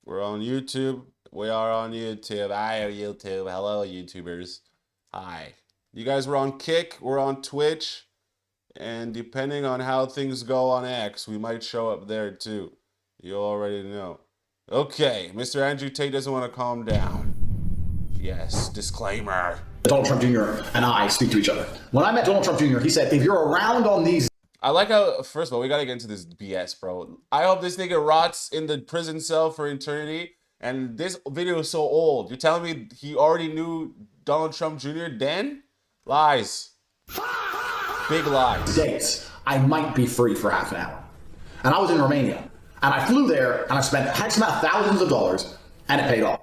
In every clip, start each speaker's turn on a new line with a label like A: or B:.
A: We're on YouTube. We are on YouTube. Hi, YouTube. Hello, YouTubers. Hi. You guys were on Kick. We're on Twitch. And depending on how things go on X, we might show up there too. You already know. Okay, Mr. Andrew Tate doesn't want to calm down. Yes, disclaimer.
B: Donald Trump Jr. and I speak to each other. When I met Donald Trump Jr., he said, if you're around on these...
A: I like how, first of all, we gotta get into this BS, bro. I hope this nigga rots in the prison cell for eternity. And this video is so old. You're telling me he already knew Donald Trump Jr. then? Lies. Big lies.
B: Days, I might be free for half an hour. And I was in Romania. And I flew there and I spent X amount of thousands of dollars and it paid off.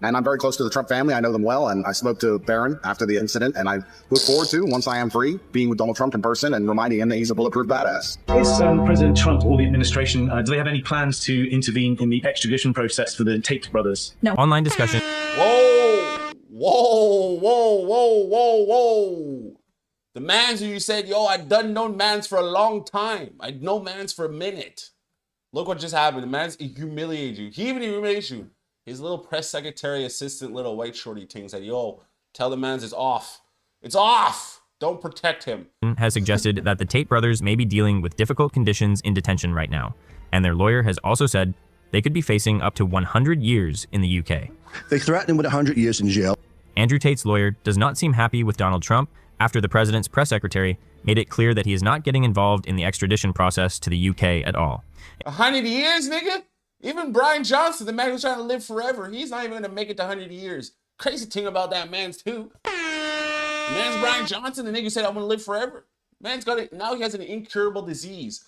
C: And I'm very close to the Trump family. I know them well. And I spoke to Barron after the incident. And I look forward to, once I am free, being with Donald Trump in person and reminding him that he's a bulletproof badass.
D: Is President Trump or the administration, do they have any plans to intervene in the extradition process for the Tate brothers?
E: No.
F: Online discussion.
A: Whoa! Whoa, whoa, whoa, whoa, whoa. The mans who you said, yo, I done known mans for a long time. I know mans for a minute. Look what just happened. The man's humiliated you. He even humiliated you. His little press secretary assistant, little white shorty thing said, yo, tell the mans it's off. It's off. Don't protect him.
F: Has suggested that the Tate brothers may be dealing with difficult conditions in detention right now. And their lawyer has also said they could be facing up to 100 years in the UK.
G: They threatened him with 100 years in jail.
F: Andrew Tate's lawyer does not seem happy with Donald Trump after the president's press secretary made it clear that he is not getting involved in the extradition process to the UK at all.
A: 100 years, nigga? Even Brian Johnson, the man who's trying to live forever, he's not even going to make it to 100 years. Crazy thing about that man's too. Man's Brian Johnson, the nigga said, I'm going to live forever. Man's got it. Now he has an incurable disease.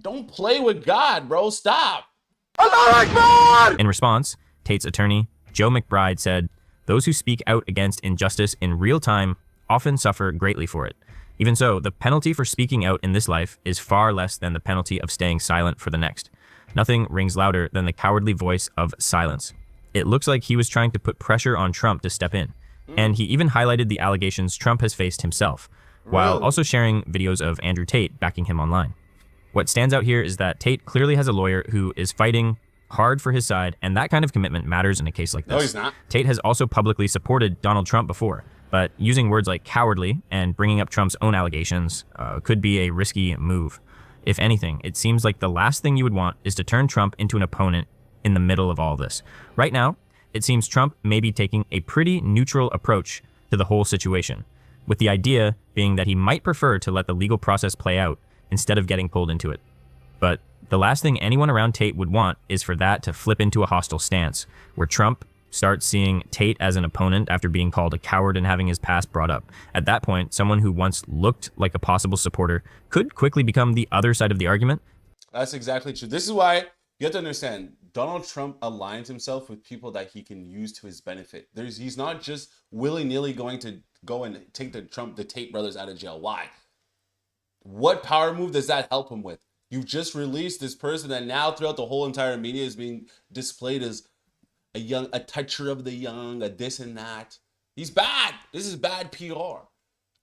A: Don't play with God, bro. Stop.
F: In response, Tate's attorney, Joe McBride, said, those who speak out against injustice in real time often suffer greatly for it. Even so, the penalty for speaking out in this life is far less than the penalty of staying silent for the next. Nothing rings louder than the cowardly voice of silence. It looks like he was trying to put pressure on Trump to step in. And he even highlighted the allegations Trump has faced himself, while also sharing videos of Andrew Tate backing him online. What stands out here is that Tate clearly has a lawyer who is fighting hard for his side, and that kind of commitment matters in a case like this.
A: No, he's not.
F: Tate has also publicly supported Donald Trump before, but using words like cowardly and bringing up Trump's own allegations could be a risky move. If anything, it seems like the last thing you would want is to turn Trump into an opponent in the middle of all this. Right now, it seems Trump may be taking a pretty neutral approach to the whole situation, with the idea being that he might prefer to let the legal process play out instead of getting pulled into it. But the last thing anyone around Tate would want is for that to flip into a hostile stance, where Trump starts seeing Tate as an opponent after being called a coward and having his past brought up. At that point, someone who once looked like a possible supporter could quickly become the other side of the argument.
A: That's exactly true. This is why you have to understand, Donald Trump aligns himself with people that he can use to his benefit. He's not just willy-nilly going to go and take the Tate brothers out of jail. Why? What power move does that help him with? You've just released this person that now throughout the whole entire media is being displayed as a toucher of the young, a this and that. He's bad. This is bad PR.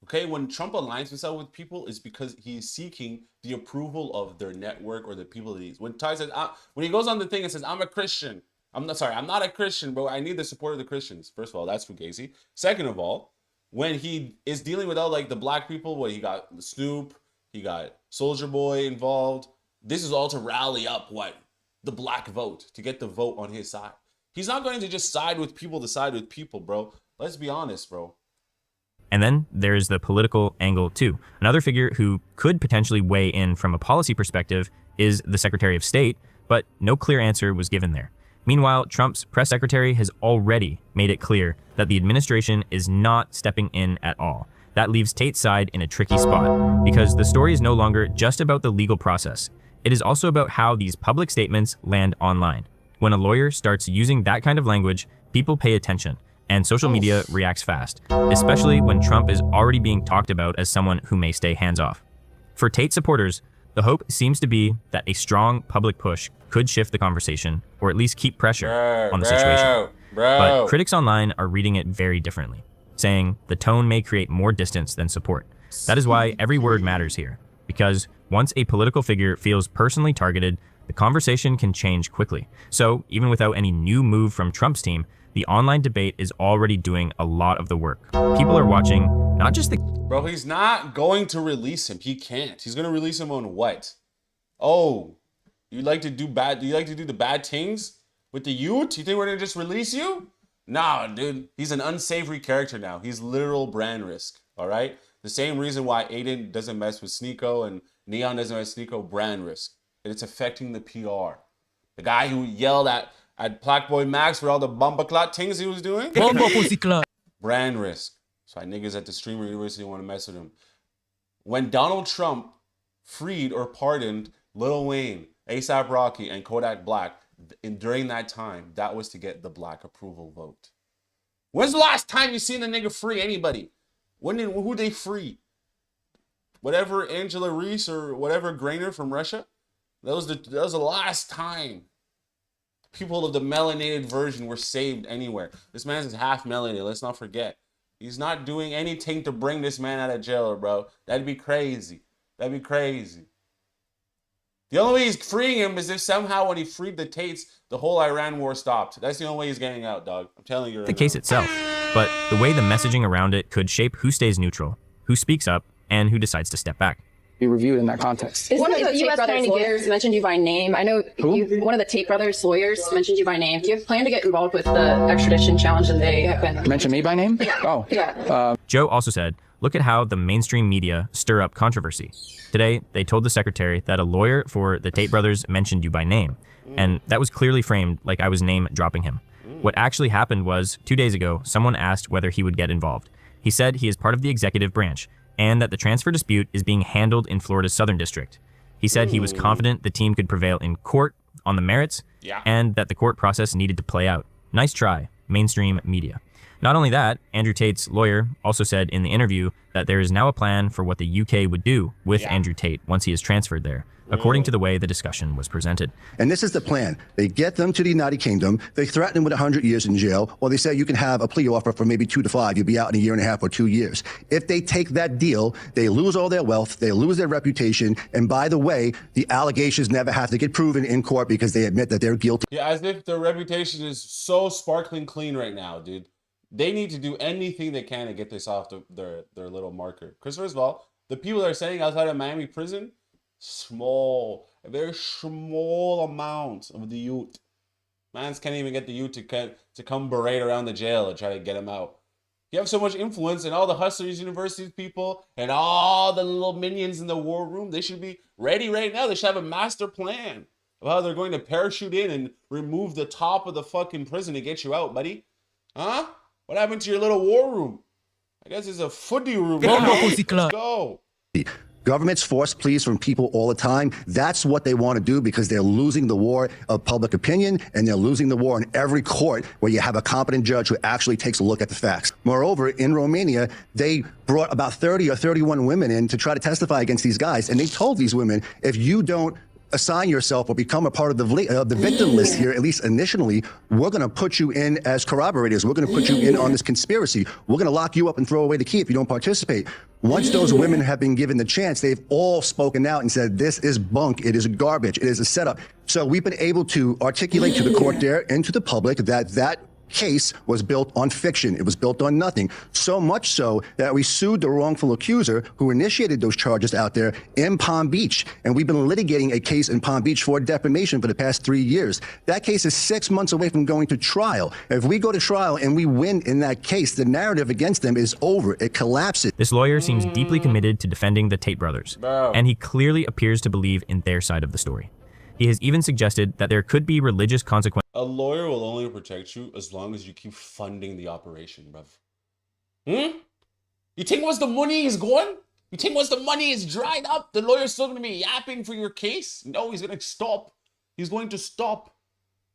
A: Okay, when Trump aligns himself with people, it's because he's seeking the approval of their network or the people that he's. When Ty says, when he goes on the thing and says, I'm a Christian. I'm not a Christian, bro. I need the support of the Christians. First of all, that's fugazi. Second of all, when he is dealing with all like the black people, he got Snoop, he got Soulja Boy involved. This is all to rally up the black vote, to get the vote on his side. He's not going to just side with people to side with people, bro. Let's be honest, bro.
F: And then there's the political angle too. Another figure who could potentially weigh in from a policy perspective is the Secretary of State, but no clear answer was given there. Meanwhile, Trump's press secretary has already made it clear that the administration is not stepping in at all. That leaves Tate's side in a tricky spot, because the story is no longer just about the legal process. It is also about how these public statements land online. When a lawyer starts using that kind of language, people pay attention, and social media reacts fast, especially when Trump is already being talked about as someone who may stay hands-off. For Tate supporters, the hope seems to be that a strong public push could shift the conversation, or at least keep pressure on the situation. But critics online are reading it very differently, saying the tone may create more distance than support. That is why every word matters here, because once a political figure feels personally targeted, the conversation can change quickly. So even without any new move from Trump's team, the online debate is already doing a lot of the work. People are watching not just the...
A: Bro, he's not going to release him. He can't. He's going to release him on what? Oh, you like to do bad? Do you like to do the bad things with the youth? You think we're going to just release you? Nah, dude. He's an unsavory character now. He's literal brand risk, all right? The same reason why Aiden doesn't mess with Sneeko and Neon doesn't mess with Sneeko, brand risk. And it's affecting the PR. The guy who yelled at Black Boy Max for all the bumper clot things he was doing? Brand risk. So niggas at the streamer university want to mess with him. When Donald Trump freed or pardoned Lil Wayne, A$AP Rocky, and Kodak Black, during that time, that was to get the black approval vote. When's the last time you seen the nigga free anybody? Who they free? Whatever Angela Reese or whatever Grainer from Russia? That was the last time people of the melanated version were saved anywhere. This man's half melanated, let's not forget. He's not doing anything to bring this man out of jail, bro. That'd be crazy. That'd be crazy. The only way he's freeing him is if somehow when he freed the Tates, the whole Iran war stopped. That's the only way he's getting out, dog. I'm telling you right
F: the case
A: now.
F: itself, but the way the messaging around it could shape who stays neutral, who speaks up, and who decides to step back.
E: Be reviewed in that context.
H: One of the Tate brothers' lawyers mentioned you by name. I know one of the Tate brothers' lawyers mentioned you by name. Do you have plan to get involved with the extradition challenge that they have been?
E: Mention me by name?
H: Yeah.
E: Oh.
H: Yeah.
F: Joe also said, look at how the mainstream media stir up controversy. Today, they told the secretary that a lawyer for the Tate brothers mentioned you by name, and that was clearly framed like I was name dropping him. What actually happened was, 2 days ago, someone asked whether he would get involved. He said he is part of the executive branch, and that the transfer dispute is being handled in Florida's Southern District. He said he was confident the team could prevail in court on the merits, and that the court process needed to play out. Nice try, mainstream media. Not only that, Andrew Tate's lawyer also said in the interview that there is now a plan for what the UK would do with Andrew Tate once he is transferred there, according to the way the discussion was presented.
G: And this is the plan. They get them to the United Kingdom. They threaten them with 100 years in jail, or they say you can have a plea offer for maybe 2 to 5. You'll be out in a year and a half or 2 years. If they take that deal, they lose all their wealth, they lose their reputation, and by the way, the allegations never have to get proven in court because they admit that they're guilty.
A: Yeah, as if their reputation is so sparkling clean right now, dude. They need to do anything they can to get this off their little marker. Because first of all, the people that are sitting outside of Miami prison, a very small amount of the youth. Mans can't even get the youth to come berate around the jail and try to get him out. You have so much influence, and all the hustlers, universities people, and all the little minions in the war room, they should be ready right now. They should have a master plan of how they're going to parachute in and remove the top of the fucking prison to get you out, buddy. Huh? What happened to your little war room? I guess it's a footy room. Let's go.
G: Governments force pleas from people all the time. That's what they want to do because they're losing the war of public opinion, and they're losing the war in every court where you have a competent judge who actually takes a look at the facts. Moreover, in Romania, they brought about 30 or 31 women in to try to testify against these guys, and they told these women, if you don't assign yourself or become a part of the victim list here, at least initially, we're going to put you in as corroborators. We're going to put you in on this conspiracy. We're going to lock you up and throw away the key if you don't participate. Once those women have been given the chance, they've all spoken out and said, this is bunk. It is garbage. It is a setup. So we've been able to articulate to the court there and to the public that that case was built on fiction. It was built on nothing. So much so that we sued the wrongful accuser who initiated those charges out there in Palm Beach. And we've been litigating a case in Palm Beach for defamation for the past 3 years. That case is 6 months away from going to trial. If we go to trial and we win in that case, the narrative against them is over. It collapses.
F: This lawyer seems deeply committed to defending the Tate brothers, and he clearly appears to believe in their side of the story. He has even suggested that there could be religious consequences.
A: A lawyer will only protect you as long as you keep funding the operation, bruv. You think once the money is gone? You think once the money is dried up, the lawyer's still going to be yapping for your case? No, he's going to stop. He's going to stop.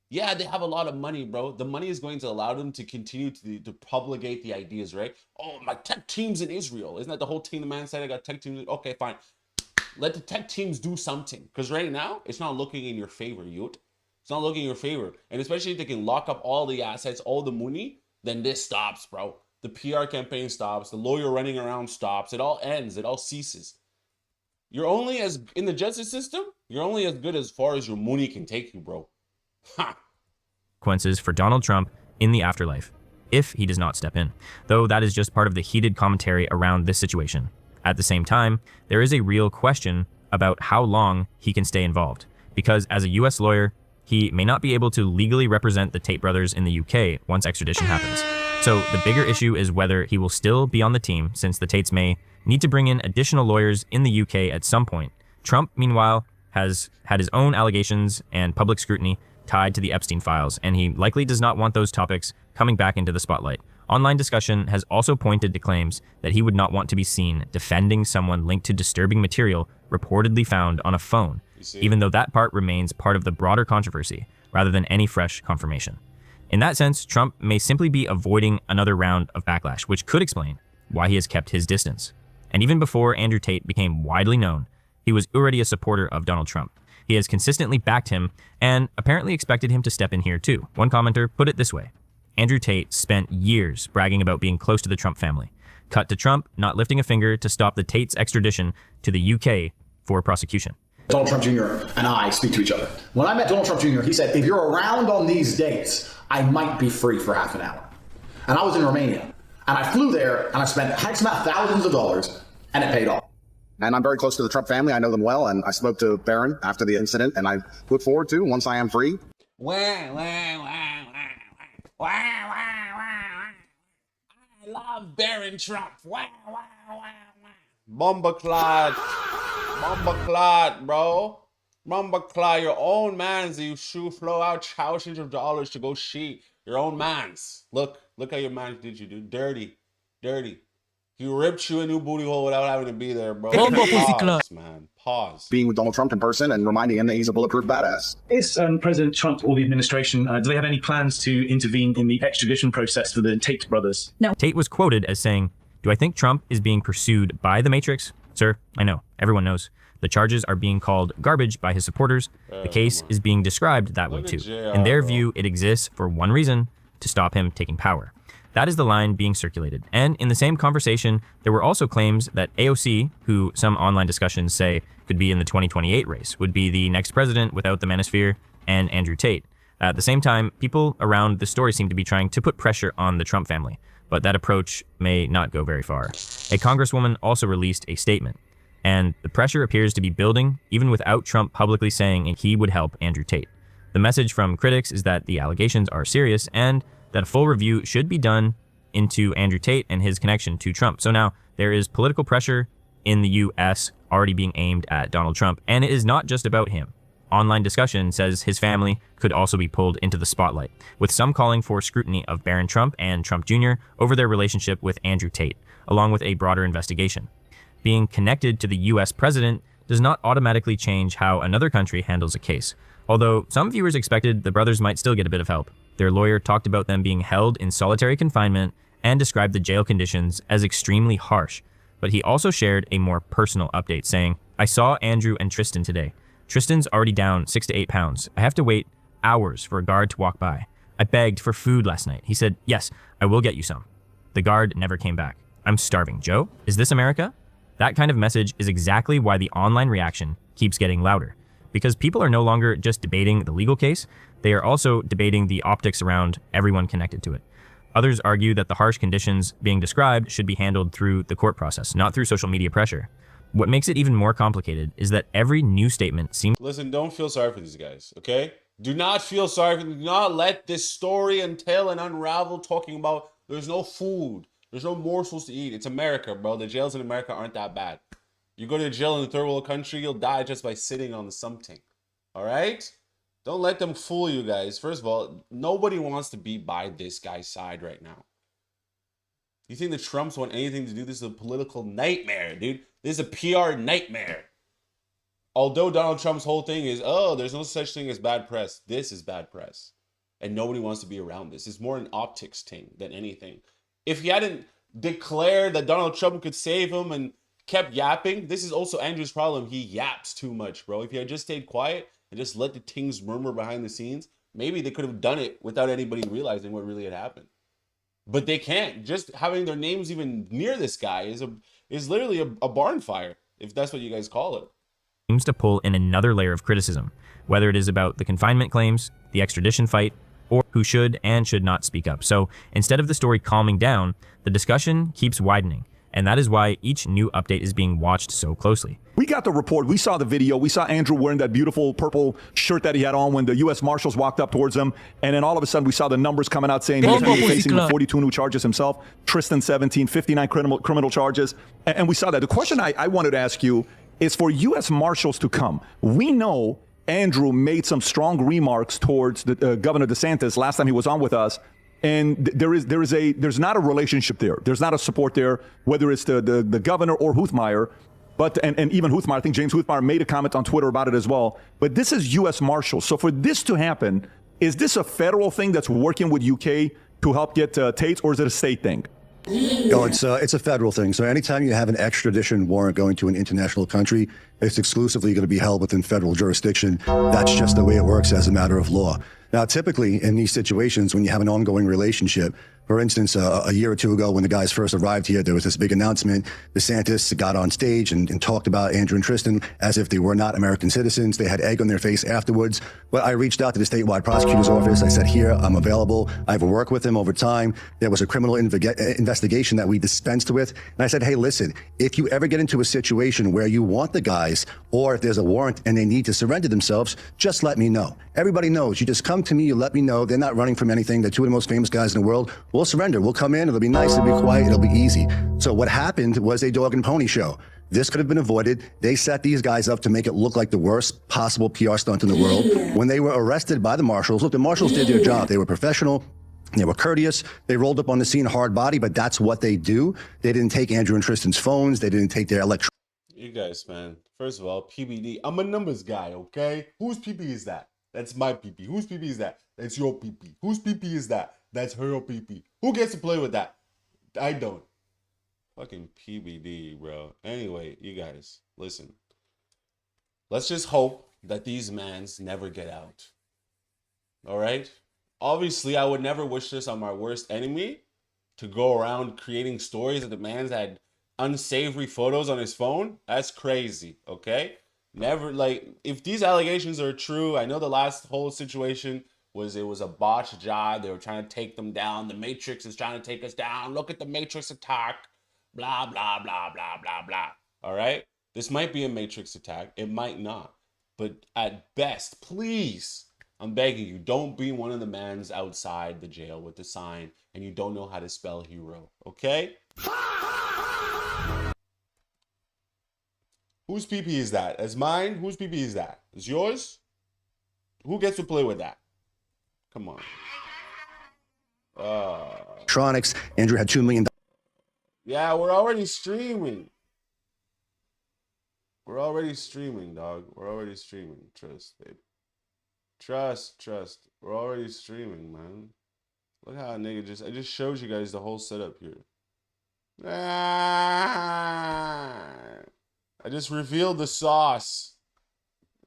A: Yeah, they have a lot of money, bro. The money is going to allow them to continue to propagate the ideas, right? Oh, my tech team's in Israel. Isn't that the whole team the man said? I got tech teams. Okay, fine. Let the tech teams do something. Because right now, it's not looking in your favor, youth. It's not looking in your favor. And especially if they can lock up all the assets, all the money, then this stops, bro. The PR campaign stops. The lawyer running around stops. It all ends. It all ceases. You're only as in the justice system. You're only as good as far as your money can take you, bro. Ha.
F: Consequences for Donald Trump in the afterlife, if he does not step in, though that is just part of the heated commentary around this situation. At the same time, there is a real question about how long he can stay involved, because as a US lawyer, he may not be able to legally represent the Tate brothers in the UK once extradition happens. So the bigger issue is whether he will still be on the team, since the Tates may need to bring in additional lawyers in the UK at some point. Trump, meanwhile, has had his own allegations and public scrutiny tied to the Epstein files, and he likely does not want those topics coming back into the spotlight. Online discussion has also pointed to claims that he would not want to be seen defending someone linked to disturbing material reportedly found on a phone, even though that part remains part of the broader controversy rather than any fresh confirmation. In that sense, Trump may simply be avoiding another round of backlash, which could explain why he has kept his distance. And even before Andrew Tate became widely known, he was already a supporter of Donald Trump. He has consistently backed him and apparently expected him to step in here too. One commenter put it this way: Andrew Tate spent years bragging about being close to the Trump family. Cut to Trump not lifting a finger to stop the Tate's extradition to the UK for prosecution.
B: Donald Trump Jr. and I speak to each other. When I met Donald Trump Jr., he said, if you're around on these dates, I might be free for half an hour. And I was in Romania. And I flew there and I spent thousands of dollars and it paid off.
C: And I'm very close to the Trump family. I know them well. And I spoke to Barron after the incident, and I look forward to, once I am free.
A: I love Barron Trump. Bomba clot, bro. Bomba clot, your own mans that you shoe flow out thousands of dollars to go sheet. Your own mans. Look how your man did you, dude. Dirty. He ripped you a new booty hole without having to be there, bro. Pause, man. Pause.
C: Being with Donald Trump in person and reminding him that he's a bulletproof badass.
D: Is President Trump or the administration, do they have any plans to intervene in the extradition process for the Tate brothers?
H: No.
F: Tate was quoted as saying, "Do I think Trump is being pursued by the Matrix? Sir, I know. Everyone knows. The charges are being called garbage by his supporters. The case is being described that way too. In their view, it exists for one reason: to stop him taking power." That is the line being circulated. And in the same conversation, there were also claims that AOC, who some online discussions say could be in the 2028 race, would be the next president without the manosphere and Andrew Tate. At the same time, people around the story seem to be trying to put pressure on the Trump family, but that approach may not go very far. A congresswoman also released a statement, and the pressure appears to be building even without Trump publicly saying he would help Andrew Tate. The message from critics is that the allegations are serious and that a full review should be done into Andrew Tate and his connection to Trump. So now there is political pressure in the US already being aimed at Donald Trump, and it is not just about him. Online discussion says his family could also be pulled into the spotlight, with some calling for scrutiny of Barron Trump and Trump Jr. over their relationship with Andrew Tate, along with a broader investigation. Being connected to the US president does not automatically change how another country handles a case, although some viewers expected the brothers might still get a bit of help. Their lawyer talked about them being held in solitary confinement and described the jail conditions as extremely harsh. But he also shared a more personal update saying, "I saw Andrew and Tristan today. Tristan's already down 6 to 8 pounds. I have to wait hours for a guard to walk by. I begged for food last night. He said, 'Yes, I will get you some.' The guard never came back. I'm starving. Joe, is this America?" That kind of message is exactly why the online reaction keeps getting louder. Because people are no longer just debating the legal case, they are also debating the optics around everyone connected to it. Others argue that the harsh conditions being described should be handled through the court process, not through social media pressure. What makes it even more complicated is that every new statement seems...
A: Listen, don't feel sorry for these guys, okay? Do not feel sorry for them. Do not let this story until and unravel talking about there's no food, there's no morsels to eat. It's America, bro. The jails in America aren't that bad. You go to jail in a third world country, you'll die just by sitting on the something. All right? Don't let them fool you guys. First of all, nobody wants to be by this guy's side right now. You think the Trumps want anything to do? This is a political nightmare, dude. This is a PR nightmare. Although Donald Trump's whole thing is, oh, there's no such thing as bad press. This is bad press. And nobody wants to be around this. It's more an optics thing than anything. If he hadn't declared that Donald Trump could save him and kept yapping, this is also Andrew's problem. He yaps too much, bro. If he had just stayed quiet and just let the things murmur behind the scenes, maybe they could have done it without anybody realizing what really had happened. But they can't. Just having their names even near this guy is literally a barn fire. if that's what you guys call it.
F: Seems to pull in another layer of criticism, whether it is about the confinement claims, the extradition fight, or who should and should not speak up. So instead of the story calming down, the discussion keeps widening. And that is why each new update is being watched so closely.
I: We got the report. We saw the video. We saw Andrew wearing that beautiful purple shirt that he had on when the U.S. Marshals walked up towards him. And then all of a sudden, we saw the numbers coming out saying he's facing 42 new charges himself. Tristan, 17, 59 criminal charges. And we saw that. The question I wanted to ask you is for U.S. Marshals to come. We know Andrew made some strong remarks towards the, Governor DeSantis last time he was on with us. And there's not a relationship there. There's not a support there, whether it's the governor or Huthmaier. But and even Huthmaier, I think James Huthmaier made a comment on Twitter about it as well. But this is U.S. Marshals. So for this to happen, is this a federal thing that's working with UK to help get Tate, or is it a state thing?
G: No, it's a federal thing. So anytime you have an extradition warrant going to an international country, it's exclusively going to be held within federal jurisdiction. That's just the way it works as a matter of law. Now, typically in these situations, when you have an ongoing relationship, for instance, a year or two ago when the guys first arrived here, there was this big announcement. DeSantis got on stage and talked about Andrew and Tristan as if they were not American citizens. They had egg on their face afterwards. But I reached out to the statewide prosecutor's office. I said, here, I'm available. I've worked with him over time. There was a criminal investigation that we dispensed with. And I said, hey, listen, if you ever get into a situation where you want the guys, or if there's a warrant and they need to surrender themselves, just let me know. Everybody knows. You just come to me, you let me know. They're not running from anything. They're two of the most famous guys in the world. We'll surrender. We'll come in. It'll be nice. It'll be quiet. It'll be easy. So what happened was a dog and pony show. This could have been avoided. They set these guys up to make it look like the worst possible PR stunt in the world. When they were arrested by the marshals, look, the marshals did their job. They were professional. They were courteous. They rolled up on the scene hard body, but that's what they do. They didn't take Andrew and Tristan's phones. They didn't take their electronic.
A: You guys, man. First of all, PBD. I'm a numbers guy, okay? Whose PP is that? That's my PP. Whose PP is that? That's your PP. Whose PP is that? That's her PP. Who gets to play with that? I don't. Fucking PBD, bro. Anyway, you guys, listen. Let's just hope that these mans never get out. All right? Obviously, I would never wish this on my worst enemy, to go around creating stories that the man's had unsavory photos on his phone. That's crazy, okay? Never, like, if these allegations are true, I know the last whole situation was a botched job. They were trying to take them down. The Matrix is trying to take us down. Look at the Matrix attack. Blah, blah, blah, blah, blah, blah. All right? This might be a Matrix attack. It might not. But at best, please, I'm begging you, don't be one of the mans outside the jail with the sign and you don't know how to spell hero. Okay? Whose PP is that? That's mine? Whose PP is that? Is yours? Who gets to play with that? Come on.
G: Electronics. Andrew had $2 million.
A: Yeah, we're already streaming. We're already streaming, dog. We're already streaming. Trust, babe. Trust. We're already streaming, man. Look how a nigga I just showed you guys the whole setup here. I just revealed the sauce.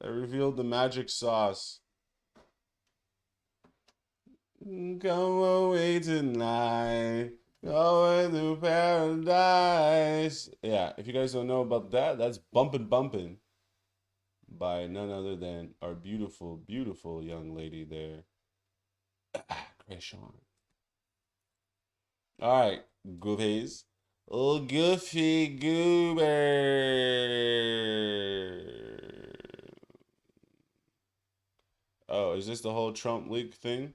A: I revealed the magic sauce. Come away tonight. Going to paradise. Yeah, if you guys don't know about that, that's Bumpin' by none other than our beautiful, beautiful young lady there. Creshawn. All right, goofies. Oh, Goofy Goober. Oh, is this the whole Trump leak thing?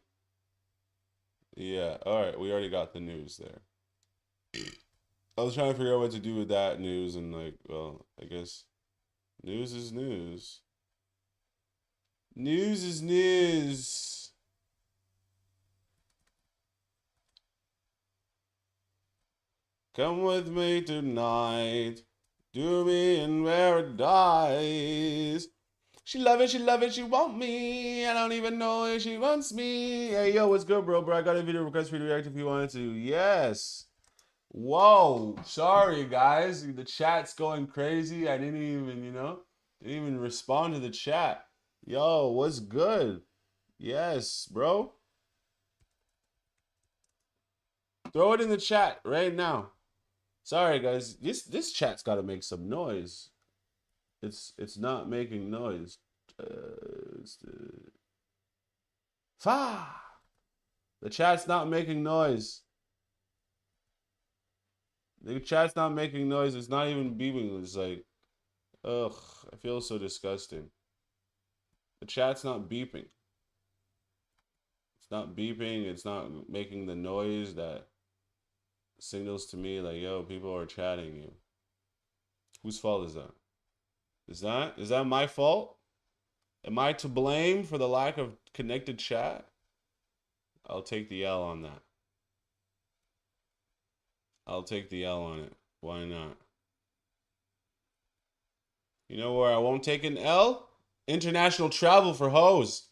A: Yeah, all right, we already got the news there. I was trying to figure out what to do with that news, and like, well, I guess news is news. News is news. Come with me tonight. Do me in paradise. She love it, she want me. I don't even know if she wants me. Hey, yo, what's good, bro? I got a video request for you to react if you wanted to. Yes. Whoa. Sorry, guys. The chat's going crazy. I didn't even respond to the chat. Yo, what's good? Yes, bro. Throw it in the chat right now. Sorry, guys. This chat's got to make some noise. It's not making noise. The chat's not making noise. The chat's not making noise. It's not even beeping. It's like, ugh, I feel so disgusting. The chat's not beeping. It's not beeping. It's not making the noise that signals to me like, yo, people are chatting you. Whose fault is that? Is that my fault? Am I to blame for the lack of connected chat? I'll take the L on that. I'll take the L on it. Why not? You know where I won't take an L? International travel for hoes.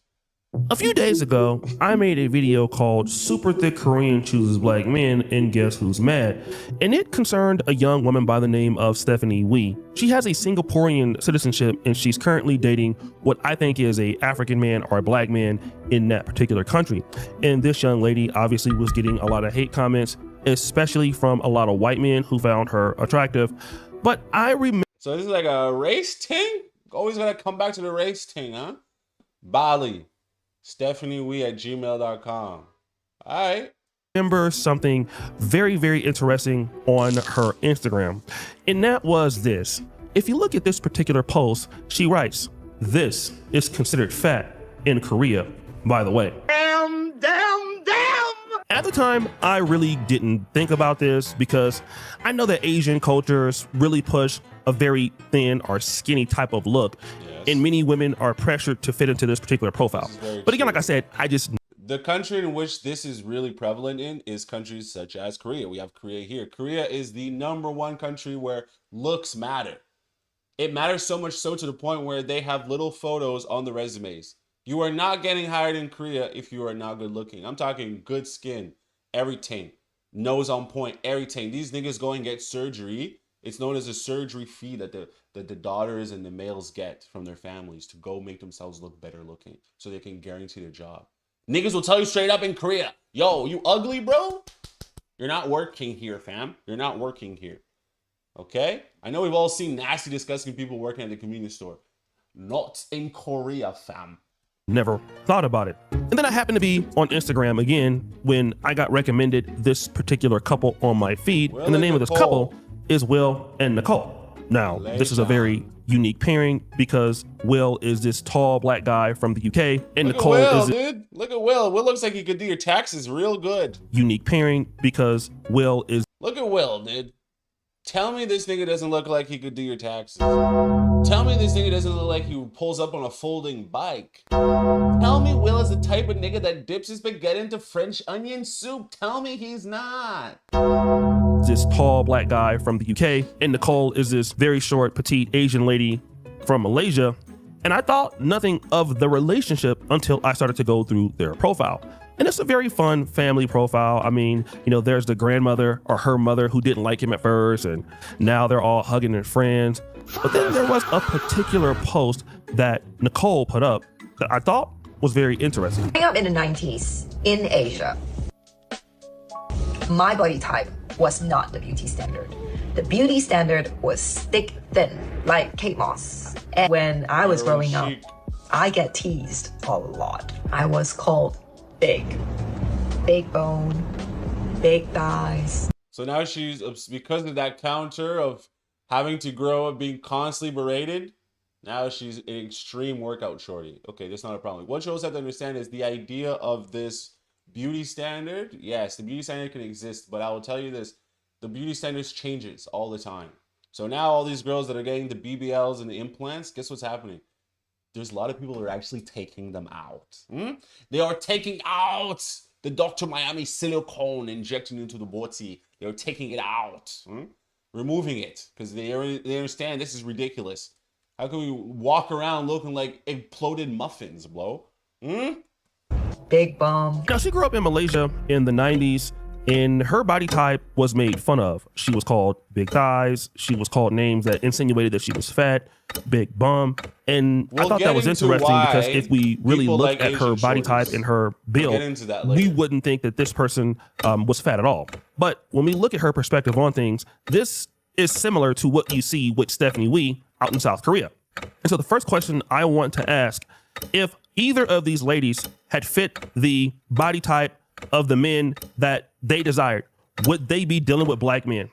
J: A few days ago, I made a video called Super Thick Korean Chooses Black Men and Guess Who's Mad? And it concerned a young woman by the name of Stephanie Wee. She has a Singaporean citizenship and she's currently dating what I think is a African man or a black man in that particular country. And this young lady obviously was getting a lot of hate comments, especially from a lot of white men who found her attractive. But I remember...
A: So this is like a race thing? Always gotta come back to the race thing, huh? Bali. StephanieWee@gmail.com. All right.
J: Remember something very, very interesting on her Instagram. And that was this. If you look at this particular post, she writes, "This is considered fat in Korea, by the way." Damn. At the time, I really didn't think about this because I know that Asian cultures really push a very thin or skinny type of look. And many women are pressured to fit into this particular profile. But again, like I said,
A: the country in which this is really prevalent in is countries such as Korea. We have Korea here. Korea is the #1 country where looks matter. It matters so much so to the point where they have little photos on the resumes. You are not getting hired in Korea if you are not good looking. I'm talking good skin, everything, nose on point, everything. These niggas go and get surgery. It's known as a surgery fee that the daughters and the males get from their families to go make themselves look better looking so they can guarantee their job. Niggas will tell you straight up in Korea, yo, you ugly, bro? You're not working here, fam. You're not working here. Okay? I know we've all seen nasty, disgusting people working at the convenience store. Not in Korea, fam.
J: Never thought about it. And then I happened to be on Instagram again when I got recommended this particular couple on my feed. And the name of this couple is Will and Nicole. Now, this is a very unique pairing because Will is this tall black guy from the UK and Nicole is...
A: Dude. Look at Will. Will looks like he could do your taxes real good.
J: Unique pairing because Will is...
A: Look at Will, dude. Tell me this nigga doesn't look like he could do your taxes. Tell me this nigga doesn't look like he pulls up on a folding bike. Tell me Will is the type of nigga that dips his spaghetti into French onion soup. Tell me he's not.
J: This tall black guy from the UK and Nicole is this very short, petite Asian lady from Malaysia. And I thought nothing of the relationship until I started to go through their profile. And it's a very fun family profile. I mean, you know, there's the grandmother or her mother who didn't like him at first, and now they're all hugging and friends. But then there was a particular post that Nicole put up that I thought was very interesting.
K: Growing up in the 90s in Asia, my body type was not the beauty standard. The beauty standard was thick, thin, like Kate Moss. And when I was growing up, I get teased a lot. I was called big bone, big thighs.
A: So now she's, because of that counter of having to grow up being constantly berated, now she's an extreme workout shorty. Okay, that's not a problem. What you also have to understand is the idea of this beauty standard. Yes, the beauty standard can exist, but I will tell you this, the beauty standards changes all the time. So now all these girls that are getting the BBLs and the implants, guess what's happening? There's a lot of people who are actually taking them out. They are taking out the Dr. Miami silicone injecting into the body. They're taking it out, removing it, because they understand this is ridiculous. How can we walk around looking like imploded muffins, bro?
K: Big bum.
J: Now, she grew up in Malaysia in the 90s, and her body type was made fun of. She was called big thighs. She was called names that insinuated that she was fat, big bum. And I thought that was interesting because if we really look at her body type and her build, we wouldn't think that this person was fat at all. But when we look at her perspective on things, this is similar to what you see with Stephanie Wee out in South Korea. And so the first question I want to ask, if either of these ladies had fit the body type of the men that they desired, would they be dealing with black men?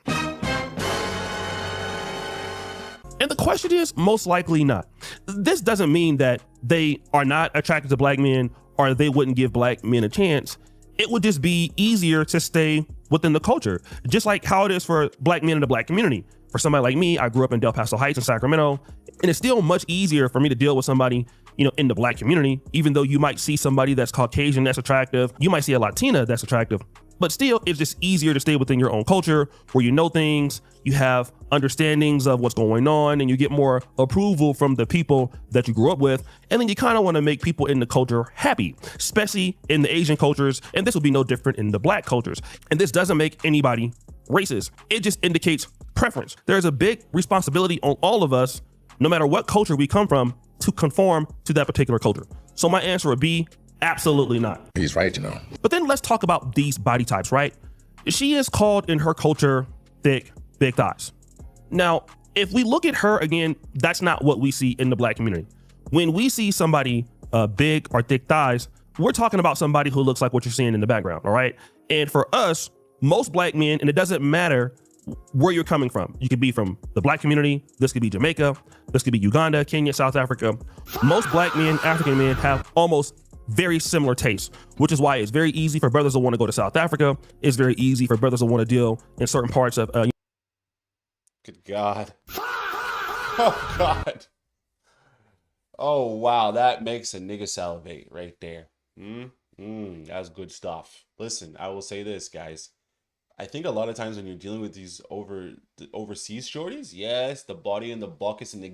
J: And the question is most likely not. This doesn't mean that they are not attracted to black men or they wouldn't give black men a chance. It would just be easier to stay within the culture, just like how it is for black men in the black community. For somebody like me, I grew up in Del Paso Heights in Sacramento, and it's still much easier for me to deal with somebody, in the black community, even though you might see somebody that's Caucasian that's attractive, you might see a Latina that's attractive, but still it's just easier to stay within your own culture where you know things, you have understandings of what's going on, and you get more approval from the people that you grew up with. And then you kind of want to make people in the culture happy, especially in the Asian cultures. And this will be no different in the black cultures. And this doesn't make anybody racist. It just indicates preference. There's a big responsibility on all of us, no matter what culture we come from, to conform to that particular culture. So my answer would be absolutely not.
L: He's right,
J: But then let's talk about these body types, right? She is called in her culture thick, big thighs. Now, if we look at her again, that's not what we see in the black community. When we see somebody big or thick thighs, we're talking about somebody who looks like what you're seeing in the background, all right? And for us, most black men, and it doesn't matter where you're coming from. You could be from the black community. This could be Jamaica. This could be Uganda, Kenya, South Africa. Most black men, African men have almost very similar tastes, which is why it's very easy for brothers to want to go to South Africa. It's very easy for brothers to want to deal in certain parts of.
A: Good God. Oh, God. Oh, wow. That makes a nigga salivate right there. That's good stuff. Listen, I will say this, guys. I think a lot of times when you're dealing with these overseas shorties, yes, the body and the buckets and the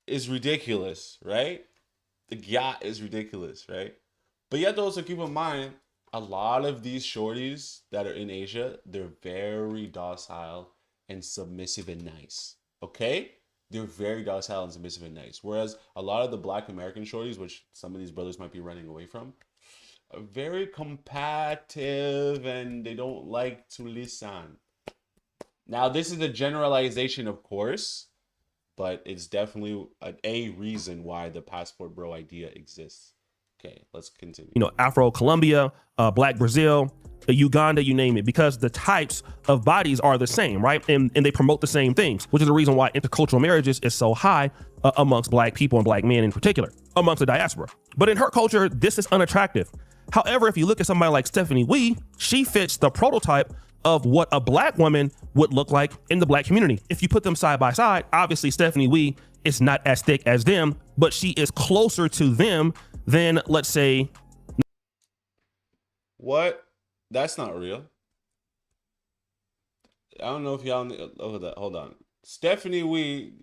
A: is ridiculous, right? The yacht is ridiculous, right? But you have to also keep in mind, a lot of these shorties that are in Asia, they're very docile and submissive and nice, okay? They're very docile and submissive and nice. Whereas a lot of the black American shorties, which some of these brothers might be running away from, are very combative and they don't like to listen. Now, this is a generalization, of course, but it's definitely a reason why the passport bro idea exists. Okay, let's continue.
J: Afro-Colombia, Black Brazil, Uganda, you name it, because the types of bodies are the same, right? And they promote the same things, which is the reason why intercultural marriages is so high amongst black people and black men in particular, amongst the diaspora. But in her culture, this is unattractive. However, if you look at somebody like Stephanie Wee, she fits the prototype of what a black woman would look like in the black community. If you put them side by side, obviously Stephanie Wee is not as thick as them, but she is closer to them than, let's say...
A: What? That's not real. I don't know if y'all know that. Hold on. Stephanie Wee,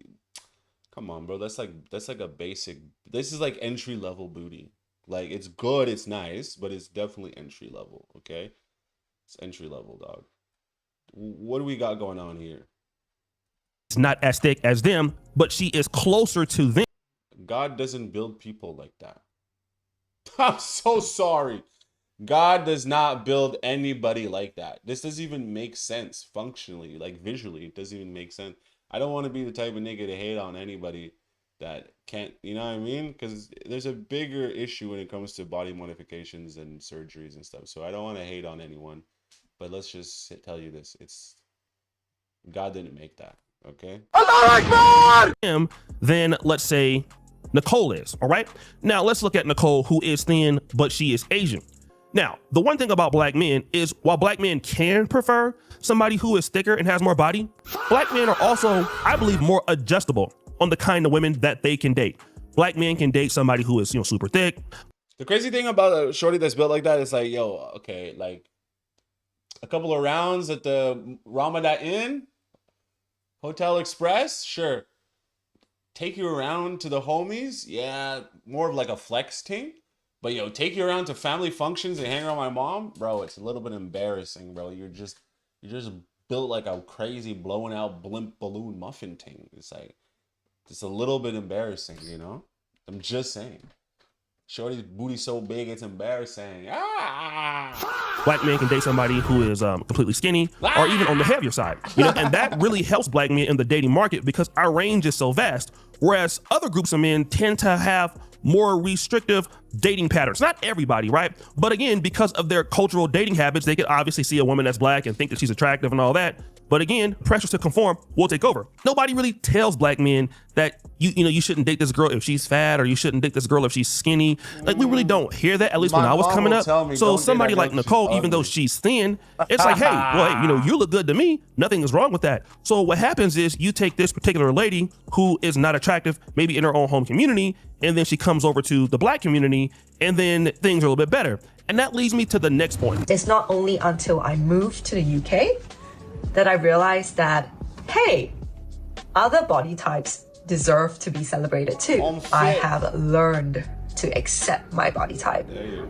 A: come on, bro. That's like a basic. This is like entry level booty. Like, it's good, it's nice, but it's definitely entry level. Okay, it's entry level, dog. What do we got going on here?
J: It's not as thick as them, but she is closer to them.
A: God doesn't build people like that. I'm so sorry. God does not build anybody like that. This doesn't even make sense functionally, like visually. It doesn't even make sense. I don't want to be the type of nigga to hate on anybody that can't, you know what I mean? Because there's a bigger issue when it comes to body modifications and surgeries and stuff. So I don't want to hate on anyone. But let's just tell you this. God didn't make that, okay?
J: Him, then let's say Nicole is, all right? Now let's look at Nicole, who is thin, but she is Asian. Now, the one thing about black men is while black men can prefer somebody who is thicker and has more body, black men are also, I believe, more adjustable on the kind of women that they can date. Black men can date somebody who is, super thick.
A: The crazy thing about a shorty that's built like that is like, yo, okay, like a couple of rounds at the Ramada Inn, Hotel Express, sure. Take you around to the homies, yeah, more of like a flex thing. But yo, take you around to family functions and hang around my mom, bro. It's a little bit embarrassing, bro. You're just built like a crazy blowing out blimp balloon muffin thing. It's like, it's a little bit embarrassing, you know. I'm just saying. Shorty's booty so big it's embarrassing. Ah!
J: Black men can date somebody who is completely skinny or even on the heavier side, you know, and that really helps black men in the dating market because our range is so vast. Whereas other groups of men tend to have more restrictive dating patterns. Not everybody, right? But again, because of their cultural dating habits, they could obviously see a woman that's black and think that she's attractive and all that. But again, pressures to conform will take over. Nobody really tells black men that you shouldn't date this girl if she's fat, or you shouldn't date this girl if she's skinny. Like, we really don't hear that, at least when I was coming up. So somebody like Nicole, even though she's thin, it's like, hey, well, hey, you look good to me. Nothing is wrong with that. So what happens is you take this particular lady who is not attractive, maybe in her own home community, and then she comes over to the black community, and then things are a little bit better. And that leads me to the next point.
K: It's not only until I moved to the UK that I realized that, hey, other body types deserve to be celebrated too. I have learned to accept my body type.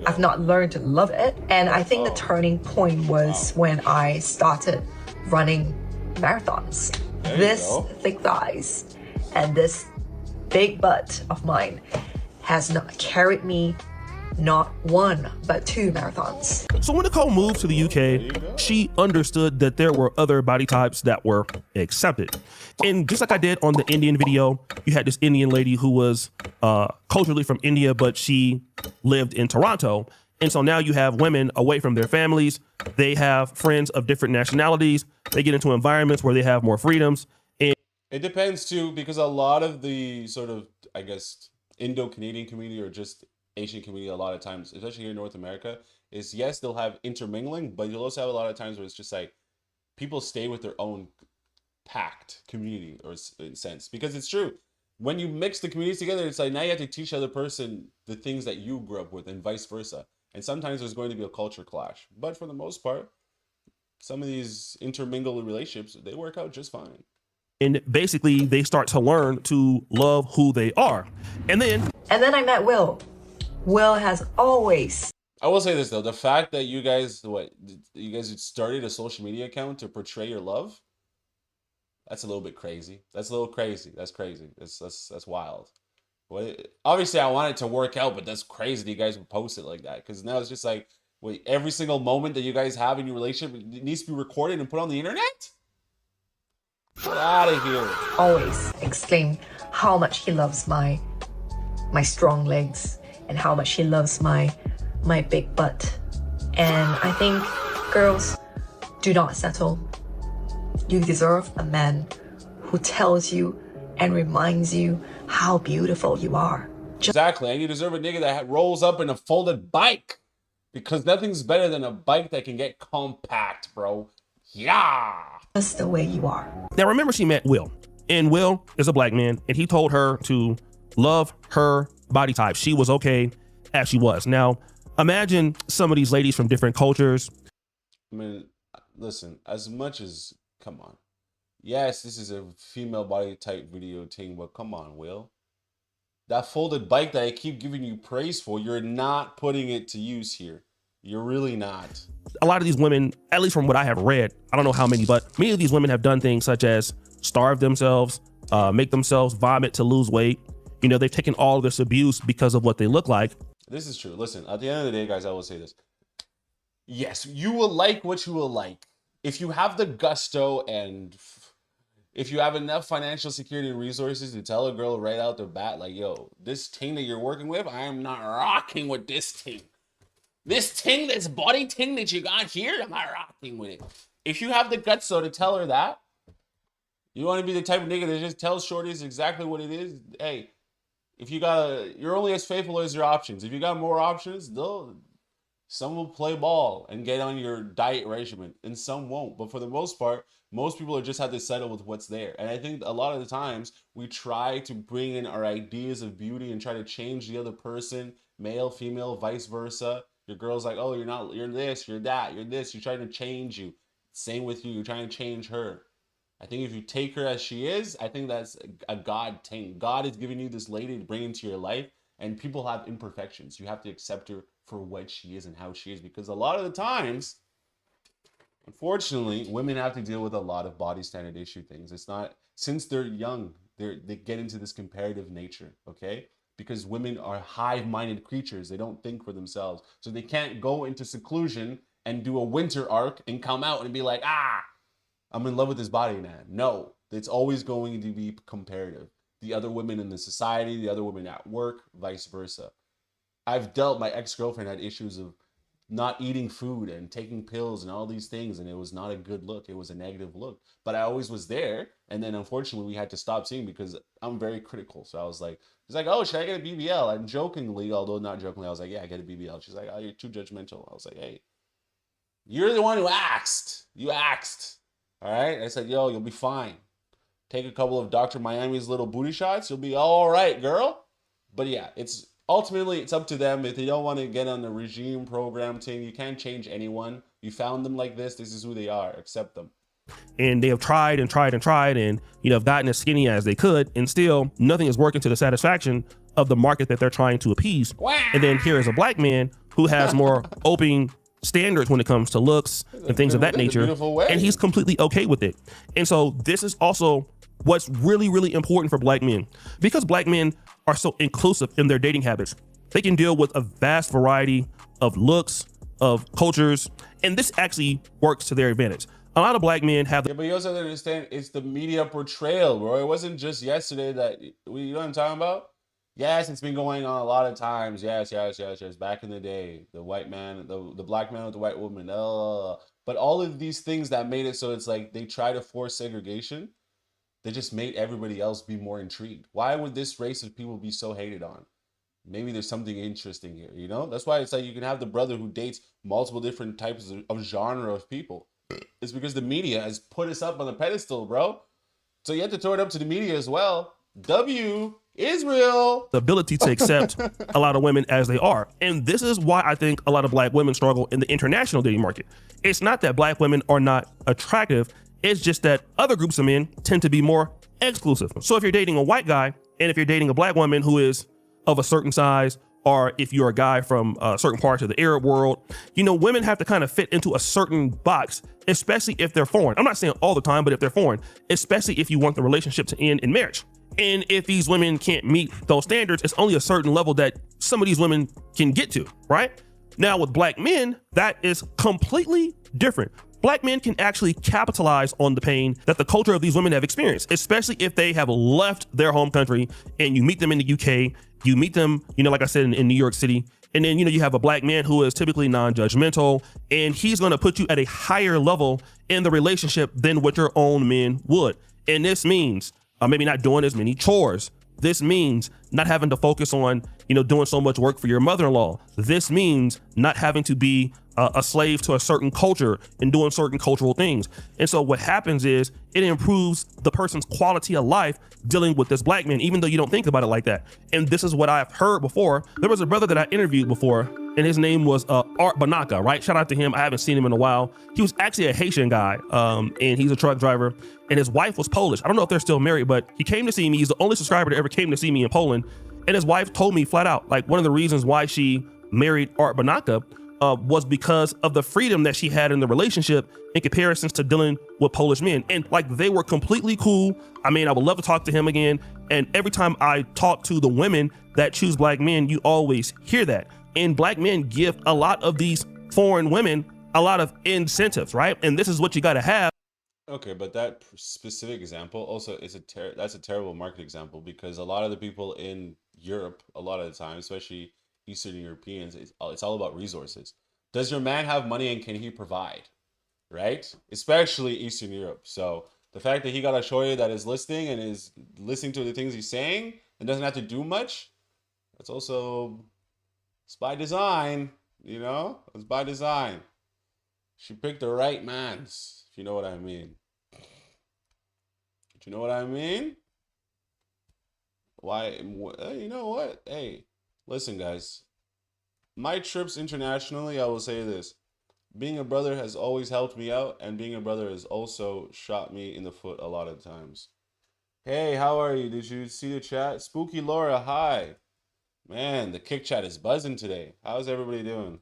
K: I've not learned to love it. And I think the turning point was when I started running marathons. This thick thighs and this big butt of mine has not carried me not one, but 2 marathons.
J: So when Nicole moved to the UK, she understood that there were other body types that were accepted. And just like I did on the Indian video, you had this Indian lady who was culturally from India, but she lived in Toronto. And so now you have women away from their families. They have friends of different nationalities. They get into environments where they have more freedoms. And
A: it depends too, because a lot of the sort of, I guess, Indo-Canadian community or just Asian community, a lot of times, especially here in North America, is yes, they'll have intermingling, but you'll also have a lot of times where it's just like people stay with their own packed community, or in sense, because it's true. When you mix the communities together, it's like now you have to teach the other person the things that you grew up with, and vice versa. And sometimes there's going to be a culture clash, but for the most part, some of these intermingled relationships, they work out just fine.
J: And basically, they start to learn to love who they are. And then
K: I met Will. Will has always.
A: I will say this though, the fact that you guys started a social media account to portray your love, that's a little bit crazy. That's a little crazy. That's crazy. That's wild. Well, obviously I want it to work out, but that's crazy that you guys would post it like that. Because now it's just like, wait, every single moment that you guys have in your relationship needs to be recorded and put on the internet? Get out of here.
K: Always exclaim how much he loves my strong legs and how much he loves my big butt. And I think girls, do not settle. You deserve a man who tells you and reminds you how beautiful you are.
A: Exactly, and you deserve a nigga that rolls up in a folded bike, because nothing's better than a bike that can get compact, bro. Yeah.
K: Just the way you are.
J: Now remember, she met Will, and Will is a black man, and he told her to love her body type. She was okay as she was. Now imagine some of these ladies from different cultures.
A: I mean, listen, as much as, come on. Yes, this is a female body type video thing, but come on, Will. That folded bike that I keep giving you praise for, you're not putting it to use here. You're really not.
J: A lot of these women, at least from what I have read, I don't know how many, but many of these women have done things such as starve themselves, make themselves vomit to lose weight. You know, they've taken all of this abuse because of what they look like.
A: This is true. Listen, at the end of the day, guys, I will say this. Yes, you will like what you will like. If you have the gusto and if you have enough financial security and resources to tell a girl right out the bat, like, yo, this thing that you're working with, I am not rocking with this thing. This thing, this body thing that you got here, I'm not rocking with it. If you have the gusto to tell her that, you want to be the type of nigga that just tells shorties exactly what it is, hey, if you you're only as faithful as your options. If you got more options, some will play ball and get on your diet regimen, and some won't. But for the most part, most people just have to settle with what's there. And I think a lot of the times we try to bring in our ideas of beauty and try to change the other person, male, female, vice versa. Your girl's like, oh, you're this, you're that, you're this. You're trying to change you. Same with you. You're trying to change her. I think if you take her as she is, I think that's a God thing. God is giving you this lady to bring into your life, and people have imperfections. You have to accept her for what she is and how she is, because a lot of the times, unfortunately, women have to deal with a lot of body standard issue things. It's not, since they're young, they get into this comparative nature, okay? because women are hive-minded creatures. They don't think for themselves. So they can't go into seclusion and do a winter arc and come out and be like, I'm in love with this body man. No, it's always going to be comparative. The other women in the society, the other women at work, vice versa. My ex-girlfriend had issues of not eating food and taking pills and all these things, and it was not a good look. It was a negative look. But I always was there, and then unfortunately we had to stop seeing because I'm very critical. So I was like, she's like, oh, should I get a BBL? And jokingly, although not jokingly, I was like, yeah, get a BBL. She's like, oh, you're too judgmental. I was like, hey, you're the one who asked. You asked. All right? I said, yo, you'll be fine. Take a couple of Dr. Miami's little booty shots. You'll be all right, girl. But yeah, ultimately, it's up to them. If they don't want to get on the regime program thing, you can't change anyone. You found them like this. This is who they are. Accept them.
J: And they have tried and tried and tried and, have gotten as skinny as they could. And still, nothing is working to the satisfaction of the market that they're trying to appease. Wow. And then here is a black man who has more open standards when it comes to looks and things of that nature. And he's completely okay with it. And so this is also what's really, really important for black men. Because black men are so inclusive in their dating habits. They can deal with a vast variety of looks, of cultures, and this actually works to their advantage. A lot of black men have...
A: Yeah, but you also have to understand, it's the media portrayal, bro. It wasn't just yesterday that... You know what I'm talking about? Yes, it's been going on a lot of times. Yes. Back in the day, the white man, the black man with the white woman. But all of these things that made it so it's like they try to force segregation. They just made everybody else be more intrigued. Why would this race of people be so hated on? Maybe there's something interesting here, you know? That's why it's like you can have the brother who dates multiple different types of genre of people. It's because the media has put us up on the pedestal, bro. So you have to throw it up to the media as well. Israel.
J: The ability to accept a lot of women as they are. And this is why I think a lot of black women struggle in the international dating market. It's not that black women are not attractive. It's just that other groups of men tend to be more exclusive. So if you're dating a white guy, and if you're dating a black woman who is of a certain size, or if you're a guy from certain parts of the Arab world, women have to kind of fit into a certain box, especially if they're foreign. I'm not saying all the time, but if they're foreign, especially if you want the relationship to end in marriage. And if these women can't meet those standards, it's only a certain level that some of these women can get to, right? Now with black men, that is completely different. Black men can actually capitalize on the pain that the culture of these women have experienced, especially if they have left their home country and you meet them in the UK, you meet them, like I said, in New York City. And then, you have a black man who is typically non-judgmental, and he's going to put you at a higher level in the relationship than what your own men would. And this means maybe not doing as many chores. This means not having to focus on, doing so much work for your mother-in-law. This means not having to be a slave to a certain culture and doing certain cultural things. And so what happens is it improves the person's quality of life dealing with this black man, even though you don't think about it like that. And this is what I've heard before. There was a brother that I interviewed before, and his name was Art Banaka, right? Shout out to him. I haven't seen him in a while. He was actually a Haitian guy, and he's a truck driver, and his wife was Polish. I don't know if they're still married, but he came to see me. He's the only subscriber that ever came to see me in Poland. And his wife told me flat out, like, one of the reasons why she married Art Banaka was because of the freedom that she had in the relationship in comparisons to dealing with Polish men. And like, they were completely cool. I mean, I would love to talk to him again. And every time I talk to the women that choose black men, you always hear that. And black men give a lot of these foreign women a lot of incentives, right? And this is what you got to have.
A: Okay, but that specific example also is that's a terrible market example, because a lot of the people in Europe, a lot of the time, especially Eastern Europeans, it's all about resources. Does your man have money, and can he provide? Right? Especially Eastern Europe. So the fact that he got a shorty that is listening and is listening to the things he's saying and doesn't have to do much, that's also, it's by design, it's by design. She picked the right mans, if you know what I mean. Do you know what I mean? Why? You know what? Hey, listen, guys. My trips internationally, I will say this. Being a brother has always helped me out, and being a brother has also shot me in the foot a lot of times. Hey, how are you? Did you see the chat? Spooky Laura, hi. Man, the kick chat is buzzing today. How's everybody doing?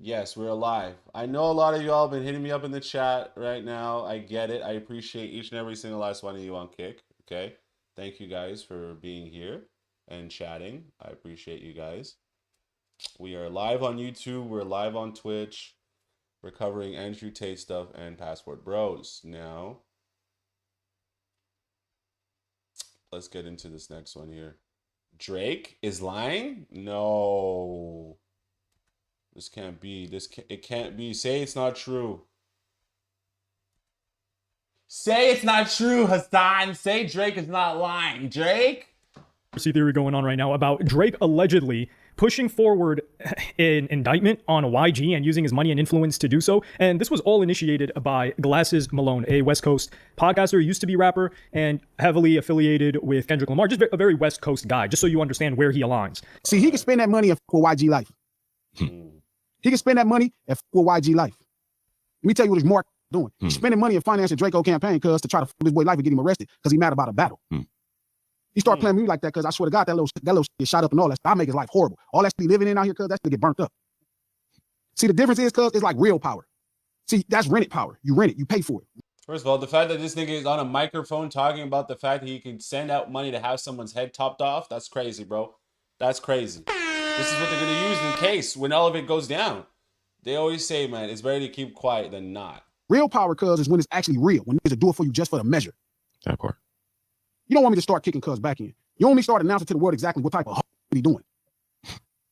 A: Yes, we're alive. I know a lot of y'all have been hitting me up in the chat right now. I get it. I appreciate each and every single last one of you on Kick. Okay? Thank you guys for being here and chatting. I appreciate you guys. We are live on YouTube. We're live on Twitch. We're covering Andrew Tate stuff and Passport Bros. Now, let's get into this next one here. Drake is lying? No. This can't be. It can't be. Say it's not true. Say it's not true, Hassan. Say Drake is not lying. Drake?
L: Theory going on right now about Drake allegedly pushing forward an indictment on YG and using his money and influence to do so. And this was all initiated by Glasses Malone, a West Coast podcaster, used to be rapper and heavily affiliated with Kendrick Lamar. Just a very West Coast guy, just so you understand where he aligns.
M: See, he can spend that money for YG life. He can spend that money for YG life. Let me tell you what his Mark doing. He's spending money and financing Draco campaign because to try to f his boy life and get him arrested because he mad about a battle. He started playing me like that because I swear to God, that little shit shot up and all that stuff. I make his life horrible. All that shit he living in out here, cuz that shit get burnt up. See, the difference is, cuz it's like real power. See, that's rented power. You rent it, you pay for it.
A: First of all, the fact that this nigga is on a microphone talking about the fact that he can send out money to have someone's head topped off, that's crazy, bro. That's crazy. This is what they're gonna use in case when all of it goes down. They always say, man, it's better to keep quiet than not.
M: Real power, cuz, is when it's actually real. When niggas do it for you just for the measure.
N: That part.
M: You don't want me to start kicking cuz back in. You want me to start announcing to the world exactly what type of he doing.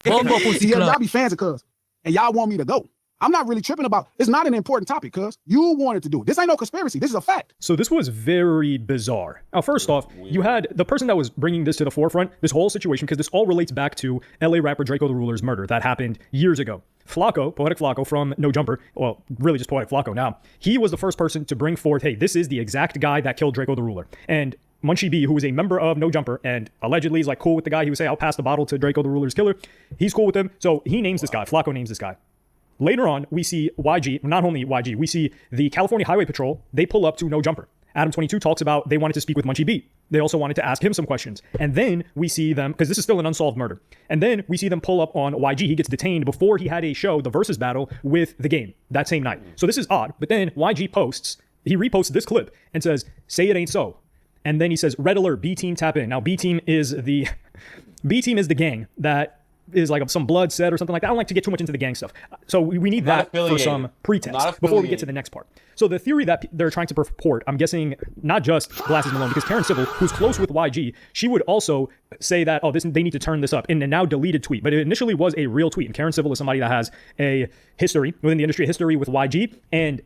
M: Y'all be fans of cuz, and y'all want me to go. I'm not really tripping about, it's not an important topic, cuz. You wanted to do it. This ain't no conspiracy. This is a fact.
L: So this was very bizarre. Now, first off, you had the person that was bringing this to the forefront, this whole situation, because this all relates back to LA rapper Draco the Ruler's murder that happened years ago. Flacco, Poetic Flacco from No Jumper, well, really just Poetic Flacco now, he was the first person to bring forth, hey, this is the exact guy that killed Draco the Ruler. And Munchie B, who was a member of No Jumper and allegedly is like cool with the guy, he would say, I'll pass the bottle to Draco the Ruler's killer. He's cool with him. So he names this guy. Flacco names this guy. Later on, we see YG, not only YG, we see the California Highway Patrol. They pull up to No Jumper. Adam 22 talks about they wanted to speak with Munchie B. They also wanted to ask him some questions. And then we see them, because this is still an unsolved murder. And then we see them pull up on YG. He gets detained before he had a show, the Versus battle with The Game that same night. So this is odd. But then YG he reposts this clip and says, say it ain't so. And then he says, red alert, B team tap in. Now B team is the gang that is like some blood said or something like that. I don't like to get too much into the gang stuff. So we need that for some pretext before we get to the next part. So the theory that they're trying to purport, I'm guessing not just Glasses Malone, because Karen Civil, who's close with YG, she would also say that, oh, they need to turn this up in a now deleted tweet. But it initially was a real tweet. And Karen Civil is somebody that has a history within the industry, a history with YG. And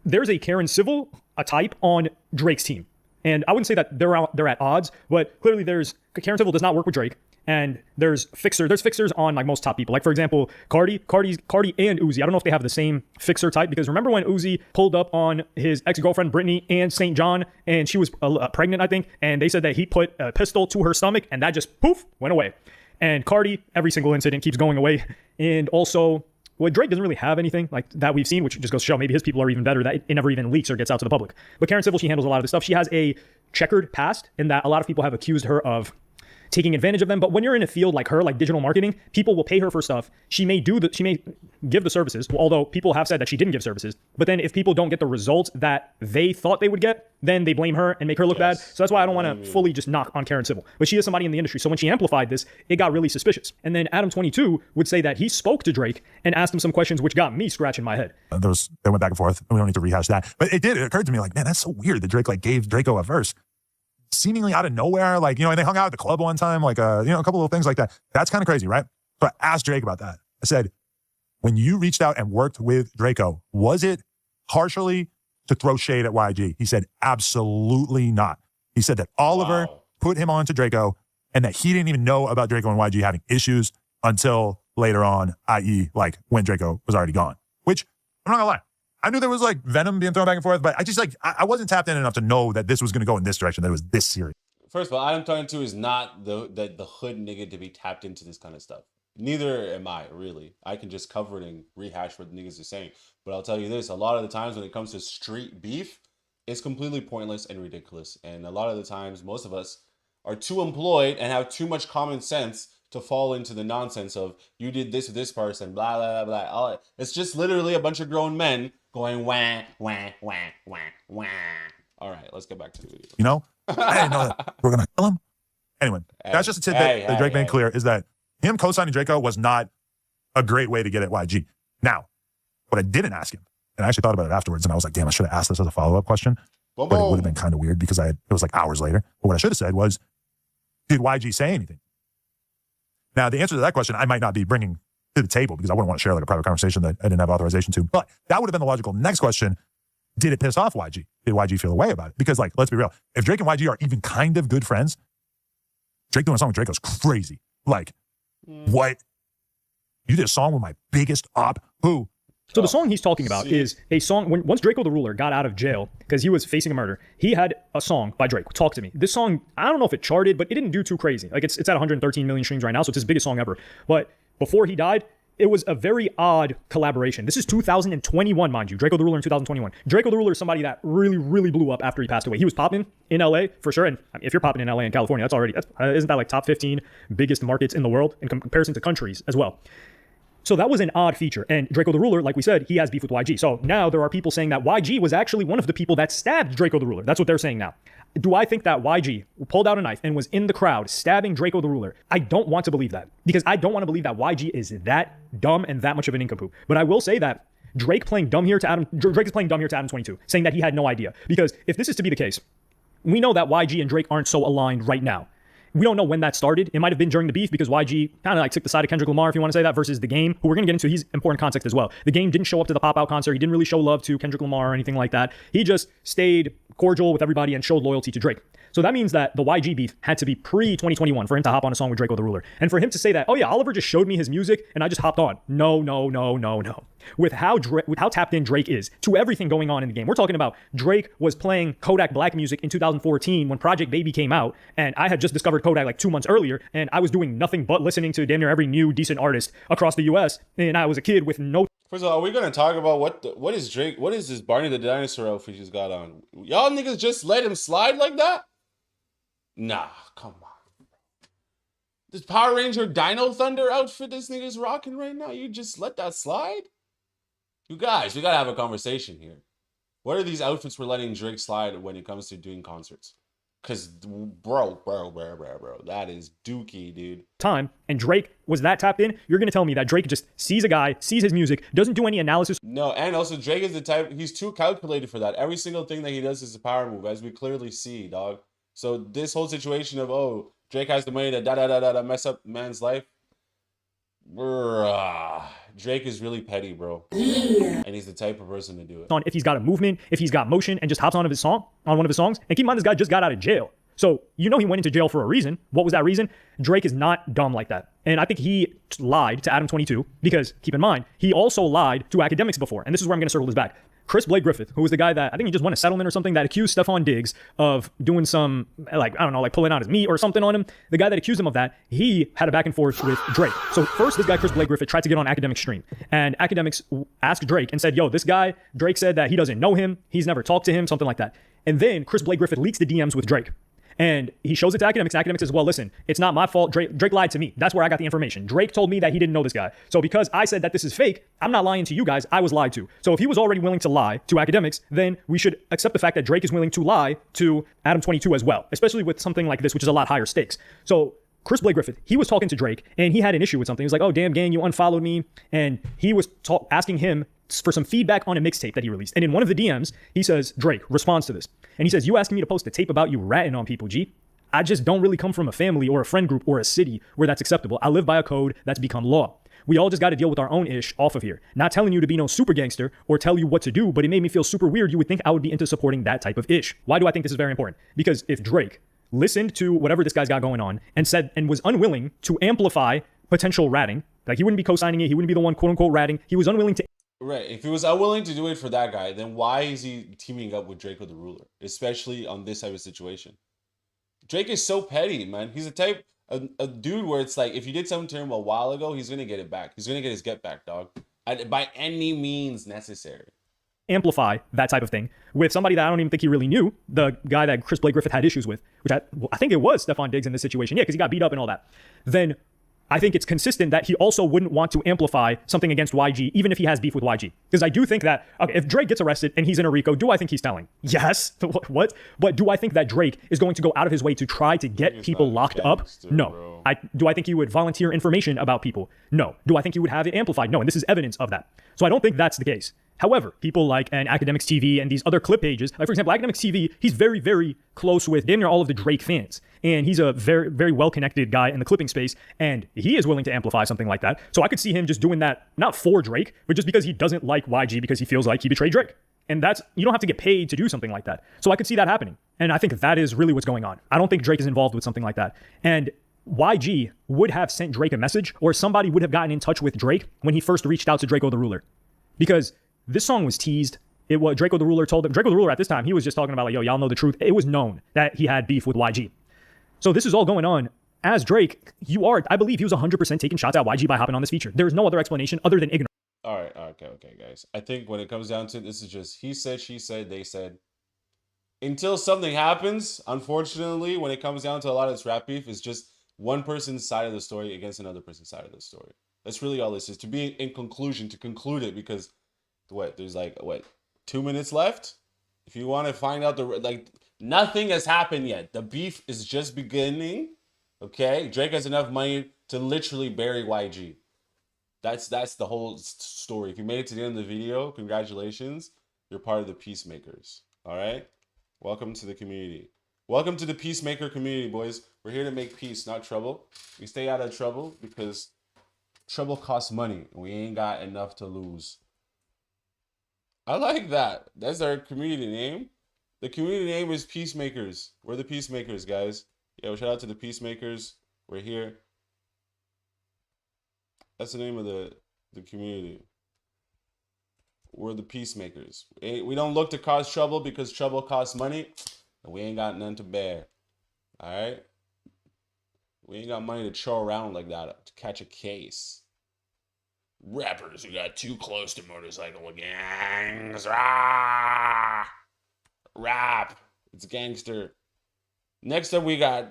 L: there's a Karen Civil, a type on Drake's team. And I wouldn't say that they're at odds, but clearly Karen Civil does not work with Drake. And there's fixers on like most top people. Like for example, Cardi and Uzi. I don't know if they have the same fixer type, because remember when Uzi pulled up on his ex-girlfriend Brittany and St. John, and she was pregnant, I think, and they said that he put a pistol to her stomach and that just poof went away. And Cardi, every single incident keeps going away. And also, well, Drake doesn't really have anything like that we've seen, which just goes to show maybe his people are even better, that it never even leaks or gets out to the public. But Karen Civil, she handles a lot of this stuff. She has a checkered past in that a lot of people have accused her of taking advantage of them. But when you're in a field like her, like digital marketing, people will pay her for stuff. She may give the services, although people have said that she didn't give services. But then if people don't get the results that they thought they would get, then they blame her and make her look bad. So that's why I don't want to fully just knock on Karen Civil. But she is somebody in the industry. So when she amplified this, it got really suspicious. And then Adam 22 would say that he spoke to Drake and asked him some questions, which got me scratching my head.
N: They went back and forth. We don't need to rehash that. But it occurred to me like, man, that's so weird that Drake like gave Draco a verse seemingly out of nowhere. Like, and they hung out at the club one time, like, a couple little things like that. That's kind of crazy, right? So I asked Drake about that. I said, when you reached out and worked with Draco, was it partially to throw shade at YG? He said, absolutely not. He said that Oliver put him on to Draco and that he didn't even know about Draco and YG having issues until later on, i.e. like when Draco was already gone, which I'm not gonna lie. I knew there was like venom being thrown back and forth, but I just I wasn't tapped in enough to know that this was going to go in this direction, that it was this serious.
A: First of all, Adam 22 is not the hood nigga to be tapped into this kind of stuff. Neither am I, really. I can just cover it and rehash what the niggas are saying. But I'll tell you this, a lot of the times when it comes to street beef, it's completely pointless and ridiculous. And a lot of the times, most of us are too employed and have too much common sense to fall into the nonsense of, you did this with this person, blah, blah, blah, blah. It's just literally a bunch of grown men going, wah, wah, wah, wah, wah. All right, let's get back to the video.
N: You know, I didn't know that we're gonna kill him. Anyway, that's just a tidbit that Drake made clear is that him co-signing Draco was not a great way to get at YG. Now, what I didn't ask him, and I actually thought about it afterwards, and I was like, damn, I should have asked this as a follow-up question, but it would have been kind of weird because it was like hours later. But what I should have said was, did YG say anything? Now, the answer to that question, I might not be bringing to the table because I wouldn't want to share like a private conversation that I didn't have authorization to. But that would have been the logical next question. Did it piss off YG? Did YG feel a way about it? Because like, let's be real. If Drake and YG are even kind of good friends, Drake doing a song with Draco's crazy. Like, what? You did a song with my biggest op? Who?
L: So the song he's talking about is a song, once Draco the Ruler got out of jail, because he was facing a murder, he had a song by Drake, Talk to Me. This song, I don't know if it charted, but it didn't do too crazy. Like it's at 113 million streams right now, so it's his biggest song ever. But before he died, it was a very odd collaboration. This is 2021, mind you. Draco the Ruler in 2021. Draco the Ruler is somebody that really, really blew up after he passed away. He was popping in LA for sure. And I mean, if you're popping in LA and California, isn't that like top 15 biggest markets in the world in comparison to countries as well? So that was an odd feature. And Draco the Ruler, like we said, he has beef with YG. So now there are people saying that YG was actually one of the people that stabbed Draco the Ruler. That's what they're saying now. Do I think that YG pulled out a knife and was in the crowd stabbing Draco the Ruler? I don't want to believe that, because I don't want to believe that YG is that dumb and that much of an nincompoop. But I will say that Drake is playing dumb here to Adam 22, saying that he had no idea. Because if this is to be the case, we know that YG and Drake aren't so aligned right now. We don't know when that started. It might have been during the beef because YG kind of like took the side of Kendrick Lamar, if you want to say that, versus The Game, who we're going to get into. He's important context as well. The Game didn't show up to the Pop Out concert. He didn't really show love to Kendrick Lamar or anything like that. He just stayed cordial with everybody and showed loyalty to Drake. So that means that the YG beef had to be pre-2021 for him to hop on a song with Draco the Ruler. And for him to say that, oh yeah, Oliver just showed me his music and I just hopped on. No. With how tapped in Drake is to everything going on in the game. We're talking about Drake was playing Kodak Black music in 2014 when Project Baby came out, and I had just discovered Kodak like 2 months earlier, and I was doing nothing but listening to damn near every new decent artist across the US, and I was a kid with no...
A: First of all, are we gonna talk about what is Drake? What is this Barney the Dinosaur outfit he's got on? Y'all niggas just let him slide like that? Nah, come on. This Power Ranger Dino Thunder outfit this nigga's rocking right now, you just let that slide? You guys, we gotta have a conversation here. What are these outfits we're letting Drake slide when it comes to doing concerts? Cause bro, that is dookie, dude.
L: Time, and Drake was that tapped in. You're gonna tell me that Drake just sees a guy, sees his music, doesn't do any analysis?
A: No, and also Drake is the type, he's too calculated for that. Every single thing that he does is a power move, as we clearly see, dog. So this whole situation of, oh, Drake has the money to mess up man's life. Drake is really petty, bro. Yeah. And he's the type of person to do it.
L: If he's got a movement, if he's got motion, and just hops on one of his songs. And keep in mind, this guy just got out of jail. So you know he went into jail for a reason. What was that reason? Drake is not dumb like that. And I think he lied to Adam 22 because, keep in mind, he also lied to academics before. And this is where I'm going to circle this back. Chris Blake Griffith, who was the guy that, I think he just won a settlement or something, that accused Stephon Diggs of doing some, like, I don't know, like pulling out his meat or something on him. The guy that accused him of that, he had a back and forth with Drake. So first, this guy, Chris Blake Griffith, tried to get on Academics' stream. And Academics asked Drake and said, yo, this guy, Drake said that he doesn't know him. He's never talked to him, something like that. And then Chris Blake Griffith leaks the DMs with Drake. And he shows it to Academics. Academics says, well, listen, it's not my fault. Drake lied to me. That's where I got the information. Drake told me that he didn't know this guy. So because I said that this is fake, I'm not lying to you guys. I was lied to. So if he was already willing to lie to Academics, then we should accept the fact that Drake is willing to lie to Adam 22 as well, especially with something like this, which is a lot higher stakes. So Chris Blake Griffith, he was talking to Drake and he had an issue with something. He was like, oh, damn, gang, you unfollowed me. And he was asking him for some feedback on a mixtape that he released. And in one of the DMs, he says, Drake responds to this. And he says, you asking me to post a tape about you ratting on people, G? I just don't really come from a family or a friend group or a city where that's acceptable. I live by a code that's become law. We all just got to deal with our own ish off of here. Not telling you to be no super gangster or tell you what to do, but it made me feel super weird. You would think I would be into supporting that type of ish. Why do I think this is very important? Because if Drake listened to whatever this guy's got going on and said and was unwilling to amplify potential ratting, like he wouldn't be co-signing it, he wouldn't be the one quote unquote ratting, he was unwilling to.
A: Right. If he was unwilling to do it for that guy, then why is he teaming up with Draco the Ruler, especially on this type of situation? Drake is so petty, man. He's a dude where it's like, if you did something to him a while ago, he's going to get it back. He's going to get his get back, dog. By any means necessary.
L: Amplify that type of thing with somebody that I don't even think he really knew, the guy that Chris Blake Griffith had issues with, which I think it was Stephon Diggs in this situation. Yeah, because he got beat up and all that. Then I think it's consistent that he also wouldn't want to amplify something against YG, even if he has beef with YG. Because I do think that, okay, if Drake gets arrested and he's in a RICO, do I think he's telling? Yes. What? But do I think that Drake is going to go out of his way to try to get people locked up? No. Do I think he would volunteer information about people? No. Do I think he would have it amplified? No. And this is evidence of that. So I don't think that's the case. However, people like Academics TV and these other clip pages, like for example, Academics TV, he's very, very close with damn near all of the Drake fans. And he's a very, very well-connected guy in the clipping space. And he is willing to amplify something like that. So I could see him just doing that, not for Drake, but just because he doesn't like YG because he feels like he betrayed Drake. And that's, you don't have to get paid to do something like that. So I could see that happening. And I think that is really what's going on. I don't think Drake is involved with something like that. And YG would have sent Drake a message, or somebody would have gotten in touch with Drake when he first reached out to Draco the Ruler. Because this song was teased. It was Draco the Ruler told him. Draco the Ruler at this time, he was just talking about like, yo, y'all know the truth. It was known that he had beef with YG. So this is all going on. As Drake, I believe he was 100% taking shots at YG by hopping on this feature. There's no other explanation other than ignorance.
A: All right, okay, guys. I think when it comes down to it, this is just he said, she said, they said. Until something happens, unfortunately, when it comes down to a lot of this rap beef, it's just one person's side of the story against another person's side of the story. That's really all this is. To be in conclusion, to conclude it, because there's 2 minutes left? If you want to find out nothing has happened yet. The beef is just beginning. Okay? Drake has enough money to literally bury YG. That's the whole story. If you made it to the end of the video, congratulations. You're part of the peacemakers. All right? Welcome to the community. Welcome to the peacemaker community, boys. We're here to make peace, not trouble. We stay out of trouble because trouble costs money. And we ain't got enough to lose. I like that. That's our community name. The community name is Peacemakers. We're the Peacemakers, guys. Yo, shout out to the Peacemakers. We're here. That's the name of the community. We're the Peacemakers. We don't look to cause trouble because trouble costs money. And we ain't got none to bear. Alright? We ain't got money to chill around like that to catch a case. Rappers who got too close to motorcycle gangs. Rah! Rap. It's gangster. Next up, we got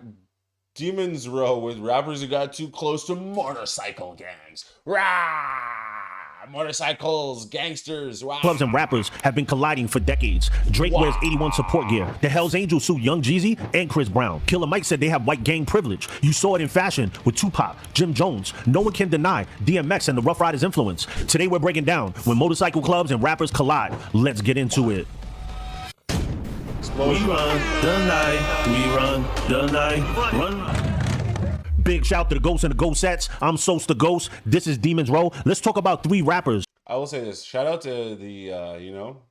A: Demons Row with rappers who got too close to motorcycle gangs. Rah! Motorcycles, gangsters, wow.
O: Clubs and rappers have been colliding for decades. Drake wears 81 support gear. The Hells Angels sued Young Jeezy and Chris Brown. Killer Mike said they have white gang privilege. You saw it in fashion with Tupac, Jim Jones. No one can deny DMX and the Rough Riders influence. Today we're breaking down when motorcycle clubs and rappers collide. Let's get into it.
A: Explosion.
J: We run the night. We run the night. Run.
O: Big shout to the Ghosts and the Ghost sets. I'm Sos the Ghost. This is Demons Row. Let's talk about 3 rappers.
A: I will say this. Shout out to the,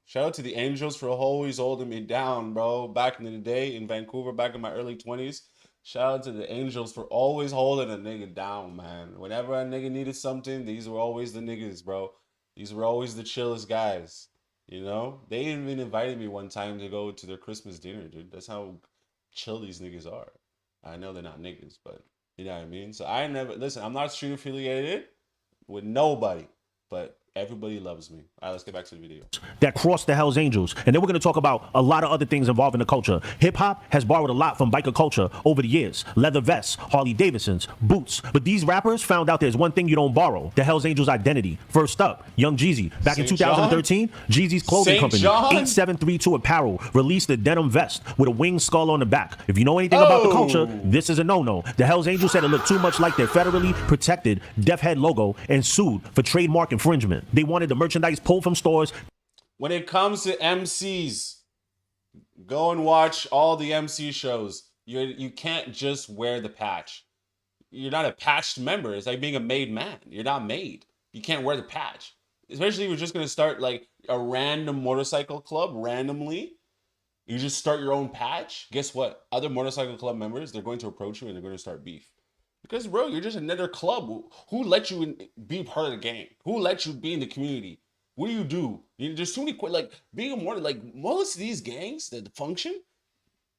A: shout out to the Angels for always holding me down, bro. Back in the day in Vancouver, back in my early 20s. Shout out to the Angels for always holding a nigga down, man. Whenever a nigga needed something, these were always the niggas, bro. These were always the chillest guys, you know? They even invited me one time to go to their Christmas dinner, dude. That's how chill these niggas are. I know they're not niggas, but... you know what I mean? So I never, listen, I'm not street affiliated with nobody, but everybody loves me. All right, let's get back to the video.
O: That crossed the Hells Angels. And then we're going to talk about a lot of other things involving the culture. Hip hop has borrowed a lot from biker culture over the years. Leather vests, Harley Davidsons, boots. But these rappers found out there's one thing you don't borrow. The Hells Angels identity. First up, Young Jeezy. Back in 2013, Jeezy's clothing company, 8732 Apparel, released a denim vest with a winged skull on the back. If you know anything about the culture, this is a no-no. The Hells Angels said it looked too much like their federally protected Death Head logo and sued for trademark infringement. They wanted the merchandise pulled from stores.
A: When it comes to MCs, go and watch all the MC shows. You can't just wear the patch. You're not a patched member. It's like being a made man. You're not made. You can't wear the patch. Especially if you're just going to start like a random motorcycle club randomly. You just start your own patch. Guess what? Other motorcycle club members, they're going to approach you and they're going to start beef. Because, bro, you're just another club. Who let you be part of the gang? Who let you be in the community? What do? There's too many, like, being a more, like, most of these gangs that function,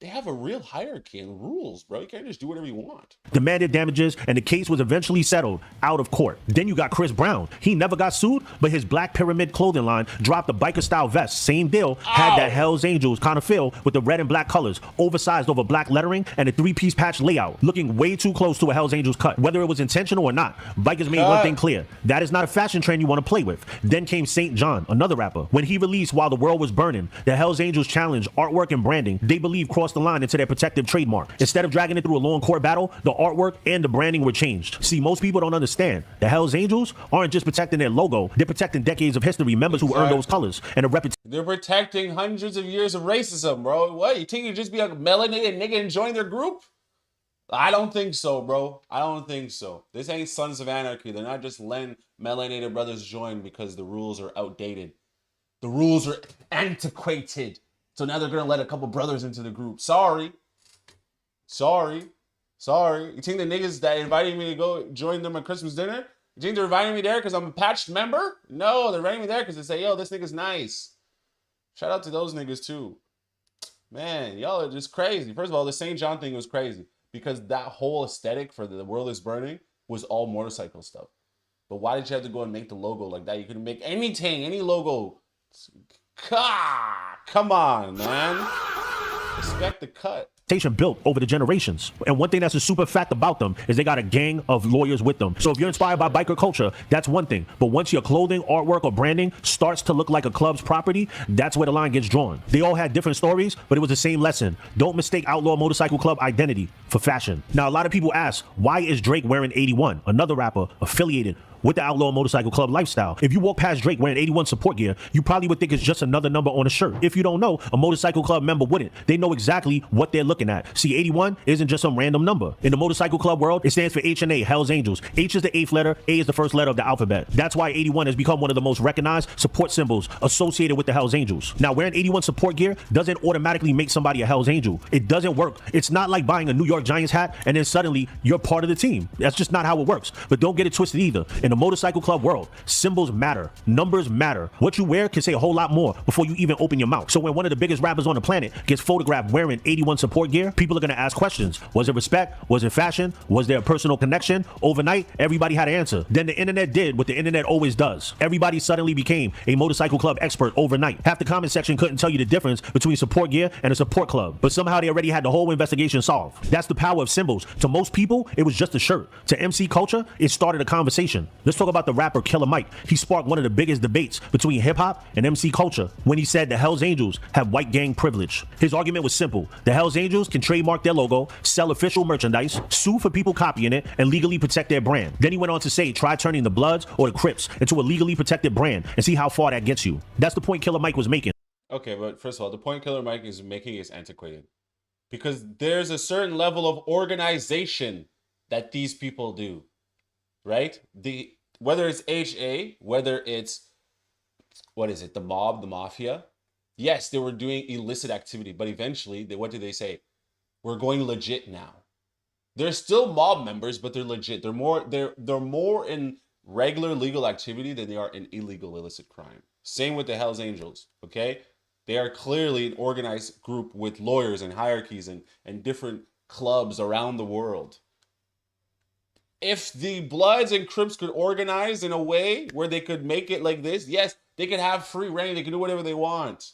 A: they have a real hierarchy and rules, bro. You can't just do whatever you want.
O: Demanded damages, and the case was eventually settled out of court. Then you got Chris Brown. He never got sued, but his Black Pyramid clothing line dropped a biker-style vest. Same deal, had that Hell's Angels kind of feel with the red and black colors, oversized over black lettering, and a three-piece patch layout, looking way too close to a Hell's Angels cut. Whether it was intentional or not, bikers made one thing clear. That is not a fashion trend you want to play with. Then came St. John, another rapper. When he released While the World Was Burning, the Hell's Angels challenged artwork and branding they believe crossed the line into their protective trademark. Instead of dragging it through a long court battle, the artwork and the branding were changed. See, most people don't understand. The Hell's Angels aren't just protecting their logo, they're protecting decades of history, members who earned those colors, and a reputation.
A: They're protecting hundreds of years of racism, bro. What, you think you just be a melanated nigga and join their group? I don't think so, bro. I don't think so. This ain't Sons of Anarchy. They're not just letting melanated brothers join because the rules are outdated. The rules are antiquated. So now they're going to let a couple brothers into the group. Sorry. You think the niggas that invited me to go join them at Christmas dinner, you think they're inviting me there because I'm a patched member? No, they're inviting me there because they say, yo, this nigga's nice. Shout out to those niggas too. Man, y'all are just crazy. First of all, the St. John thing was crazy because that whole aesthetic for the world is burning was all motorcycle stuff. But why did you have to go and make the logo like that? You could make anything, any logo. Come on, man. Respect the cut.
O: Built over the generations. And one thing that's a super fact about them is they got a gang of lawyers with them. So if you're inspired by biker culture, that's one thing. But once your clothing, artwork, or branding starts to look like a club's property, that's where the line gets drawn. They all had different stories, but it was the same lesson. Don't mistake Outlaw Motorcycle Club identity for fashion. Now, a lot of people ask, why is Drake wearing 81? Another rapper affiliated with the Outlaw Motorcycle Club lifestyle. If you walk past Drake wearing 81 support gear, you probably would think it's just another number on a shirt. If you don't know, a motorcycle club member wouldn't. They know exactly what they're looking at. See, 81 isn't just some random number. In the motorcycle club world, it stands for H&A, Hell's Angels. H is the 8th letter, A is the first letter of the alphabet. That's why 81 has become one of the most recognized support symbols associated with the Hell's Angels. Now, wearing 81 support gear doesn't automatically make somebody a Hell's Angel. It doesn't work. It's not like buying a New York Giants hat and then suddenly you're part of the team. That's just not how it works. But don't get it twisted either. In the motorcycle club world, symbols matter. Numbers matter. What you wear can say a whole lot more before you even open your mouth. So when one of the biggest rappers on the planet gets photographed wearing 81 support gear, people are going to ask questions. Was it respect? Was it fashion? Was there a personal connection? Overnight, everybody had an answer. Then the internet did what the internet always does. Everybody suddenly became a motorcycle club expert overnight. Half the comment section couldn't tell you the difference between support gear and a support club, but somehow they already had the whole investigation solved. That's the power of symbols. To most people, it was just a shirt. To MC culture, it started a conversation. Let's talk about the rapper Killer Mike. He sparked one of the biggest debates between hip-hop and MC culture when he said the Hells Angels have white gang privilege. His argument was simple. The Hells Angels can trademark their logo, sell official merchandise, sue for people copying it, and legally protect their brand. Then he went on to say, try turning the Bloods or the Crips into a legally protected brand and see how far that gets you. That's the point Killer Mike was making.
A: Okay, but first of all, the point Killer Mike is making is antiquated. Because there's a certain level of organization that these people do, right? Whether it's HA, whether it's, what is it, the mob, the mafia. Yes, they were doing illicit activity, but eventually, what did they say? We're going legit now. They're still mob members, but they're legit. They're more in regular legal activity than they are in illegal illicit crime. Same with the Hells Angels, okay? They are clearly an organized group with lawyers and hierarchies and different clubs around the world. If the Bloods and Crips could organize in a way where they could make it like this, yes, they could have free reign. They can do whatever they want.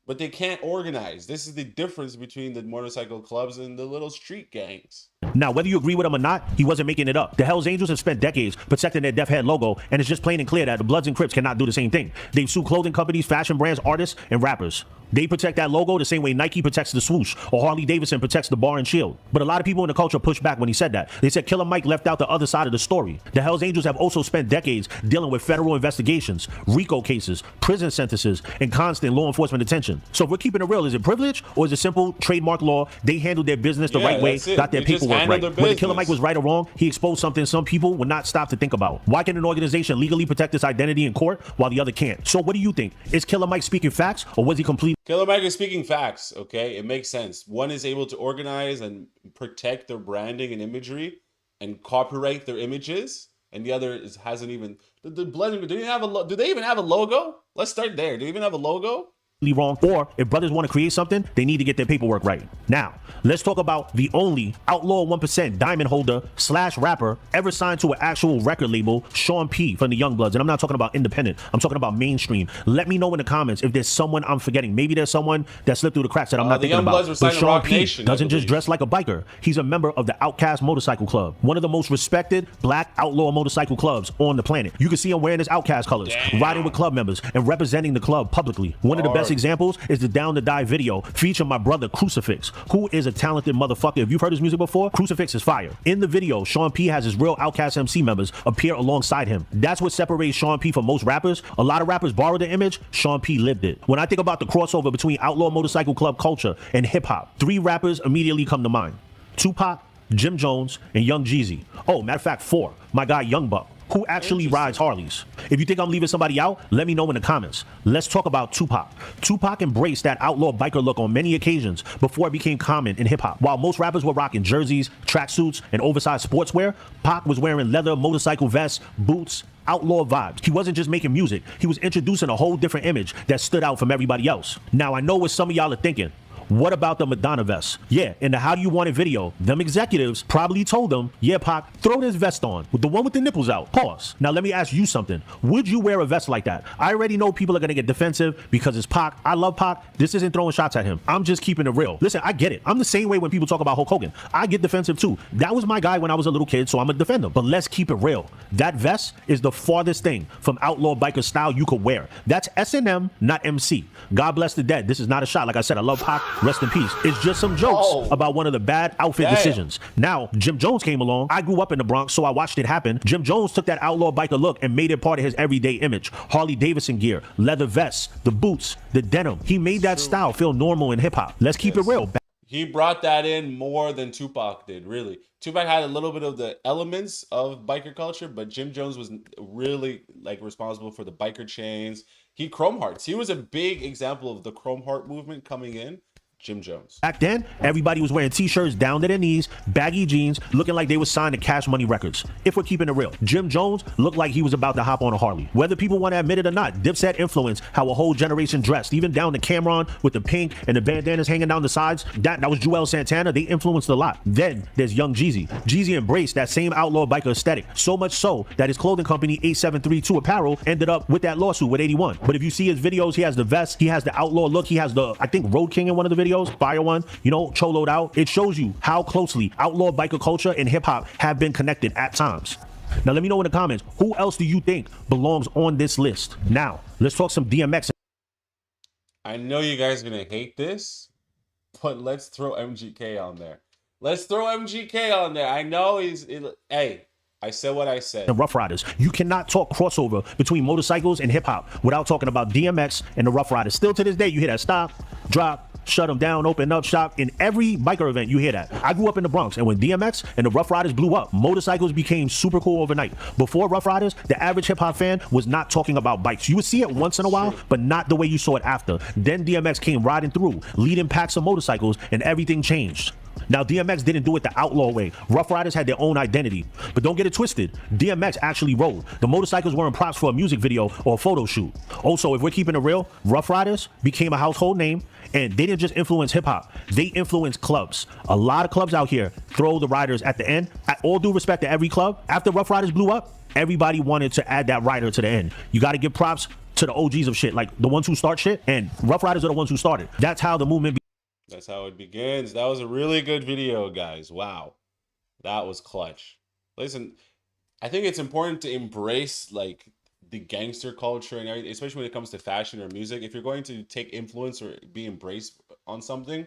A: But they can't organize. This is the difference between the motorcycle clubs and the little street gangs.
O: Now, whether you agree with him or not, he wasn't making it up. The Hells Angels have spent decades protecting their Death Head logo, and it's just plain and clear that the Bloods and Crips cannot do the same thing. They've sued clothing companies, fashion brands, artists, and rappers. They protect that logo the same way Nike protects the swoosh or Harley Davidson protects the bar and shield. But a lot of people in the culture pushed back when he said that. They said Killer Mike left out the other side of the story. The Hells Angels have also spent decades dealing with federal investigations, RICO cases, prison sentences, and constant law enforcement attention. So if we're keeping it real, is it privilege or is it simple trademark law? They handled their business the right way, got their paperwork right. Whether Killer Mike was right or wrong, he exposed something some people would not stop to think about. Why can an organization legally protect its identity in court while the other can't? So what do you think? Is Killer Mike speaking facts or was he completely...
A: Killer Mike is speaking facts, okay? It makes sense. One is able to organize and protect their branding and imagery and copyright their images, and the other hasn't even... The blending, do they even have a logo? Let's start there. Do they even have a logo?
O: wrong, or if brothers want to create something, they need to get their paperwork right. Now, let's talk about the only outlaw 1% diamond holder / rapper ever signed to an actual record label, Sean P from the Youngbloods. And I'm not talking about independent, I'm talking about mainstream. Let me know in the comments if there's someone I'm forgetting. Maybe there's someone that slipped through the cracks that I'm not thinking about. But Sean P doesn't just dress like a biker. He's a member of the Outcast Motorcycle Club, one of the most respected black outlaw motorcycle clubs on the planet. You can see him wearing his Outcast colors, riding with club members, and representing the club publicly. One of the best examples is the Down to Die video featuring my brother xCephasx, who is a talented motherfucker. If you've heard his music before, xCephasx is fire. In the video, Sean P has his real Outcast MC members appear alongside him. That's what separates Sean P from most rappers. A lot of rappers borrow the image, Sean P lived it. When I think about the crossover between outlaw motorcycle club culture and hip hop, 3 rappers immediately come to mind: Tupac, Jim Jones, and Young Jeezy. Oh, matter of fact, 4. My guy Young Buck, who actually rides Harleys. If you think I'm leaving somebody out, let me know in the comments. Let's talk about Tupac. Tupac embraced that outlaw biker look on many occasions before it became common in hip-hop. While most rappers were rocking jerseys, tracksuits, and oversized sportswear, Pac was wearing leather motorcycle vests, boots, outlaw vibes. He wasn't just making music, he was introducing a whole different image that stood out from everybody else. Now, I know what some of y'all are thinking. What about the Madonna vest? Yeah, in the How Do You Want It video, them executives probably told them, yeah, Pac, throw this vest on, with the one with the nipples out. Pause. Now let me ask you something. Would you wear a vest like that? I already know people are gonna get defensive because it's Pac. I love Pac. This isn't throwing shots at him. I'm just keeping it real. Listen, I get it. I'm the same way when people talk about Hulk Hogan. I get defensive too. That was my guy when I was a little kid, so I'm gonna defend him. But let's keep it real. That vest is the farthest thing from outlaw biker style you could wear. That's S&M, not MC. God bless the dead. This is not a shot. Like I said, I love Pac. Rest in peace. It's just some jokes about one of the bad outfit decisions. Now, Jim Jones came along. I grew up in the Bronx, so I watched it happen. Jim Jones took that outlaw biker look and made it part of his everyday image. Harley Davidson gear, leather vests, the boots, the denim. He made that style feel normal in hip hop. Let's keep it real.
A: He brought that in more than Tupac did, really. Tupac had a little bit of the elements of biker culture, but Jim Jones was really like responsible for the biker chains. He chrome hearts. He was a big example of the chrome heart movement coming in. Jim Jones.
O: Back then, everybody was wearing t-shirts down to their knees, baggy jeans, looking like they were signed to Cash Money Records. If we're keeping it real, Jim Jones looked like he was about to hop on a Harley. Whether people want to admit it or not, Dipset influenced how a whole generation dressed, even down to Cameron with the pink and the bandanas hanging down the sides. That was Joel Santana. They influenced a lot. Then there's Young Jeezy. Jeezy embraced that same outlaw biker aesthetic, so much so that his clothing company 8732 Apparel ended up with that lawsuit with 81. But if you see his videos, he has the vest, he has the outlaw look, he has the, I think, Road King in one of the videos, fire one, you know, choloed out. It shows you how closely outlaw biker culture and hip hop have been connected at times. Now let me know in the comments, who else do you think belongs on this list? Now, let's talk some DMX.
A: I know you guys are gonna hate this, but let's throw MGK on there. Let's throw MGK on there. I know hey, I said what I said.
O: The Rough Riders. You cannot talk crossover between motorcycles and hip hop without talking about DMX and the Rough Riders. Still to this day, you hear that stop, drop, shut them down, open up shop. In every biker event, you hear that. I grew up in the Bronx, and when DMX and the Rough Riders blew up, motorcycles became super cool overnight. Before Rough Riders, the average hip-hop fan was not talking about bikes. You would see it once in a while, but not the way you saw it after. Then DMX came riding through, leading packs of motorcycles, and everything changed. Now, DMX didn't do it the outlaw way. Rough Riders had their own identity. But don't get it twisted. DMX actually rode. The motorcycles weren't props for a music video or a photo shoot. Also, if we're keeping it real, Rough Riders became a household name, and they didn't just influence hip-hop. They influenced clubs. A lot of clubs out here throw the riders at the end. At all due respect to every club, after Rough Riders blew up, everybody wanted to add that rider to the end. You got to give props to the OGs of shit, like the ones who start shit, and Rough Riders are the ones who started. That's how the movement
A: That's how it begins. That was a really good video, guys. Wow. That was clutch. Listen, I think it's important to embrace like the gangster culture and everything, especially when it comes to fashion or music. If you're going to take influence or be embraced on something,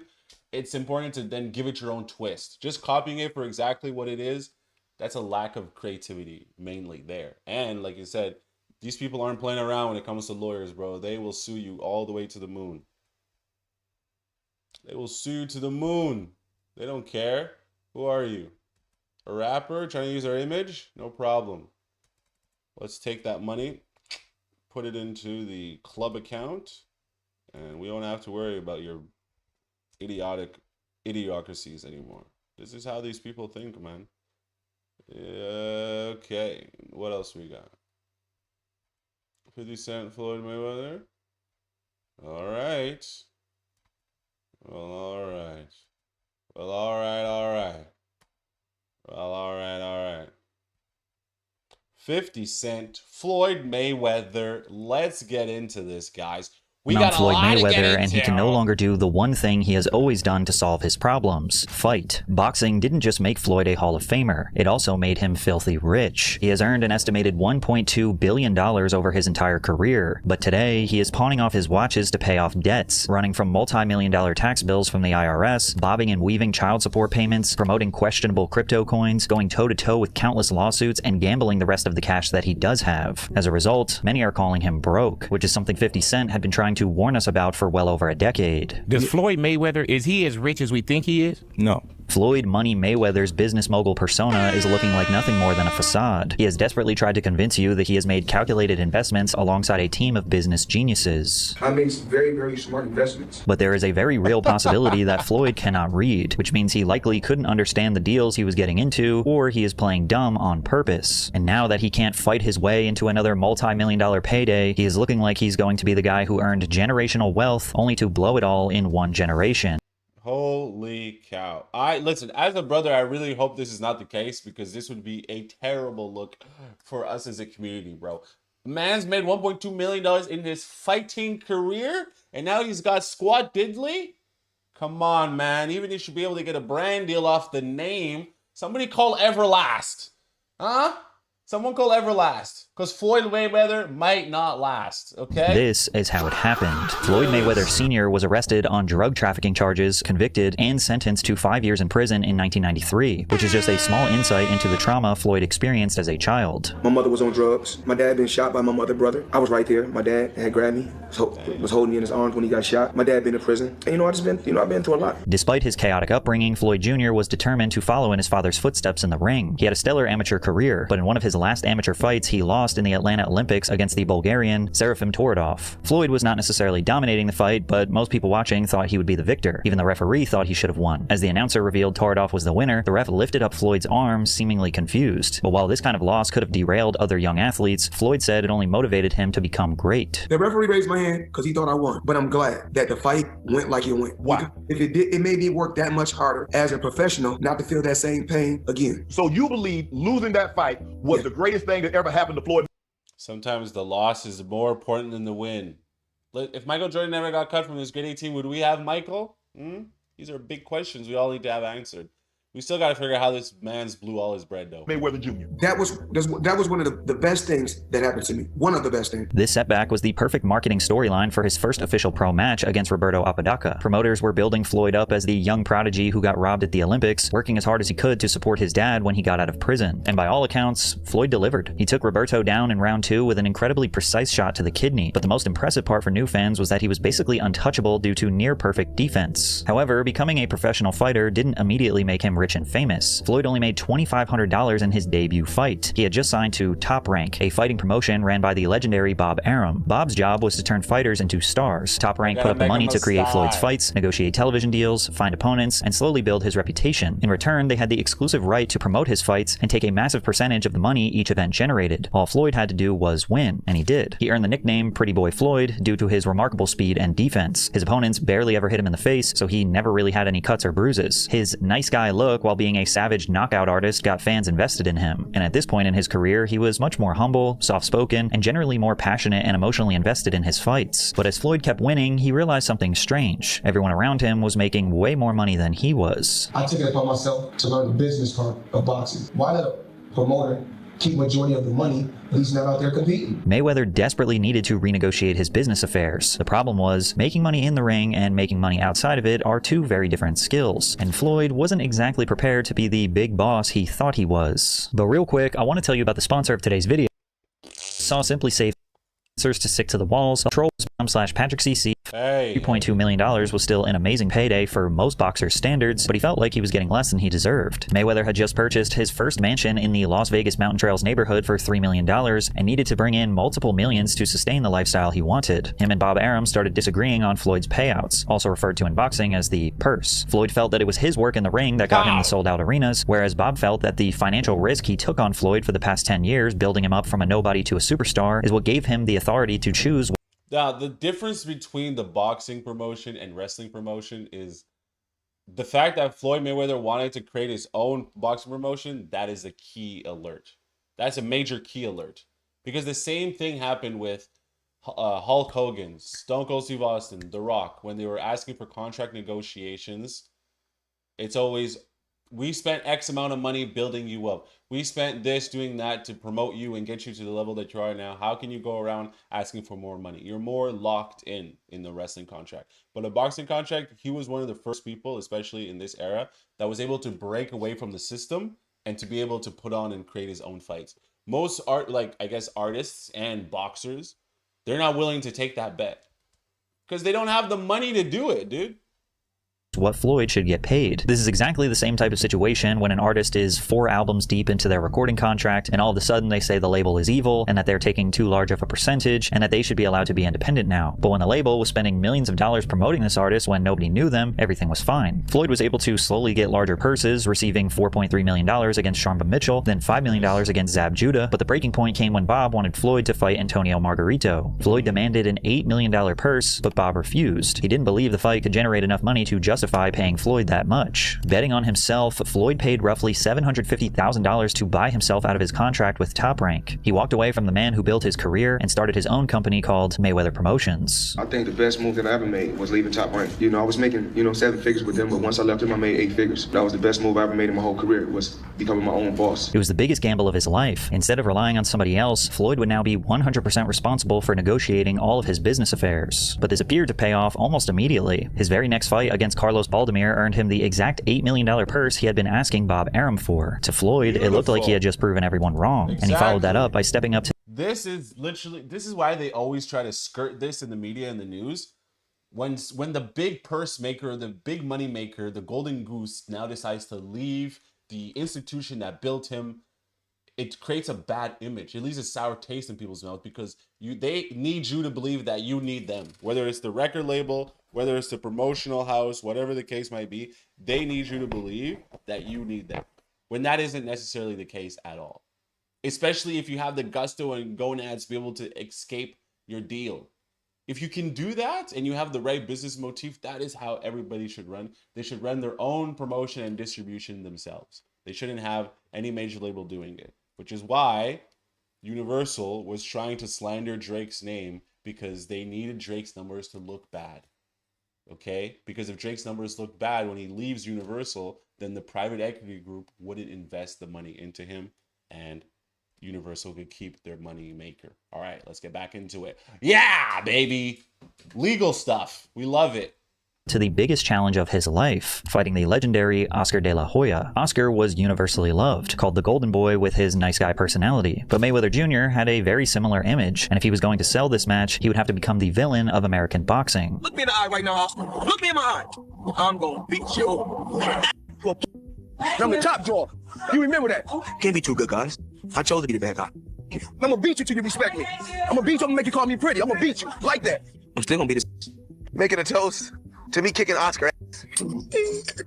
A: it's important to then give it your own twist. Just copying it for exactly what it is, that's a lack of creativity mainly there. And like you said, these people aren't playing around when it comes to lawyers, bro. They will sue you all the way to the moon. They will sue you to the moon. They don't care. Who are you? A rapper trying to use our image? No problem. Let's take that money, put it into the club account, and we don't have to worry about your idiocracies anymore. This is how these people think, man. Okay, what else we got? 50 Cent, Floyd, Mayweather. All right. Well, all right. Well, all right, all right. Well, all right, all right. 50 Cent, Floyd Mayweather. Let's get into this, guys. We got
P: Floyd
A: a lot to get
P: Mayweather, and he
A: into.
P: can no longer do the one thing he has always done to solve his problems: fight. Boxing didn't just make Floyd a Hall of Famer, it also made him filthy rich. He has earned an estimated $1.2 billion over his entire career, but today he is pawning off his watches to pay off debts, running from multi-million-dollar tax bills from the IRS, bobbing and weaving child support payments, promoting questionable crypto coins, going toe-to-toe with countless lawsuits, and gambling the rest of the cash that he does have. As a result, many are calling him broke, which is something 50 Cent had been trying to warn us about for well over a decade.
Q: Does Floyd Mayweather, is he as rich as we think he is?
P: No. Floyd Money Mayweather's business mogul persona is looking like nothing more than a facade. He has desperately tried to convince you that he has made calculated investments alongside a team of business geniuses.
R: I made some very, very smart investments.
P: But there is a very real possibility that Floyd cannot read, which means he likely couldn't understand the deals he was getting into, or he is playing dumb on purpose. And now that he can't fight his way into another multi-million-dollar payday, he is looking like he's going to be the guy who earned generational wealth only to blow it all in one generation.
A: Holy cow. Listen, as a brother, I really hope this is not the case, because this would be a terrible look for us as a community, bro. Man's made $1.2 million in his fighting career, and now he's got squat diddly? Come on, man. Even you should be able to get a brand deal off the name. Somebody call Everlast. Huh? Someone call Everlast, because Floyd Mayweather might not last, okay?
P: This is how it happened. Floyd Mayweather Sr. was arrested on drug trafficking charges, convicted, and sentenced to 5 years in prison in 1993, which is just a small insight into the trauma Floyd experienced as a child.
R: My mother was on drugs. My dad had been shot by my mother brother. I was right there. My dad had grabbed me, was holding me in his arms when he got shot. My dad had been in prison. And I've been through a lot.
P: Despite his chaotic upbringing, Floyd Jr. was determined to follow in his father's footsteps in the ring. He had a stellar amateur career, but in one of his last amateur fights, he lost in the Atlanta Olympics against the Bulgarian Serafim Torodov. Floyd was not necessarily dominating the fight, but most people watching thought he would be the victor. Even the referee thought he should have won. As the announcer revealed Torodov was the winner, the ref lifted up Floyd's arms, seemingly confused. But while this kind of loss could have derailed other young athletes, Floyd said it only motivated him to become great.
R: The referee raised my hand because he thought I won, but I'm glad that the fight went like it went. Why? If it did, it made me work that much harder as a professional not to feel that same pain again.
S: So you believe losing that fight was the greatest thing that ever happened to Floyd?
A: Sometimes the loss is more important than the win. If Michael Jordan never got cut from his grade 18, would we have Michael? These are big questions we all need to have answered. We still got to figure out how this man's blew all his bread, though.
S: Mayweather Jr.
R: That was one of the best things that happened to me. One of the best things.
P: This setback was the perfect marketing storyline for his first official pro match against Roberto Apodaca. Promoters were building Floyd up as the young prodigy who got robbed at the Olympics, working as hard as he could to support his dad when he got out of prison. And by all accounts, Floyd delivered. He took Roberto down in round 2 with an incredibly precise shot to the kidney. But the most impressive part for new fans was that he was basically untouchable due to near-perfect defense. However, becoming a professional fighter didn't immediately make him rich and famous. Floyd only made $2,500 in his debut fight. He had just signed to Top Rank, a fighting promotion ran by the legendary Bob Arum. Bob's job was to turn fighters into stars. Top Rank put up the money to create Floyd's fights, negotiate television deals, find opponents, and slowly build his reputation. In return, they had the exclusive right to promote his fights and take a massive percentage of the money each event generated. All Floyd had to do was win, and he did. He earned the nickname Pretty Boy Floyd due to his remarkable speed and defense. His opponents barely ever hit him in the face, so he never really had any cuts or bruises. His nice guy look while being a savage knockout artist got fans invested in him, and at this point in his career, he was much more humble, soft-spoken, and generally more passionate and emotionally invested in his fights. But as Floyd kept winning, he realized something strange. Everyone around him was making way more money than he was.
R: I took it upon myself to learn the business part of boxing. Why let a promoter keep majority of the money, but he's not out there competing?
P: Mayweather desperately needed to renegotiate his business affairs. The problem was, making money in the ring and making money outside of it are two very different skills, and Floyd wasn't exactly prepared to be the big boss he thought he was. But real quick, I want to tell you about the sponsor of today's video. Saw Simply Safe answers to stick to the walls. Troll.com/PatrickCC. $3.2 million was still an amazing payday for most boxers' standards, but he felt like he was getting less than he deserved. Mayweather had just purchased his first mansion in the Las Vegas Mountain Trails neighborhood for $3 million and needed to bring in multiple millions to sustain the lifestyle he wanted. Him and Bob Arum started disagreeing on Floyd's payouts, also referred to in boxing as the purse. Floyd felt that it was his work in the ring that got him the sold-out arenas, whereas Bob felt that the financial risk he took on Floyd for the past 10 years, building him up from a nobody to a superstar, is what gave him the authority to choose.
A: Now, the difference between the boxing promotion and wrestling promotion is the fact that Floyd Mayweather wanted to create his own boxing promotion. That is a key alert. That's a major key alert. Because the same thing happened with Hulk Hogan, Stone Cold Steve Austin, The Rock, when they were asking for contract negotiations. It's always, we spent X amount of money building you up. We spent this doing that to promote you and get you to the level that you are now. How can you go around asking for more money? You're more locked in the wrestling contract. But a boxing contract, he was one of the first people, especially in this era, that was able to break away from the system and to be able to put on and create his own fights. Most artists and boxers, they're not willing to take that bet because they don't have the money to do it, dude.
P: What Floyd should get paid. This is exactly the same type of situation when an artist is 4 albums deep into their recording contract and all of a sudden they say the label is evil and that they're taking too large of a percentage and that they should be allowed to be independent now. But when the label was spending millions of dollars promoting this artist when nobody knew them, everything was fine. Floyd was able to slowly get larger purses, receiving $4.3 million against Sharmba Mitchell, then $5 million against Zab Judah, but the breaking point came when Bob wanted Floyd to fight Antonio Margarito. Floyd demanded an $8 million purse, but Bob refused. He didn't believe the fight could generate enough money to justify paying Floyd that much. Betting on himself, Floyd paid roughly $750,000 to buy himself out of his contract with Top Rank. He walked away from the man who built his career and started his own company called Mayweather Promotions.
R: I think the best move that I ever made was leaving Top Rank. You know, I was making, 7 figures with them, but once I left them, I made 8 figures. That was the best move I ever made in my whole career, was becoming my own boss.
P: It was the biggest gamble of his life. Instead of relying on somebody else, Floyd would now be 100% responsible for negotiating all of his business affairs. But this appeared to pay off almost immediately. His very next fight against Carlos Baldemir earned him the exact $8 million purse he had been asking Bob Arum for. To Floyd, it looked like he had just proven everyone wrong, and he followed that up by stepping up to...
A: This is why they always try to skirt this in the media and the news. When the big purse maker, the big money maker, the golden goose now decides to leave the institution that built him, it creates a bad image. It leaves a sour taste in people's mouth because they need you to believe that you need them. Whether it's the record label, whether it's the promotional house, whatever the case might be, they need you to believe that you need them. When that isn't necessarily the case at all. Especially if you have the gusto and gonads to be able to escape your deal. If you can do that and you have the right business motif, that is how everybody should run. They should run their own promotion and distribution themselves. They shouldn't have any major label doing it. Which is why Universal was trying to slander Drake's name because they needed Drake's numbers to look bad. Okay? Because if Drake's numbers look bad when he leaves Universal, then the private equity group wouldn't invest the money into him and Universal could keep their money maker. All right, let's get back into it. Yeah, baby. Legal stuff. We love it.
P: To the biggest challenge of his life, fighting the legendary Oscar de la Hoya. Oscar was universally loved, called the Golden Boy with his nice guy personality. But Mayweather Jr. had a very similar image, and if he was going to sell this match, he would have to become the villain of American boxing.
T: Look me in the eye right now, Oscar. Look me in my eye. I'm gonna beat you. I'm the top drawer. You remember that? Can't be too good, guys. I chose to be the bad guy. I'm gonna beat you till you respect me. I'm gonna beat you, I'm gonna make you call me pretty. I'm gonna beat you like that. I'm still gonna be this. Making a toast to me kicking Oscar ass.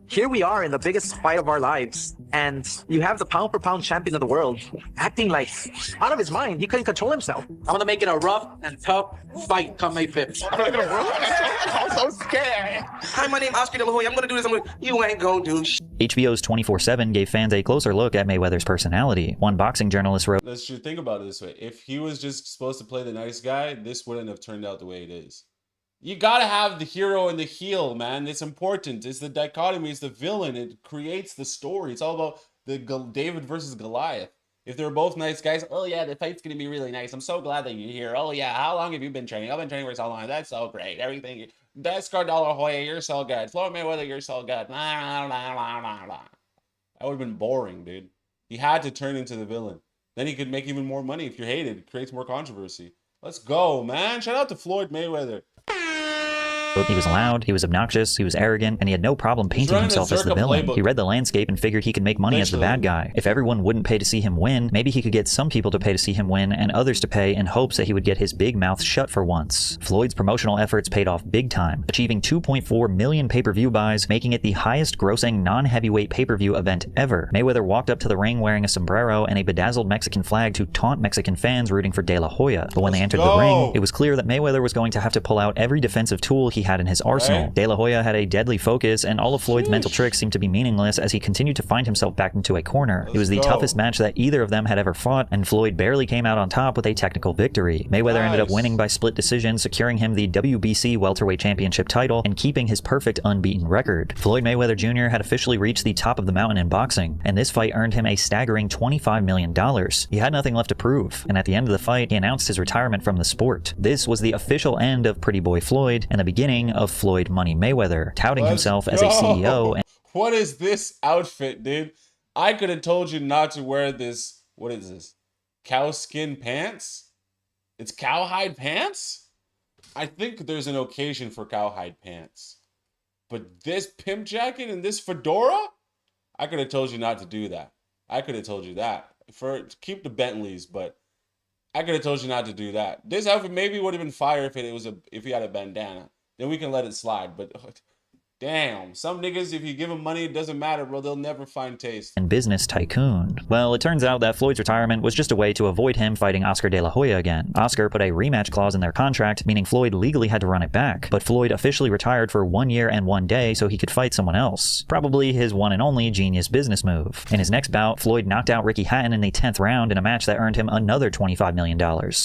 U: Here we are in the biggest fight of our lives, and you have the pound-for-pound champion of the world acting like out of his mind. He couldn't control himself. I'm gonna make it a rough and tough fight come May 5th.
T: I'm so scared. Hi, my name is Oscar de la Hoya. I'm gonna do this. You ain't gonna do shit.
P: HBO's 24/7 gave fans a closer look at Mayweather's personality. One boxing journalist wrote,
A: Let's just think about it this way. If he was just supposed to play the nice guy, this wouldn't have turned out the way it is. You gotta have the hero and the heel, man. It's important. It's the dichotomy. It's the villain. It creates the story. It's all about the David versus Goliath. If they're both nice guys, oh yeah, the fight's gonna be really nice. I'm so glad that you're here. Oh yeah, how long have you been training? I've been training for so long. That's so great. Everything. Oscar de la Hoya, you're so good. Floyd Mayweather, you're so good. That would have been boring, dude. He had to turn into the villain. Then he could make even more money if you're hated. It creates more controversy. Let's go, man. Shout out to Floyd Mayweather.
P: He was loud, he was obnoxious, he was arrogant, and he had no problem painting himself as the villain. He read the landscape and figured he could make money as the bad guy. If everyone wouldn't pay to see him win, maybe he could get some people to pay to see him win and others to pay in hopes that he would get his big mouth shut for once. Floyd's promotional efforts paid off big time, achieving 2.4 million pay-per-view buys, making it the highest grossing non-heavyweight pay-per-view event ever. Mayweather walked up to the ring wearing a sombrero and a bedazzled Mexican flag to taunt Mexican fans rooting for De La Hoya. But when they entered the ring, it was clear that Mayweather was going to have to pull out every defensive tool he had in his arsenal. De La Hoya had a deadly focus, and all of Floyd's mental tricks seemed to be meaningless as he continued to find himself back into a corner. It was the toughest match that either of them had ever fought, and Floyd barely came out on top with a technical victory. Mayweather ended up winning by split decision, securing him the WBC welterweight championship title and keeping his perfect unbeaten record. Floyd Mayweather Jr. had officially reached the top of the mountain in boxing, and this fight earned him a staggering $25 million. He had nothing left to prove, and at the end of the fight, he announced his retirement from the sport. This was the official end of Pretty Boy Floyd and the beginning of Floyd Money Mayweather, touting himself as a CEO.
A: What is this outfit, dude? I could have told you not to wear this. What is this? Cow skin pants? It's cowhide pants? I think there's an occasion for cowhide pants. But this pimp jacket and this fedora? I could have told you not to do that. I could have told you that. Keep the Bentleys, but I could have told you not to do that. This outfit maybe would have been fire if he had a bandana. Then we can let it slide. But damn, some niggas, if you give them money, it doesn't matter, bro. They'll never find taste.
P: And business tycoon. Well, it turns out that Floyd's retirement was just a way to avoid him fighting Oscar De La Hoya again. Oscar put a rematch clause in their contract, meaning Floyd legally had to run it back. But Floyd officially retired for 1 year and 1 day so he could fight someone else. Probably his one and only genius business move. In his next bout, Floyd knocked out Ricky Hatton in the 10th round in a match that earned him another $25 million.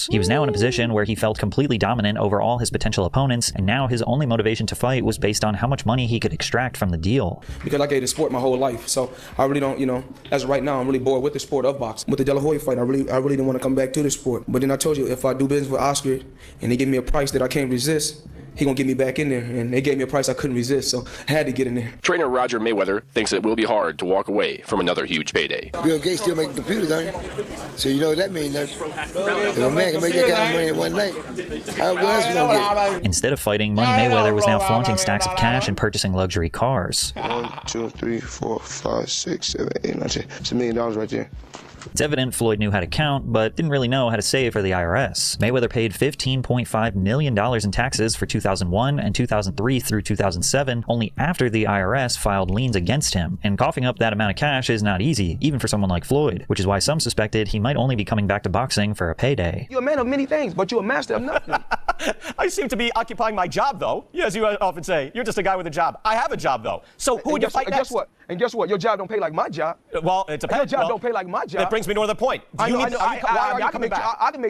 P: He was now in a position where he felt completely dominant over all his potential opponents, and now his only motivation to fight was based on how much money he could extract from the deal.
R: Because I gave the sport my whole life, so I really don't, as of right now, I'm really bored with the sport of boxing. With the De La Hoya fight, I really didn't want to come back to the sport. But then I told you, if I do business with Oscar and they give me a price that I can't resist, he gonna get me back in there, and they gave me a price I couldn't resist, so I had to get in there.
E: Trainer Roger Mayweather thinks it will be hard to walk away from another huge payday.
T: Bill Gates still making computers, don't he? So you know what that means? If a man can make that kind of money in one night, how else we gonna get?
P: Instead of fighting, Money Mayweather was now flaunting stacks of cash and purchasing luxury cars.
T: 1, 2, 3, 4, 5, 6, 7, 8, 9, 10. It's $1 million right there.
P: It's evident Floyd knew how to count, but didn't really know how to save for the IRS. Mayweather paid $15.5 million in taxes for 2001 and 2003 through 2007, only after the IRS filed liens against him. And coughing up that amount of cash is not easy, even for someone like Floyd, which is why some suspected he might only be coming back to boxing for a payday.
R: You're a man of many things, but you're a master of nothing.
V: I seem to be occupying my job, though. As you often say, you're just a guy with a job. I have a job, though. So who would you fight next?
R: And guess what? Your job don't pay like my job.
V: Well, it depends.
R: Your job don't pay like my job.
V: That brings me to another point.
R: I can make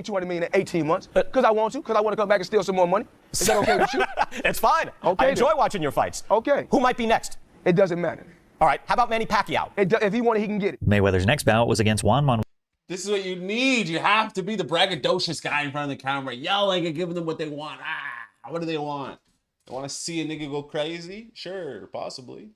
R: $200 million in 18 months because I want to come back and steal some more money. Is that okay with you?
V: It's fine.
R: Okay,
V: I enjoy watching your fights.
R: Okay.
V: Who might be next?
R: It doesn't matter.
V: All right. How about Manny Pacquiao?
R: If he wanted, he can get it.
P: Mayweather's next bout was against Juan Manuel.
A: This is what you need. You have to be the braggadocious guy in front of the camera, yelling and giving them what they want. What do they want? They want to see a nigga go crazy? Sure, possibly.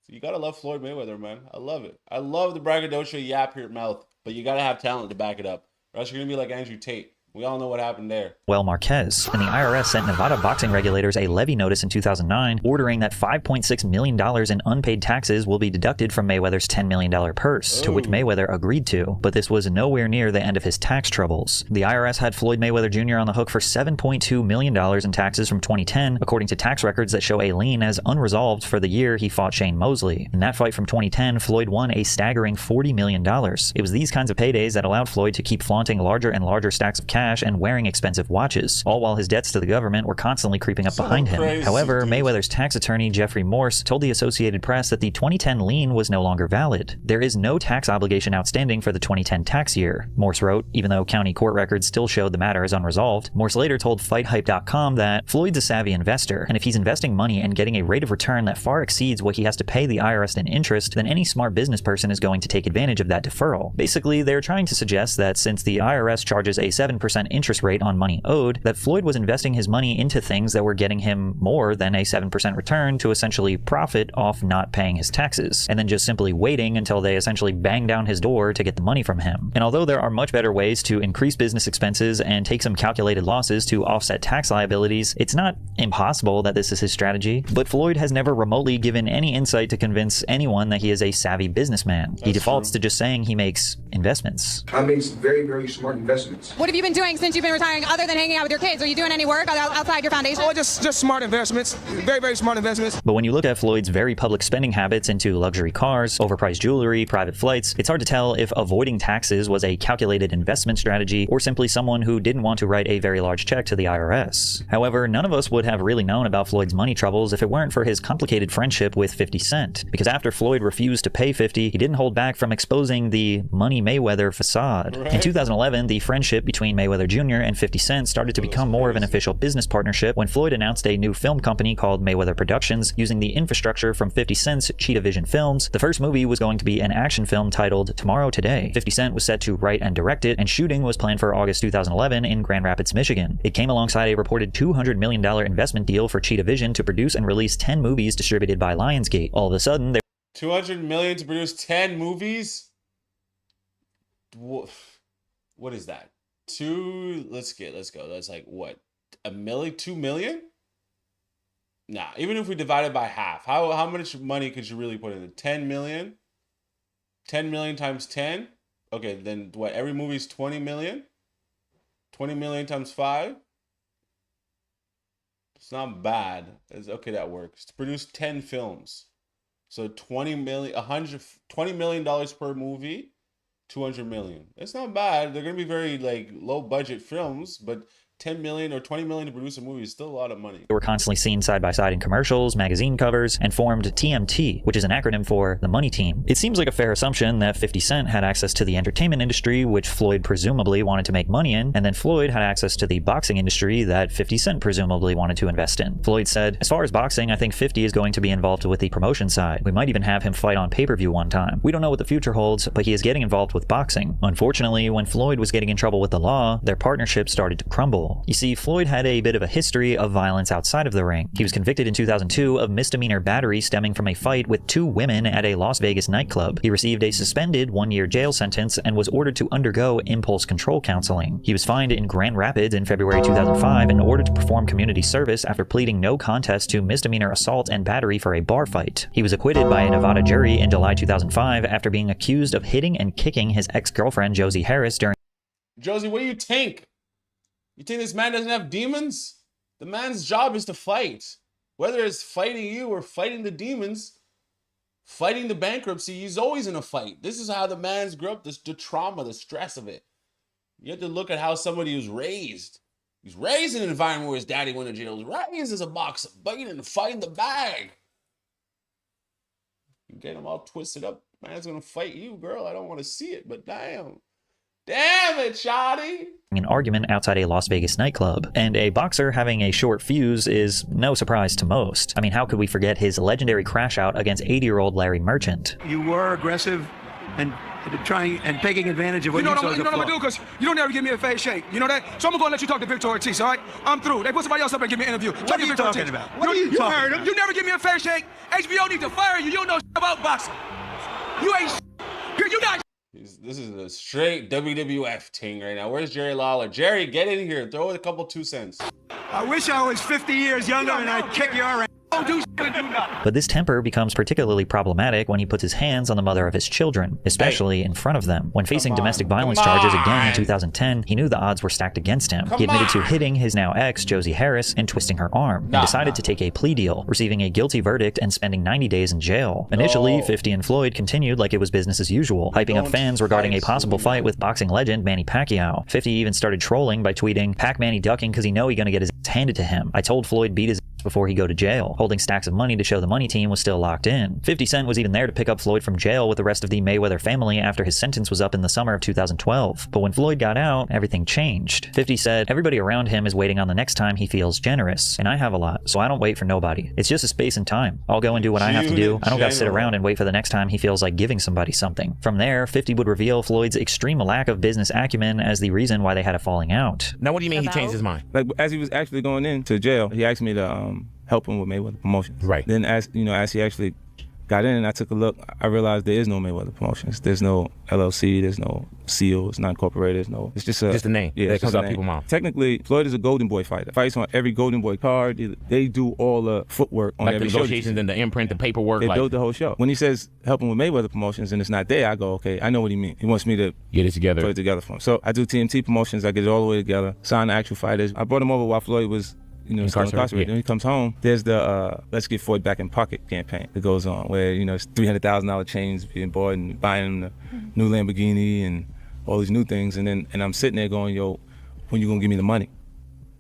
A: You gotta love Floyd Mayweather, man. I love it. I love the braggadocio yap here at mouth, but you gotta have talent to back it up. Or else you're gonna be like Andrew Tate. We all know what happened there.
P: Well, Marquez, and the IRS sent Nevada boxing regulators a levy notice in 2009 ordering that $5.6 million in unpaid taxes will be deducted from Mayweather's $10 million purse, to which Mayweather agreed to, but this was nowhere near the end of his tax troubles. The IRS had Floyd Mayweather Jr. on the hook for $7.2 million in taxes from 2010, according to tax records that show a lien as unresolved for the year he fought Shane Mosley. In that fight from 2010, Floyd won a staggering $40 million. It was these kinds of paydays that allowed Floyd to keep flaunting larger and larger stacks of cash and wearing expensive watches, all while his debts to the government were constantly creeping up behind him. However, Mayweather's tax attorney, Jeffrey Morse, told the Associated Press that the 2010 lien was no longer valid. There is no tax obligation outstanding for the 2010 tax year, Morse wrote, even though county court records still showed the matter as unresolved. Morse later told FightHype.com that Floyd's a savvy investor, and if he's investing money and getting a rate of return that far exceeds what he has to pay the IRS in interest, then any smart business person is going to take advantage of that deferral. Basically, they're trying to suggest that since the IRS charges a 7% 7% interest rate on money owed, that Floyd was investing his money into things that were getting him more than a 7% return to essentially profit off not paying his taxes, and then just simply waiting until they essentially bang down his door to get the money from him. And although there are much better ways to increase business expenses and take some calculated losses to offset tax liabilities, it's not impossible that this is his strategy. But Floyd has never remotely given any insight to convince anyone that he is a savvy businessman. He defaults to just saying he makes investments.
R: I make some very, very smart investments.
B: What have you been doing since you've been retiring other than hanging out with your kids? Are you doing any work outside your foundation?
R: Oh, just smart investments. Very, very smart investments.
P: But when you look at Floyd's very public spending habits into luxury cars, overpriced jewelry, private flights, it's hard to tell if avoiding taxes was a calculated investment strategy or simply someone who didn't want to write a very large check to the IRS. However, none of us would have really known about Floyd's money troubles if it weren't for his complicated friendship with 50 Cent. Because after Floyd refused to pay 50, he didn't hold back from exposing the Money Mayweather facade. Right. In 2011, the friendship between Mayweather Jr. and 50 Cent started to become more of an official business partnership when Floyd announced a new film company called Mayweather Productions using the infrastructure from 50 Cent's Cheetah Vision Films. The first movie was going to be an action film titled Tomorrow Today. 50 Cent was set to write and direct it, and shooting was planned for August 2011 in Grand Rapids, Michigan. It came alongside a reported $200 million investment deal for Cheetah Vision to produce and release 10 movies distributed by Lionsgate. All of a sudden, they
A: $200 million to produce 10 movies? What is that? Let's go. That's like what? $1 million? $2 million? Nah, even if we divide it by half, how much money could you really put in it? 10 million? 10 million times 10? Okay, then what? Every movie's 20 million? 20 million times 5? It's not bad. Okay, that works. To produce 10 films. So $20 million per movie, 200 million. It's not bad. They're gonna be very like low budget films, but 10 million or 20 million to produce a movie is still a lot of money.
P: were constantly seen side by side in commercials, magazine covers, and formed TMT, which is an acronym for the Money Team. It seems like a fair assumption that 50 Cent had access to the entertainment industry, which Floyd presumably wanted to make money in, and then Floyd had access to the boxing industry that 50 Cent presumably wanted to invest in. Floyd said, "As far as boxing, I think 50 is going to be involved with the promotion side. We might even have him fight on pay-per-view one time. We don't know what the future holds, but he is getting involved with boxing." Unfortunately, when Floyd was getting in trouble with the law, their partnership started to crumble. You see, Floyd had a bit of a history of violence outside of the ring. He was convicted in 2002 of misdemeanor battery stemming from a fight with 2 women at a Las Vegas nightclub. He received a suspended 1-year jail sentence and was ordered to undergo impulse control counseling. He was fined in Grand Rapids in February 2005 and ordered to perform community service after pleading no contest to misdemeanor assault and battery for a bar fight. He was acquitted by a Nevada jury in July 2005 after being accused of hitting and kicking his ex-girlfriend Josie Harris during—
A: Josie, what do you think? You think this man doesn't have demons? The man's job is to fight. Whether it's fighting you or fighting the demons, fighting the bankruptcy, he's always in a fight. This is how the man's grew up, the trauma, the stress of it. You have to look at how somebody was raised. He's raised in an environment where his daddy went to jail. He was raised as a boxer, fighting and fighting the bag. You get him all twisted up. Man's gonna fight you, girl. I don't want to see it, but damn. Damn it, Shotty!
P: An argument outside a Las Vegas nightclub, and a boxer having a short fuse is no surprise to most. I mean, how could we forget his legendary crash out against 80-year-old Larry Merchant?
C: You were aggressive and trying and taking advantage of what you saw.
R: You know what I'm gonna do? Because you don't ever give me a face shake. You know that? So I'm gonna go and let you talk to Victor Ortiz, all right? I'm through. They put somebody else up and give me an interview.
C: What are you talking about? What are you
R: talking heard him. You never give me a face shake. HBO need to fire you. You don't know about boxing. You ain't you not.
A: This is a straight WWF thing right now. Where's Jerry Lawler? Jerry, get in here. Throw a couple 2 cents.
C: I wish I was 50 years younger and I'd kick your ass. Don't do shit and do nothing.
P: But this temper becomes particularly problematic when he puts his hands on the mother of his children, especially in front of them. When facing domestic violence charges again in 2010, he knew the odds were stacked against him. He admitted to hitting his now ex, Josie Harris, and twisting her arm, and decided to take a plea deal, receiving a guilty verdict and spending 90 days in jail. Initially, 50 and Floyd continued like it was business as usual, hyping up fans regarding a possible fight with boxing legend Manny Pacquiao. 50 even started trolling by tweeting, "Pac Manny ducking because he know he gonna get his ass handed to him. I told Floyd beat his ass before he go to jail, holding stacks of money to show the money team was still locked in. 50 Cent was even there to pick up Floyd from jail with the rest of the Mayweather family after his sentence was up in the summer of 2012. But when Floyd got out, everything changed. 50 said, everybody around him is waiting on the next time he feels generous, and I have a lot, so I don't wait for nobody. It's just a space and time. I'll go and do what I have to do. I don't gotta sit around and wait for the next time he feels like giving somebody something. From there, 50 would reveal Floyd's extreme lack of business acumen as the reason why they had a falling out.
Q: Now, what do you mean he changed his mind?
D: Like, as he was actually going into jail, he asked me to help him with Mayweather Promotions.
Q: Right.
D: Then as he actually got in and I took a look, I realized there is no Mayweather Promotions. There's no LLC, there's no seal, it's not incorporated, it's just a
Q: name.
D: Yeah,
Q: that comes out people's mouth.
D: Technically, Floyd is a Golden Boy fighter. Fights on every Golden Boy card. They do all the footwork on
Q: like
D: every
Q: the
D: show.
Q: negotiations and the imprint, the paperwork.
D: They build the whole show. When he says helping with Mayweather Promotions and it's not there, I go, okay, I know what he means. He wants me to
Q: get it together.
D: Put it together for him. So I do TMT Promotions, I get it all the way together, sign the actual fighters. I brought him over while Floyd was still incarcerated.
Q: Yeah.
D: Then he comes home. There's the Let's Get Floyd Back in Pocket campaign that goes on, where it's $300,000 chains being bought and buying the new Lamborghini and all these new things, and I'm sitting there going, yo, when you gonna give me the money?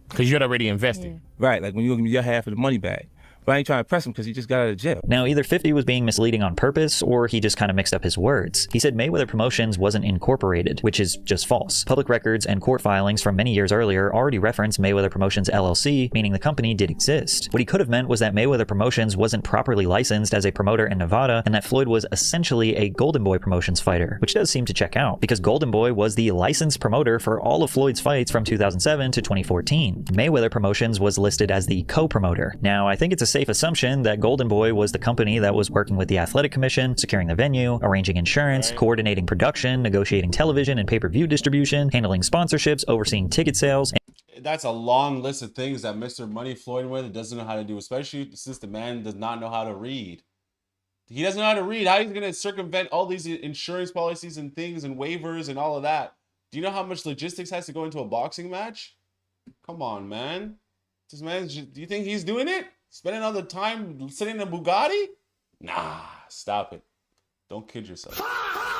Q: Because you had already invested.
D: Right, like when you gonna give me your half of the money back? But I ain't trying to press him because he just got out of jail.
P: Now, either 50 was being misleading on purpose, or he just kind of mixed up his words. He said Mayweather Promotions wasn't incorporated, which is just false. Public records and court filings from many years earlier already referenced Mayweather Promotions LLC, meaning the company did exist. What he could have meant was that Mayweather Promotions wasn't properly licensed as a promoter in Nevada, and that Floyd was essentially a Golden Boy Promotions fighter, which does seem to check out, because Golden Boy was the licensed promoter for all of Floyd's fights from 2007 to 2014. Mayweather Promotions was listed as the co-promoter. Now, I think it's a safe assumption that Golden Boy was the company that was working with the Athletic Commission, securing the venue, arranging insurance, coordinating production, negotiating television and pay-per-view distribution, handling sponsorships, overseeing ticket sales.
A: That's a long list of things that Mr. Money Floyd Mayweather doesn't know how to do, especially since the man does not know how to read. He doesn't know how to read. How he's going to circumvent all these insurance policies and things and waivers and all of that? Do you know how much logistics has to go into a boxing match? Come on, man. This man, do you think he's doing it? Spending all the time sitting in a Bugatti? Nah, stop it. Don't kid yourself.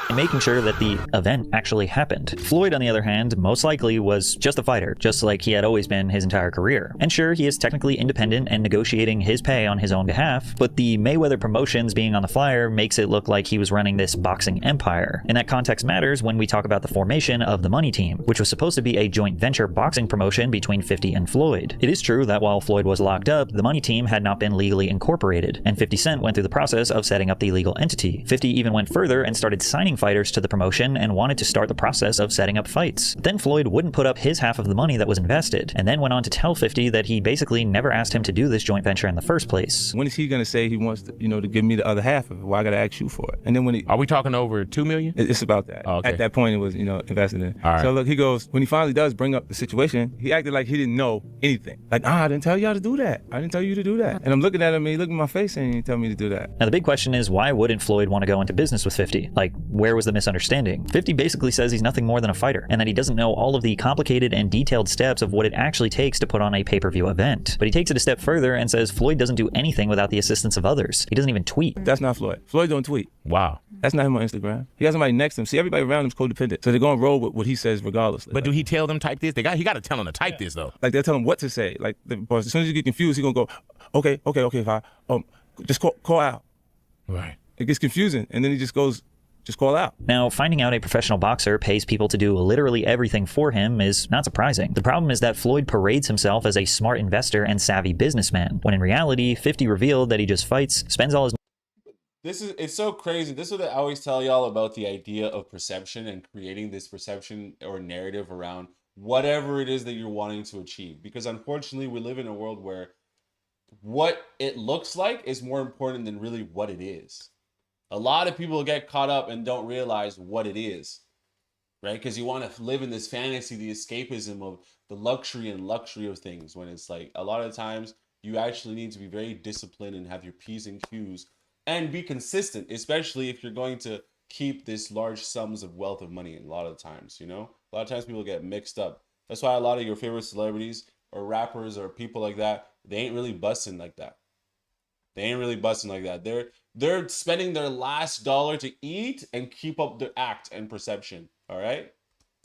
P: And making sure that the event actually happened. Floyd, on the other hand, most likely was just a fighter, just like he had always been his entire career. And sure, he is technically independent and negotiating his pay on his own behalf, but the Mayweather Promotions being on the flyer makes it look like he was running this boxing empire. And that context matters when we talk about the formation of the Money Team, which was supposed to be a joint venture boxing promotion between 50 and Floyd. It is true that while Floyd was locked up, the Money Team had not been legally incorporated, and 50 Cent went through the process of setting up the legal entity. 50 even went further and started signing fighters to the promotion and wanted to start the process of setting up fights. But then Floyd wouldn't put up his half of the money that was invested, and then went on to tell 50 that he basically never asked him to do this joint venture in the first place.
D: When is he gonna say he wants to, to give me the other half of it? Why I gotta ask you for it? And then when he,
Q: are we talking over $2 million?
D: It's about that.
Q: Oh, okay.
D: At that point, it was invested in.
Q: All right.
D: So look, he goes, when he finally does bring up the situation, he acted like he didn't know anything. Like, I didn't tell y'all to do that. I didn't tell you to do that. And I'm looking at him, and he looked at my face, and he didn't tell me to do that.
P: Now the big question is, why wouldn't Floyd want to go into business with 50? Like, where was the misunderstanding? 50 basically says he's nothing more than a fighter, and that he doesn't know all of the complicated and detailed steps of what it actually takes to put on a pay-per-view event. But he takes it a step further and says Floyd doesn't do anything without the assistance of others. He doesn't even tweet.
D: That's not Floyd. Floyd don't tweet.
Q: Wow.
D: That's not him on Instagram. He got somebody next to him. See, everybody around him's codependent. So they're going to roll with what he says regardless.
Q: But do he tell them type this? He got to tell them to type this, though.
D: Like, they'll tell him what to say. Like, as soon as you get confused, he's going to go, okay, fine. Just call out.
Q: Right.
D: It gets confusing. And then he just goes, just call out.
P: Now, finding out a professional boxer pays people to do literally everything for him is not surprising. The problem is that Floyd parades himself as a smart investor and savvy businessman, when in reality, 50 revealed that he just fights, spends all his...
A: It's so crazy. This is what I always tell y'all about the idea of perception and creating this perception or narrative around whatever it is that you're wanting to achieve. Because unfortunately, we live in a world where what it looks like is more important than really what it is. A lot of people get caught up and don't realize what it is, right? Because you want to live in this fantasy, the escapism of the luxury of things, when it's like a lot of times you actually need to be very disciplined and have your P's and Q's and be consistent, especially if you're going to keep this large sums of wealth of money. A lot of times, a lot of times people get mixed up. That's why a lot of your favorite celebrities or rappers or people like that, they ain't really busting like that. They're spending their last dollar to eat and keep up their act and perception. All right.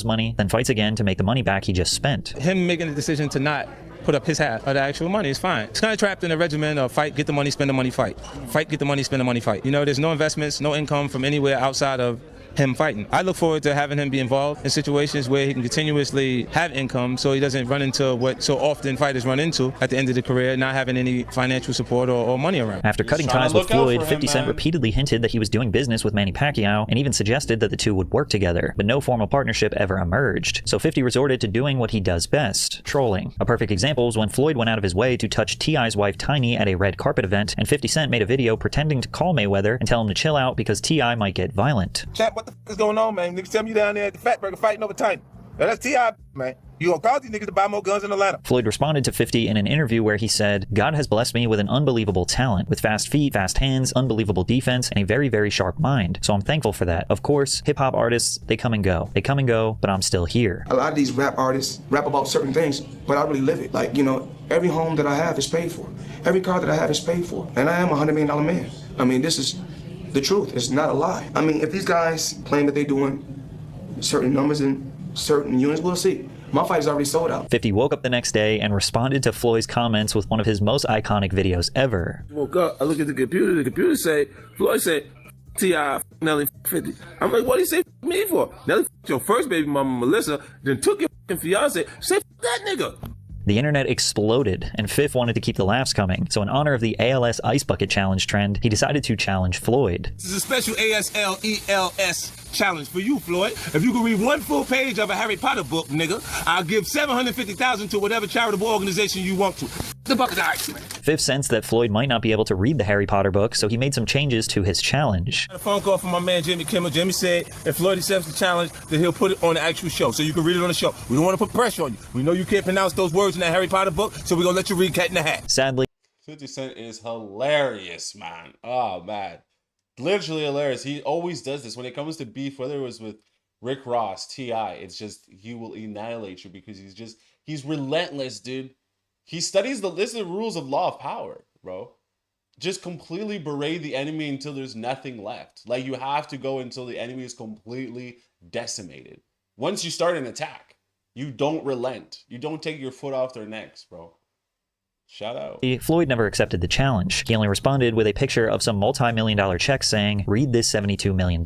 P: money, then fights again to make the money back he just spent.
D: Him making the decision to not put up his half of the actual money is fine. It's kind of trapped in a regimen of fight, get the money, spend the money, fight. Fight, get the money, spend the money, fight. You know, there's no investments, no income from anywhere outside of him fighting. I look forward to having him be involved in situations where he can continuously have income so he doesn't run into what so often fighters run into at the end of the career, not having any financial support or money around.
P: After cutting ties with Floyd, 50 Cent repeatedly hinted that he was doing business with Manny Pacquiao and even suggested that the two would work together, but no formal partnership ever emerged. So 50 resorted to doing what he does best, trolling. A perfect example is when Floyd went out of his way to touch T.I.'s wife Tiny at a red carpet event, and 50 Cent made a video pretending to call Mayweather and tell him to chill out because T.I. might get violent.
F: Chat, what the f is going on, man? Niggas tell me you down there at the Fat Burger fighting over Tiny. Now that's T.I., man. You gonna cause these niggas to buy more guns in Atlanta.
P: Floyd responded to 50 in an interview where he said, "God has blessed me with an unbelievable talent, with fast feet, fast hands, unbelievable defense, and a very, very sharp mind. So I'm thankful for that. Of course, hip-hop artists, they come and go. They come and go, but I'm still here."
R: A lot of these rap artists rap about certain things, but I really live it. Like, you know, every home that I have is paid for. Every car that I have is paid for. And I am a $100 million man. I mean, this is the truth. It's not a lie. I mean, if these guys claim that they're doing certain numbers in certain units, we'll see. My fight is already sold out.
P: 50 woke up the next day and responded to Floyd's comments with one of his most iconic videos ever.
F: Woke up, I look at the computer say, Floyd said, T.I. Nelly 50. I'm like, what do you say me for? Nelly your first baby mama, Melissa, then took your fiance. Say that nigga.
P: The internet exploded, and Fifth wanted to keep the laughs coming, so in honor of the ALS Ice Bucket Challenge trend, he decided to challenge Floyd.
F: This is a special ASLELS challenge for you, Floyd. If you can read one full page of a Harry Potter book, nigga, I'll give $750,000 to whatever charitable organization you want to. The bucket of ice, man.
P: Fifth sensed that Floyd might not be able to read the Harry Potter book, so he made some changes to his challenge.
F: I had a phone call from my man Jimmy Kimmel. Jimmy said if Floyd accepts the challenge, then he'll put it on the actual show, so you can read it on the show. We don't want to put pressure on you. We know you can't pronounce those words in that Harry Potter book, so we're going to let you read Cat in the Hat.
P: Sadly,
A: 50 Cent is hilarious, man. Oh, man. Literally hilarious. He always does this. When it comes to beef, whether it was with Rick Ross, T.I., it's just, he will annihilate you because he's relentless, dude. He studies this is the rules of law of power, bro. Just completely berate the enemy until there's nothing left. Like, you have to go until the enemy is completely decimated. Once you start an attack, you don't relent. You don't take your foot off their necks, bro. Shout out.
P: Floyd never accepted the challenge. He only responded with a picture of some multi-million-dollar check saying, "Read this $72 million."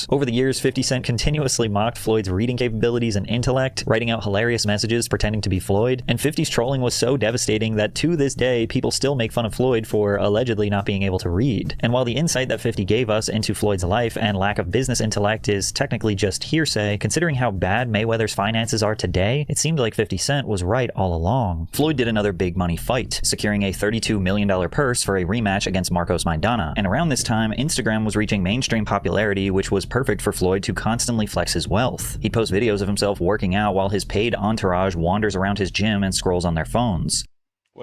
P: Over the years, 50 Cent continuously mocked Floyd's reading capabilities and intellect, writing out hilarious messages pretending to be Floyd, and 50's trolling was so devastating that to this day, people still make fun of Floyd for allegedly not being able to read. And while the insight that 50 gave us into Floyd's life and lack of business intellect is technically just hearsay, considering how bad Mayweather's finances are today, it seemed like 50 Cent was right all along. Floyd did another big money fight, securing a $32 million purse for a rematch against Marcos Maidana. And around this time, Instagram was reaching mainstream popularity, which was perfect for Floyd to constantly flex his wealth. He'd post videos of himself working out while his paid entourage wanders around his gym and scrolls on their phones.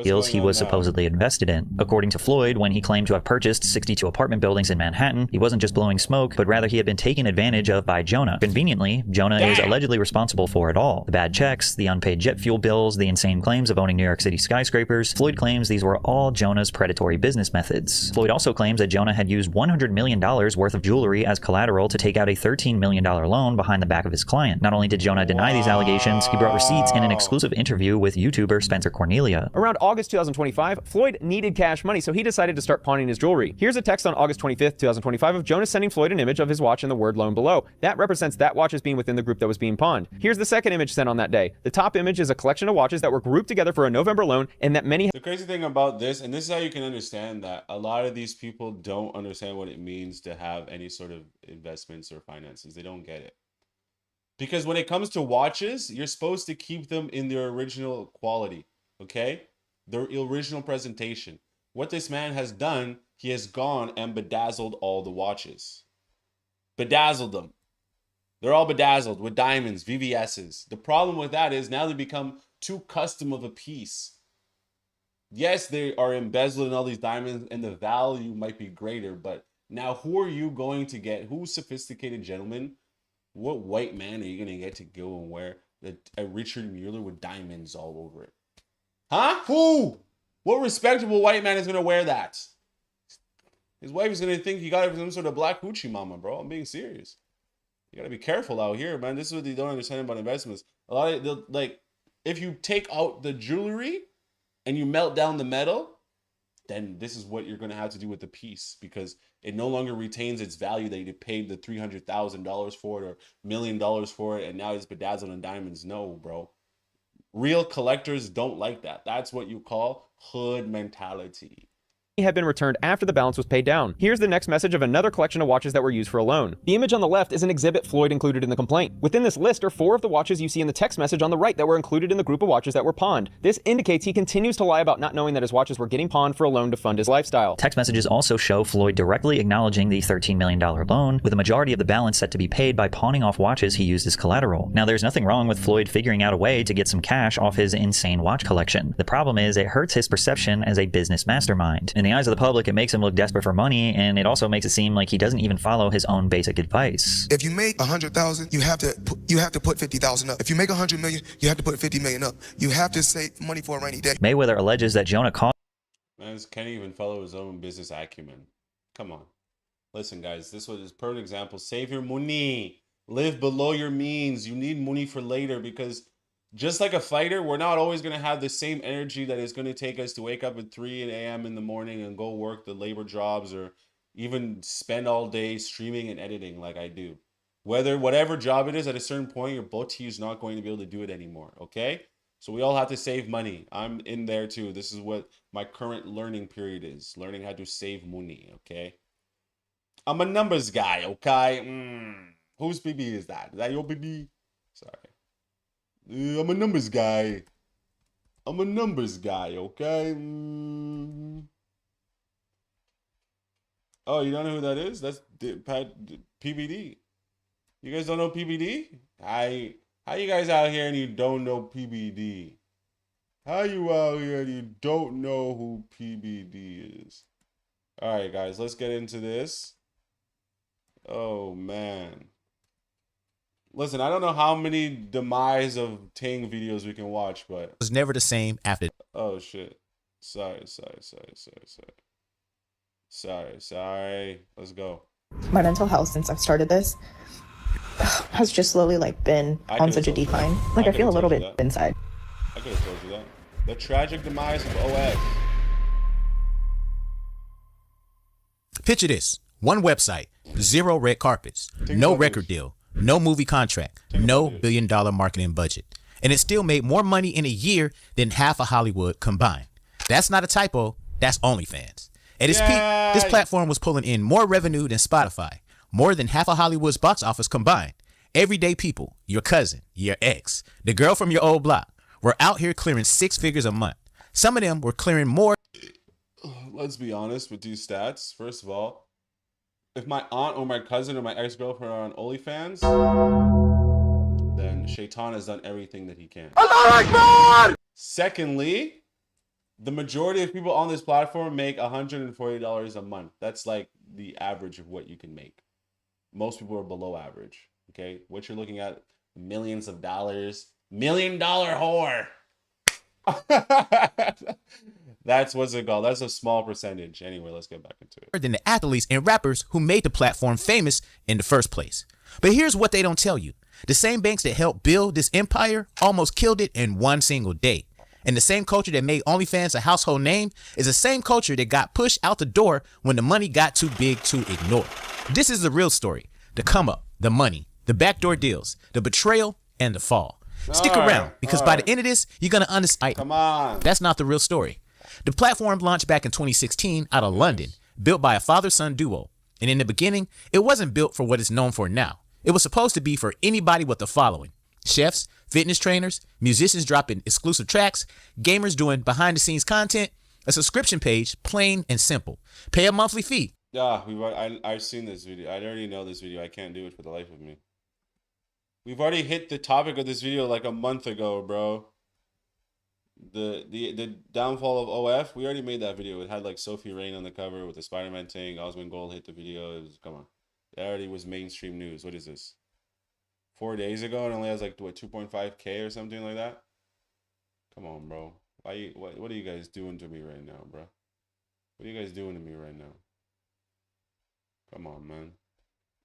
P: Deals he was supposedly invested in. According to Floyd, when he claimed to have purchased 62 apartment buildings in Manhattan, he wasn't just blowing smoke, but rather he had been taken advantage of by Jonah. Conveniently, Jonah is allegedly responsible for it all. The bad checks, the unpaid jet fuel bills, the insane claims of owning New York City skyscrapers. Floyd claims these were all Jonah's predatory business methods. Floyd also claims that Jonah had used $100 million worth of jewelry as collateral to take out a $13 million loan behind the back of his client. Not only did Jonah deny these allegations, he brought receipts in an exclusive interview with YouTuber Spencer Cornelia.
H: Around August 2025, Floyd needed cash money, so he decided to start pawning his jewelry. Here's a text on August 25th, 2025 of Jonah sending Floyd an image of his watch and the word loan below. That represents that watch as being within the group that was being pawned. Here's the second image sent on that day. The top image is a collection of watches that were grouped together for a November loan and that many...
A: The crazy thing about this, and this is how you can understand that a lot of these people don't understand what it means to have any sort of investments or finances. They don't get it. Because when it comes to watches, you're supposed to keep them in their original quality, okay? Their original presentation. What this man has done, he has gone and bedazzled all the watches. Bedazzled them. They're all bedazzled with diamonds, VVS's. The problem with that is now they become too custom of a piece. Yes, they are embezzled in all these diamonds and the value might be greater, but now who are you going to get? Who's sophisticated gentleman? What white man are you going to get to go and wear a Richard Mueller with diamonds all over it? Huh? Who? What respectable white man is going to wear that? His wife is going to think he got it from some sort of black hoochie mama, bro. I'm being serious. You gotta be careful out here, man. This is what they don't understand about investments. A lot of like, if you take out the jewelry and you melt down the metal, then this is what you're gonna have to do with the piece, because it no longer retains its value that you paid the $300,000 for it or $1 million for it, and now it's bedazzled in diamonds. No, bro. Real collectors don't like that. That's what you call hood mentality.
H: Had been returned after the balance was paid down. Here's the next message of another collection of watches that were used for a loan. The image on the left is an exhibit Floyd included in the complaint. Within this list are 4 of the watches you see in the text message on the right that were included in the group of watches that were pawned. This indicates he continues to lie about not knowing that his watches were getting pawned for a loan to fund his lifestyle.
P: Text messages also show Floyd directly acknowledging the $13 million loan, with a majority of the balance set to be paid by pawning off watches he used as collateral. Now, there's nothing wrong with Floyd figuring out a way to get some cash off his insane watch collection. The problem is it hurts his perception as a business mastermind. In the eyes of the public, it makes him look desperate for money, and it also makes it seem like he doesn't even follow his own basic advice.
G: If you make 100,000, you have to put 50,000 up. If you make 100 million, you have to put 50 million up. You have to save money for a rainy day.
P: Mayweather alleges that Jonah caught.
A: Man, can't even follow his own business acumen. Come on. Listen, guys, this was a perfect example. Save your money. Live below your means. You need money for later, because just like a fighter, we're not always going to have the same energy that it's going to take us to wake up at 3 a.m. in the morning and go work the labor jobs, or even spend all day streaming and editing like I do. Whatever job it is, at a certain point, your body is not going to be able to do it anymore, okay? So we all have to save money. I'm in there too. This is what my current learning period is. Learning how to save money, okay? I'm a numbers guy, okay? Whose BB is that? Is that your BB? Sorry. I'm a numbers guy. I'm a numbers guy, okay? Oh, you don't know who that is? That's PBD. You guys don't know PBD? How you guys out here and you don't know PBD? How you out here and you don't know who PBD is? All right, guys, let's get into this. Oh, man. Listen, I don't know how many demise of Ting videos we can watch, but
I: it was never the same after.
A: Oh shit! Sorry. Let's go.
W: My mental health since I've started this has just slowly been on such a decline. I feel a little bit inside.
A: I could have told you that. The tragic demise of OX.
I: Picture this: one website, 0 red carpets, no record deal. No movie contract, no billion-dollar marketing budget. And it still made more money in a year than half of Hollywood combined. That's not a typo, that's OnlyFans. At its peak, this platform was pulling in more revenue than Spotify, more than half of Hollywood's box office combined. Everyday people, your cousin, your ex, the girl from your old block, were out here clearing 6 figures a month. Some of them were clearing more.
A: Let's be honest with these stats. First of all, if my aunt or my cousin or my ex-girlfriend are on OnlyFans, then Shaitan has done everything that he can. Secondly, the majority of people on this platform make $140 a month. That's like the average of what you can make. Most people are below average. Okay, what you're looking at, millions of dollars, $1 million whore. That's what's it called. That's a small percentage. Anyway, let's get back into it.
I: Than the athletes and rappers who made the platform famous in the first place. But here's what they don't tell you. The same banks that helped build this empire almost killed it in one single day. And the same culture that made OnlyFans a household name is the same culture that got pushed out the door when the money got too big to ignore. This is the real story. The come up, the money, the backdoor deals, the betrayal, and the fall. Stick around, because by the end of this, you're going to understand.
A: Come on.
I: That's not the real story. The platform launched back in 2016 out of London, built by a father-son duo. And in the beginning, it wasn't built for what it's known for now. It was supposed to be for anybody with a following. Chefs, fitness trainers, musicians dropping exclusive tracks, gamers doing behind-the-scenes content, a subscription page, plain and simple. Pay a monthly fee.
A: Yeah, I've seen this video. I already know this video. I can't do it for the life of me. We've already hit the topic of this video like a month ago, bro. The downfall of OF, we already made that video. It had like Sophie Rain on the cover with the Spider-Man thing. Osmond Gold hit the video. It was, come on. It already was mainstream news. What is this? 4 days ago, it only has like, what, 2.5K or something like that? Come on, bro. What are you guys doing to me right now, bro? What are you guys doing to me right now? Come on, man.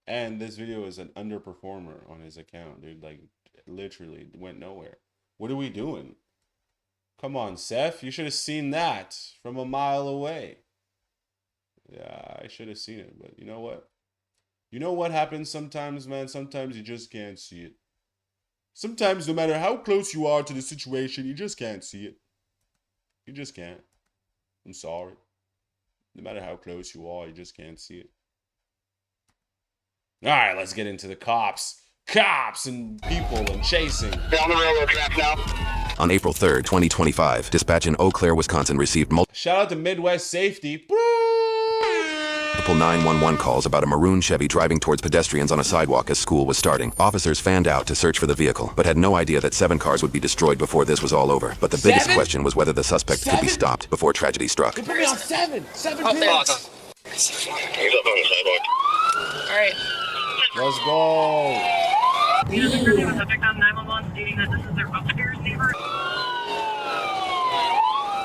A: And this video is an underperformer on his account, dude. Like, literally went nowhere. What are we doing? Come on, Seth. You should have seen that from a mile away. Yeah, I should have seen it, but you know what? You know what happens sometimes, man? Sometimes you just can't see it. Sometimes, no matter how close you are to the situation, you just can't see it. You just can't. I'm sorry. No matter how close you are, you just can't see it. All right, let's get into the cops. Cops and people and chasing.
K: Down the railroad track now. On April 3rd, 2025, dispatch in Eau Claire, Wisconsin received
A: Shout out to Midwest Safety.
K: multiple 911 calls about a maroon Chevy driving towards pedestrians on a sidewalk as school was starting. Officers fanned out to search for the vehicle, but had no idea that 7 cars would be destroyed before this was all over. But the biggest question was whether the suspect could be stopped before tragedy struck.
A: You put me on 7
U: Oh,
A: minutes.
K: He's up on the sidewalk.
U: All right.
A: Let's go.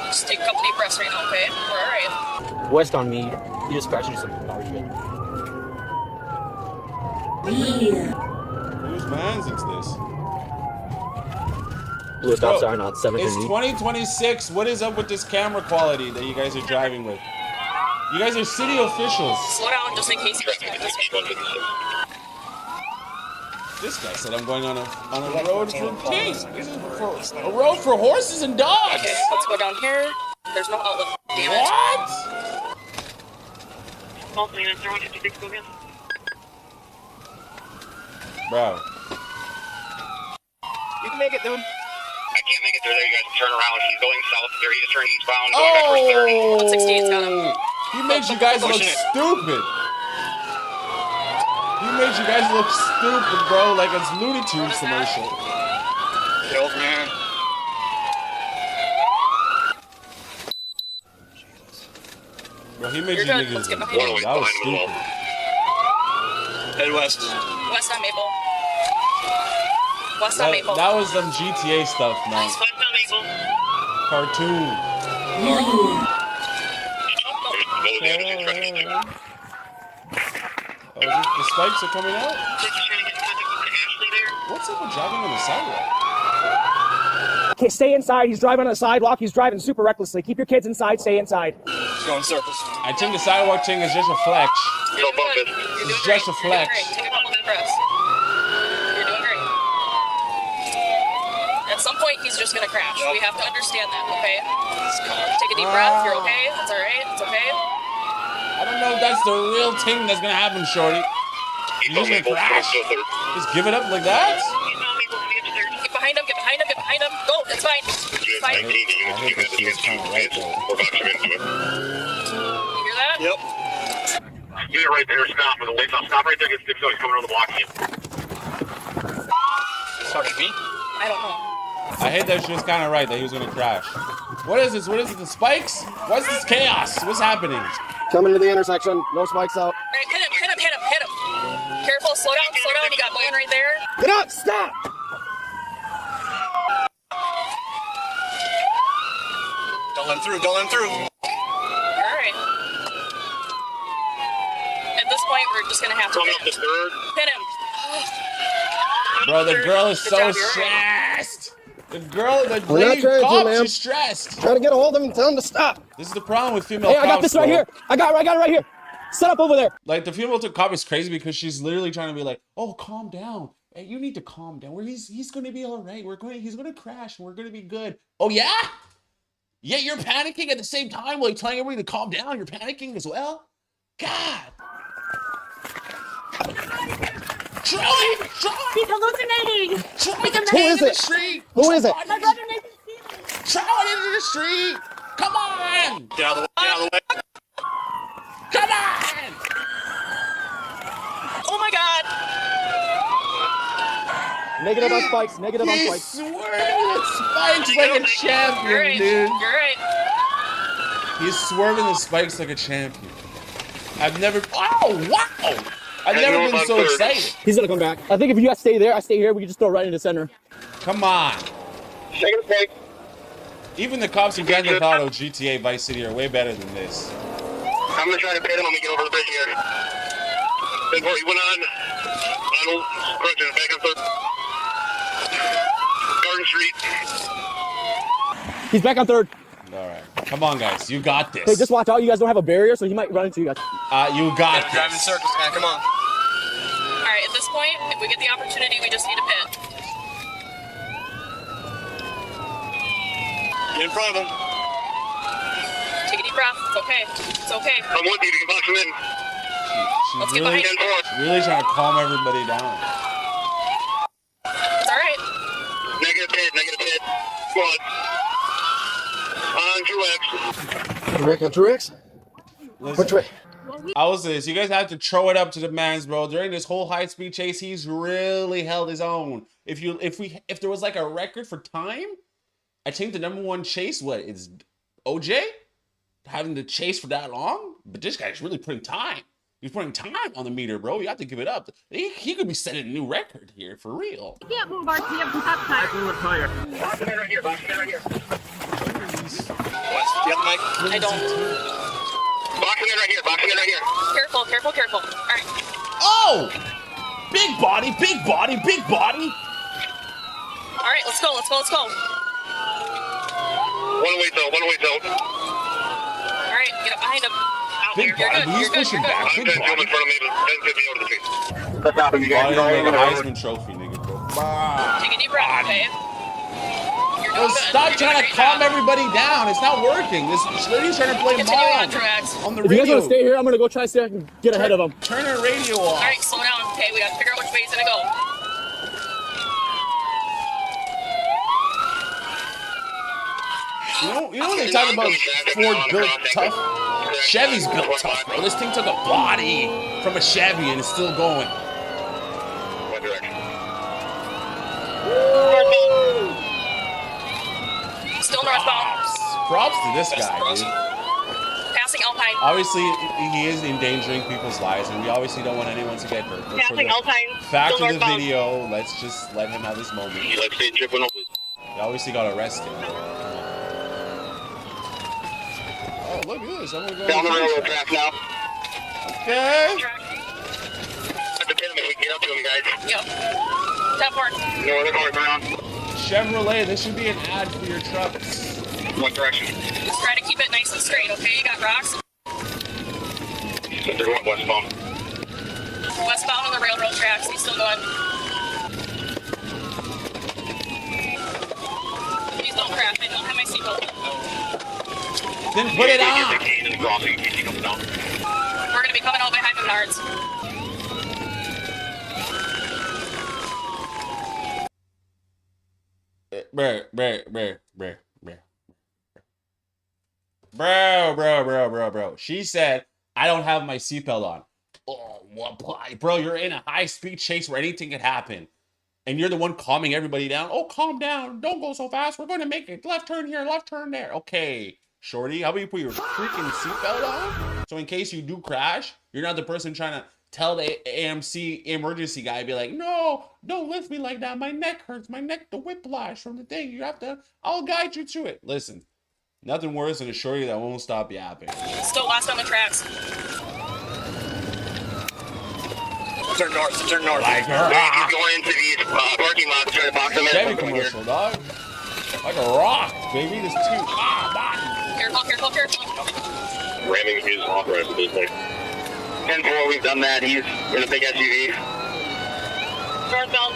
U: Just take a couple deep breaths right now, okay? We're all right.
M: West on me. You just scratched some.
A: Whose man's is this?
M: Blue stop sign on 7th
A: It's
M: and E.
A: 2026. What is up with this camera quality that you guys are driving with? You guys are city officials.
U: Slow down just in case you just this way.
A: This guy said I'm going on a road for peace. This is a road for horses and dogs.
U: Okay, let's go down here. There's no outlet. Damn it.
A: What? Bro.
M: You can make it, dude.
K: I can't make it through there. You guys can turn around. He's going south there. He just turned eastbound. Going back for 30.
U: 168's got him.
A: He makes you guys look stupid. He makes you guys look stupid, bro. Like it's Looney Tunes commercial.
K: Kills, man.
A: Bro, he made you niggas look dumb. That was stupid.
U: Head west. West on Maple. West on Maple.
A: That was some GTA stuff, man.
U: West on Maple.
A: Cartoon. Oh, the spikes are coming out? What's up with driving on the sidewalk?
M: Okay, stay inside. He's driving on the sidewalk. He's driving super recklessly. Keep your kids inside. Stay inside.
K: He's going circles.
A: I think the sidewalk thing is just a flex. It's just a flex.
U: Take a couple deep breaths. You're doing great. At some point, he's just gonna crash. We have to understand that, okay? Take a deep breath. You're okay. It's all right. It's okay.
A: I don't know if that's the real thing that's gonna happen, shorty. You're just gonna crash? Just give it up like that?
U: Get behind him. Get behind him. Get behind him. Go. It's fine. It's fine. You
A: I hate that she was kind of right though.
U: hear that?
K: Yep. Get right there. Stop with the lights off. Stop right there. Get 6 he's coming around the block here.
U: Sorry, me? I don't know.
A: I hate that she was kind of right that he was gonna crash. What is this? What is it? The spikes? What's this chaos? What's happening?
M: Coming to the intersection. No spikes out.
U: All right, hit him. Hit him. Hit him. Hit him. Careful. Slow down. Slow down. You got Bowen right there.
M: Get up! Stop!
K: Don't let him through. Don't let him through.
U: All right. At this point, we're just gonna have to
K: Coming up the third.
U: hit him.
A: Bro, the girl is
U: Good
A: so
U: job, you're right.
A: stressed. The girl, the
M: We're not
A: lady
M: trying to,
A: cop,
M: ma'am.
A: she's stressed.
M: Trying to get a hold of him and tell him to stop.
A: This is the problem with female
M: Hey,
A: cops.
M: I got this right
A: bro.
M: here. I got it right here. Set up over there.
A: Like the female cop is crazy because she's literally trying to be like, "Oh, calm down. Hey, you need to calm down. He's gonna be all right. He's gonna crash. And we're gonna be good." Oh yeah? Yeah, you're panicking at the same time while you're telling everybody to calm down. You're panicking as well. God. Troy!
N: He's hallucinating!
A: Troy,
M: Who is it?
A: street!
M: Who is it?
N: My brother made me see him!
A: Troy into the street! Come on!
K: Get out of the way. Get out of the way.
A: Come on!
U: Oh my God!
M: Negative on spikes. Negative on
A: He's
M: spikes.
A: swerving the spikes like a champion,
U: You're right.
A: dude.
U: You're right.
A: He's swerving the spikes like a champion. I've never. Oh wow! I've never been so excited.
M: He's gonna come back. I think if you guys stay there, I stay here. We can just throw right into center.
A: Come on.
K: Second break.
A: Even the cops in Grand Theft Auto, GTA, Vice City are way better than this.
K: I'm gonna try to pit him when we get over the bridge here.
J: He went on correction, back on 3rd. Garden Street.
V: He's back on 3rd.
A: All right. Come on, guys. You got this.
V: Hey, just watch out. You guys don't have a barrier, so he might run into you guys.
A: You got this.
J: Driving circles, man. Come on.
L: All right, at this point, if we get the opportunity, we just need a pit.
J: Get in front of him.
L: Take a deep breath. It's okay. It's okay.
J: I'm with you. You can box him in.
L: Let's get
A: really,
L: behind
A: really trying to calm everybody down.
L: It's all right.
J: Negative pit. Squad. On Truex.
V: On Truex?
A: Listen, I will say this. You guys have to throw it up to the mans, bro. During this whole high-speed chase, he's really held his own. If there was like a record for time, I think the #1 chase, is OJ? Having to chase for that long? But this guy's really putting time. He's putting time on the meter, bro. You have to give it up. He could be setting a new record here, for real.
N: You can't move, RT. You have some top tire.
J: Box him in right here. Box him in right here.
L: I don't.
J: Box him in right here. Box him in right here.
L: Careful. All right.
A: Oh! Big body.
L: All right, let's go.
J: One way zone.
L: All right, get up behind him. Out
A: Big
L: there.
A: body,
L: You're
A: he's
L: good.
A: pushing back.
J: I'm
A: Big
J: going to
A: body.
J: in front of me, but Ben's going to be over the street.
A: Body like a Heisman Trophy, nigga, bro.
L: Take a deep breath, okay? You're doing good.
A: Stop
L: You're
A: trying
L: doing
A: to
L: a great
A: calm
L: job.
A: everybody down. It's not working. This lady's trying to play
L: Continue
A: mom
L: on, Truex.
A: on the
V: If you guys
A: radio.
V: want to stay here, I'm going to go try to see if I can get ahead of him.
A: Turn her radio
L: All
A: off.
L: right, slow down. Okay, we got to figure out which way he's going to go.
A: You know when they talk about Ford built tough? Chevy's built tough, bro. This thing took a body from a Chevy and it's still going.
J: What direction?
L: Still northbound.
A: Props to this guy, dude.
L: Passing Alpine.
A: Obviously, he is endangering people's lives, and we obviously don't want anyone to get hurt. But for
L: Passing
A: the
L: Alpine.
A: fact
L: Still
A: of the
L: northbound.
A: video, let's just let him have his moment.
J: Let's stay tripping over.
A: They obviously got arrested. Oh, look at this. I'm gonna go
J: Down the railroad track now.
A: Okay.
J: At the pit, we can get up to him, guys.
L: Yep. Step forward.
J: No other cars around.
A: Chevrolet, this should be an ad for your trucks.
J: What direction?
L: Just try to keep it nice and straight, okay? You got rocks?
J: They're going westbound.
L: Westbound on the railroad tracks. He's still going. Please don't crash. I don't have my seatbelt.
A: Then put it on.
J: Get the keys in the crossing in case he comes down.
L: We're going to be coming out behind the cards.
A: Bro. She said, I don't have my seatbelt on. Oh, what? Bro, you're in a high-speed chase where anything could happen. And you're the one calming everybody down. Oh, calm down. Don't go so fast. We're going to make it. Left turn here, left turn there. Okay, shorty, how about you put your freaking seatbelt on? So in case you do crash, you're not the person trying to tell the AMC emergency guy, be like, no, don't lift me like that. My neck hurts. My neck, the whiplash from the thing. You have to, I'll guide you to it. Listen, nothing worse than a shorty that won't stop yapping.
L: Still lost on the tracks.
J: Turn north.
A: Like her.
J: He's going into these parking lots trying to box him in.
A: Chevy commercial, dog. Like a rock, baby. This too.
L: Careful.
J: Ramming his authorized at this point. 10-4, we've done that. He's in a big SUV.
L: Northbound.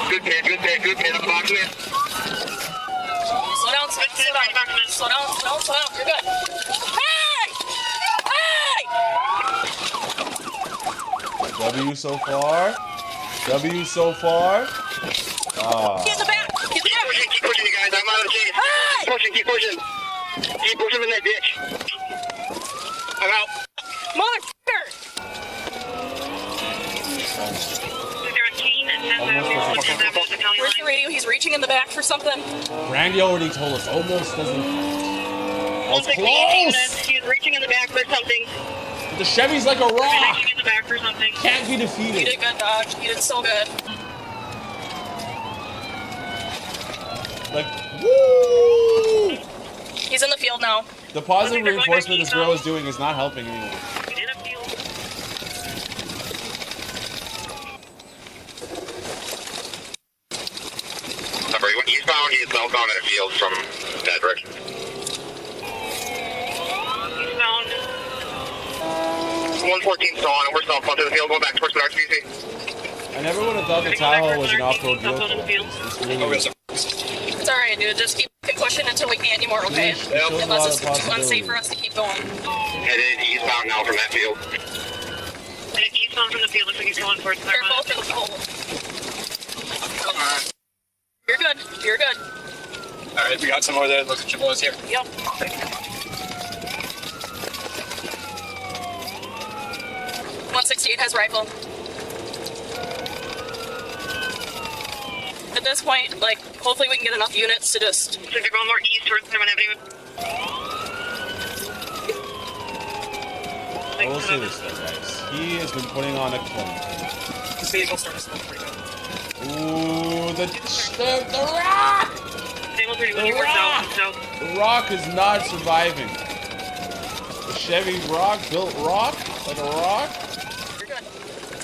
J: Good pit. I'm boxing in.
L: Slow down. You're good.
A: W so far. Oh.
L: Get in the back.
J: Keep pushing, you guys. I'm out of the chase. Keep pushing. Keep pushing in that ditch. I'm out.
L: Motherfucker! Where's the radio? He's reaching in the back for something.
A: Randy already told us. Almost doesn't. That was close.
L: He's reaching in the back for something.
A: The Chevy's like a rock.
L: Reaching in the back for something.
A: Can't be defeated.
L: You did good, dog. You did so good.
A: Like, woo!
L: He's in the field now.
A: The positive reinforcement this girl is doing is not helping anyone.
J: Number, he went eastbound. He is southbound in a field from that direction.
L: Eastbound.
J: 114 still on, and we're southbound to the field, going back towards the RCC.
A: I never would have thought the Tahoe was an off-road vehicle. It's really
L: It's alright, dude. Just keep pushing until we can't anymore, okay? Unless it's too unsafe for us to keep going.
J: Headed eastbound now from that field.
L: Headed eastbound from the field. Looks like he's going towards the Careful for the pole. You're good. You're good.
J: Alright, we got some more there. Looks like your boys here.
L: Yep. 168 has rifle. At this point, like, hopefully we can get enough units to just... So they're going more east towards 7th Avenue.
A: I will say this though, guys. He has been putting on a clinic.
L: This vehicle started to smoke pretty good.
A: Ooh, the rock! The rock is not surviving. The Chevy rock, built rock, like a rock.
L: You're good.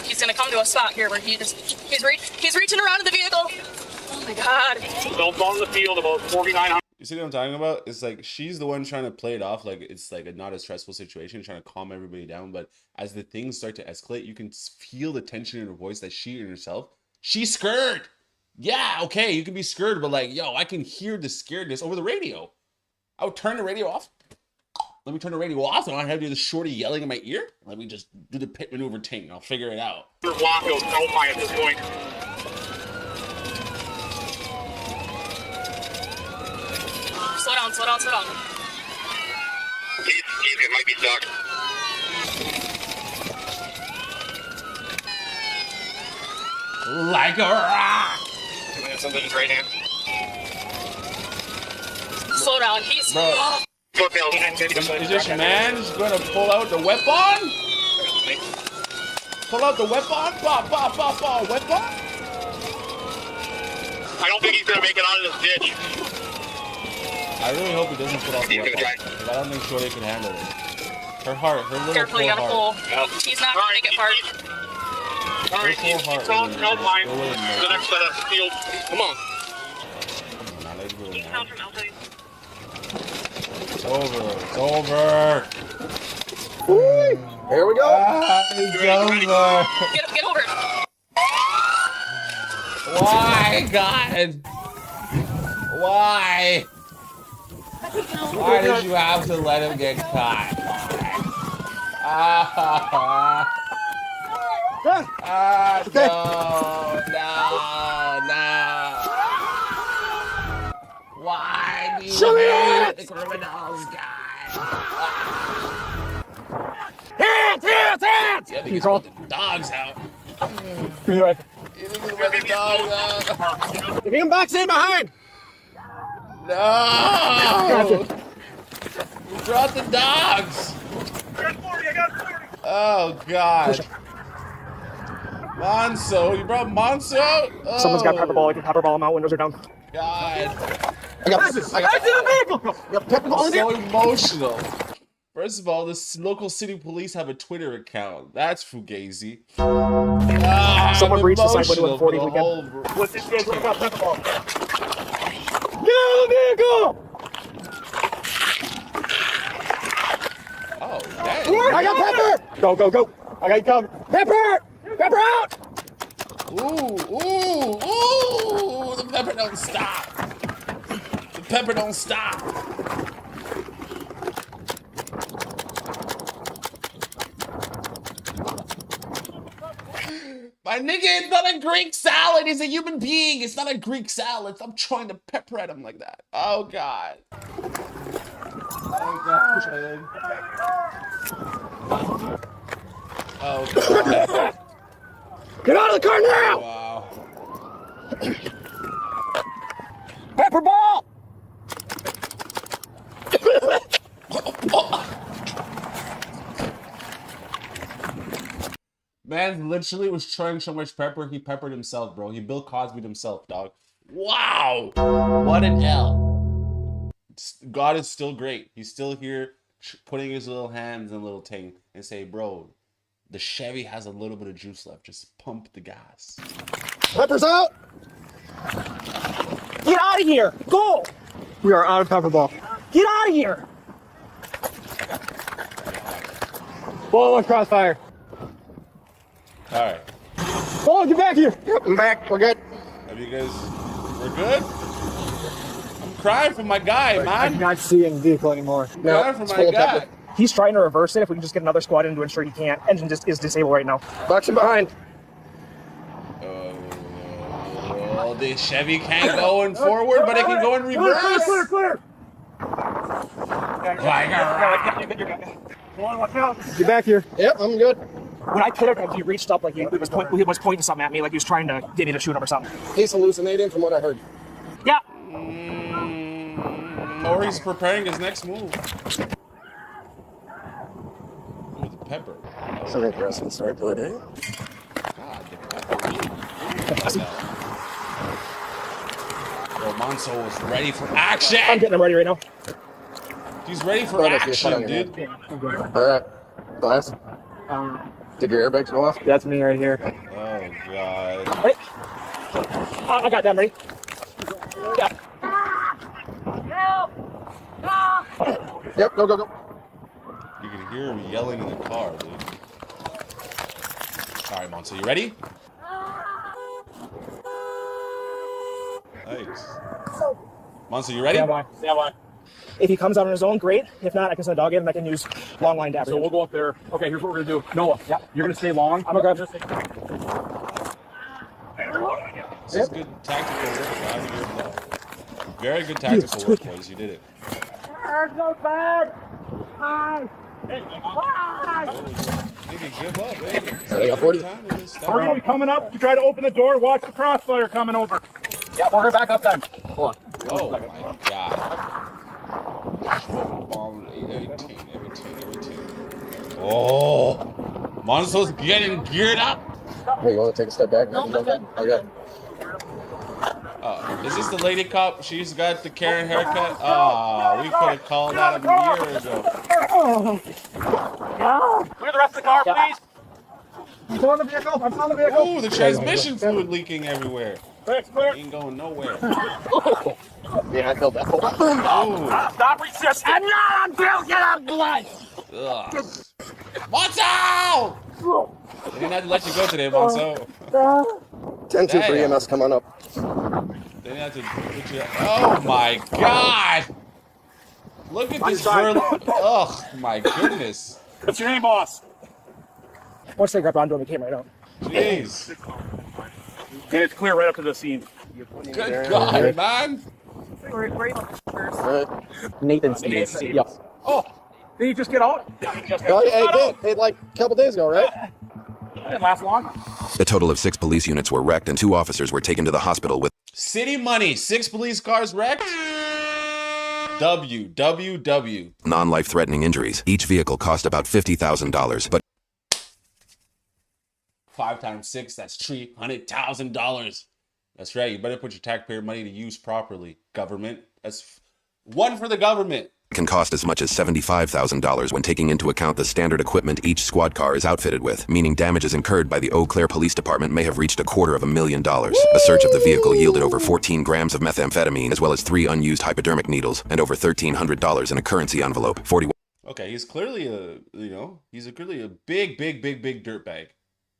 L: He's gonna come to a spot here where he's reaching around in the vehicle. Oh my god.
J: Don't go in the field about 4,900.
A: You see what I'm talking about? It's like she's the one trying to play it off like it's like not a stressful situation, trying to calm everybody down. But as the things start to escalate, you can feel the tension in her voice that she in herself, she's scared. Yeah, okay, you can be scared, but like, yo, I can hear the scaredness over the radio. I would turn the radio off. Let me turn the radio off, and I have the shorty yelling in my ear. Let me just do the pit maneuver thing. I'll figure it out.
J: Blanco, don't mind at this point.
L: Slow down, slow down, slow down.
J: It might be stuck.
A: Like a rock.
J: Something is right hand.
L: Slow down, he's...
A: Bro, is this man gonna pull out the weapon? Pull out the weapon? Weapon?
J: I don't think he's gonna make it out of this ditch.
A: I really hope he doesn't pull out the weapon. I don't think Shorty can handle it. Her heart, her little
L: Careful, you gotta pull. He's not gonna make it hard.
J: Alright, keep going, don't mind. The next set of field. Come on.
A: It's over. It's over.
T: Here we go.
A: It's over.
L: Get over it.
A: Why, God? Why? Why did you have to let him get caught? No. Why do you hate the criminals, guys?
T: Hands!
A: Yeah, you called the dogs out. You let the dogs out.
T: If you come back, stay behind.
A: No! You brought the dogs! Oh, God. Monso, you brought Monso out? Oh.
M: Someone's got pepper ball. I can pepper ball them out. Windows are down.
A: God.
T: I got the vehicle.
A: I'm so emotional. First of all, this local city police have a Twitter account. That's fugazi.
M: Someone breached the side window in 40 weekend.
T: What's this vehicle about pepper ball?
M: Get out of the vehicle!
A: Oh, dang.
M: I got pepper! Go. I got you covered. Pepper! Pepper out!
A: Ooh! The pepper don't stop. The pepper don't stop. My nigga, it's not a Greek salad. He's a human being. It's not a Greek salad. Stop throwing the pepper at him like that. Oh, God. Oh, God. Oh, God.
M: Get out of the car now!
A: Wow.
M: Pepper ball!
A: Man literally was throwing so much pepper, he peppered himself, bro. He Bill Cosby'd himself, dog. Wow. What an L. God is still great. He's still here putting his little hands in a little thing and say, bro, the Chevy has a little bit of juice left. Just pump the gas.
M: Peppers out! Get out of here! Go! We are out of pepper ball. Get out of here! Ball on crossfire.
A: All right.
M: Oh, get back here! Yep, I'm back. We're good.
A: Have you guys? We're good. I'm crying for my guy, man.
M: I'm not seeing the vehicle anymore.
A: No, crying for my guy.
M: He's trying to reverse it. If we can just get another squad in to ensure he can't. Engine just is disabled right now. Boxing behind.
A: Oh, the Chevy can't go in forward, but it can go in reverse.
M: Clear. Get back here. Yep, I'm good. When I put him, he reached up like he was pointing something at me, like he was trying to get me to shoot him or something. He's hallucinating from what I heard. Yeah.
A: Or he's preparing his next move. Ooh, the pepper.
M: So aggressive start to it, eh?
A: God, the pepper. Yo, Monso is ready for action.
M: I'm getting him ready right now.
A: He's ready for action, dude.
M: Alright. Glass. Did your airbags go off? That's me right here.
A: Oh, God.
M: Ready? I got them ready. Yeah. Yep, go.
A: You can hear him yelling in the car, dude. All right, Monso, you ready? Nice. Monso, you ready?
M: Stand by. If he comes out on his own, great. If not, I can send a dog in and I can use long line dab.
E: So we'll go up there. Okay, here's what we're gonna do. Noah, you're gonna stay long.
M: I'm gonna grab.
A: This is good tactical work. Very good tactical work, boys. You did it.
M: There's no bag.
A: Maybe give up, baby.
M: They got 40.
E: We're gonna be coming up. You try to open the door. Watch the crossfire coming over.
M: Yeah, we're back up then. Hold on.
A: Oh my God. 18. Oh, Monso's getting geared up.
M: Hey, you want to take a step back? Okay.
A: Is this the lady cop? She's got the Karen haircut. Oh, we could have called that a year ago.
E: Clear the rest of the car, please. I'm on the vehicle.
A: Ooh, the transmission fluid leaking everywhere.
E: Clear.
A: Ain't going nowhere.
M: Yeah, I felt that.
E: Stop resisting. I'm broken up blood.
A: Monso! They didn't have to let you go today, Monso.
M: 10-2 for EMS, come on up.
A: They didn't have to put you. Oh my God! Look at this girl. Oh my goodness.
E: What's your name, boss?
M: Once they grabbed onto him, he came right out.
A: Jeez.
E: And it's clear right up to the scene.
A: Good God, man.
M: Nathan Stevens. Yep.
E: Oh, did you just get out?
M: Hey, like a couple days ago, right?
E: Didn't last long.
K: A total of 6 police units were wrecked and 2 officers were taken to the hospital with
A: City money. 6 police cars wrecked. WWW.
K: non-life-threatening injuries. Each vehicle cost about $50,000, but
A: 5 times 6, that's $300,000. That's right. You better put your taxpayer money to use properly. Government. That's one for the government.
K: can cost as much as $75,000 when taking into account the standard equipment each squad car is outfitted with, meaning damages incurred by the Eau Claire Police Department may have reached $250,000. A search of the vehicle yielded over 14 grams of methamphetamine, as well as 3 unused hypodermic needles, and over $1,300 in a currency envelope.
A: Okay, he's clearly clearly a big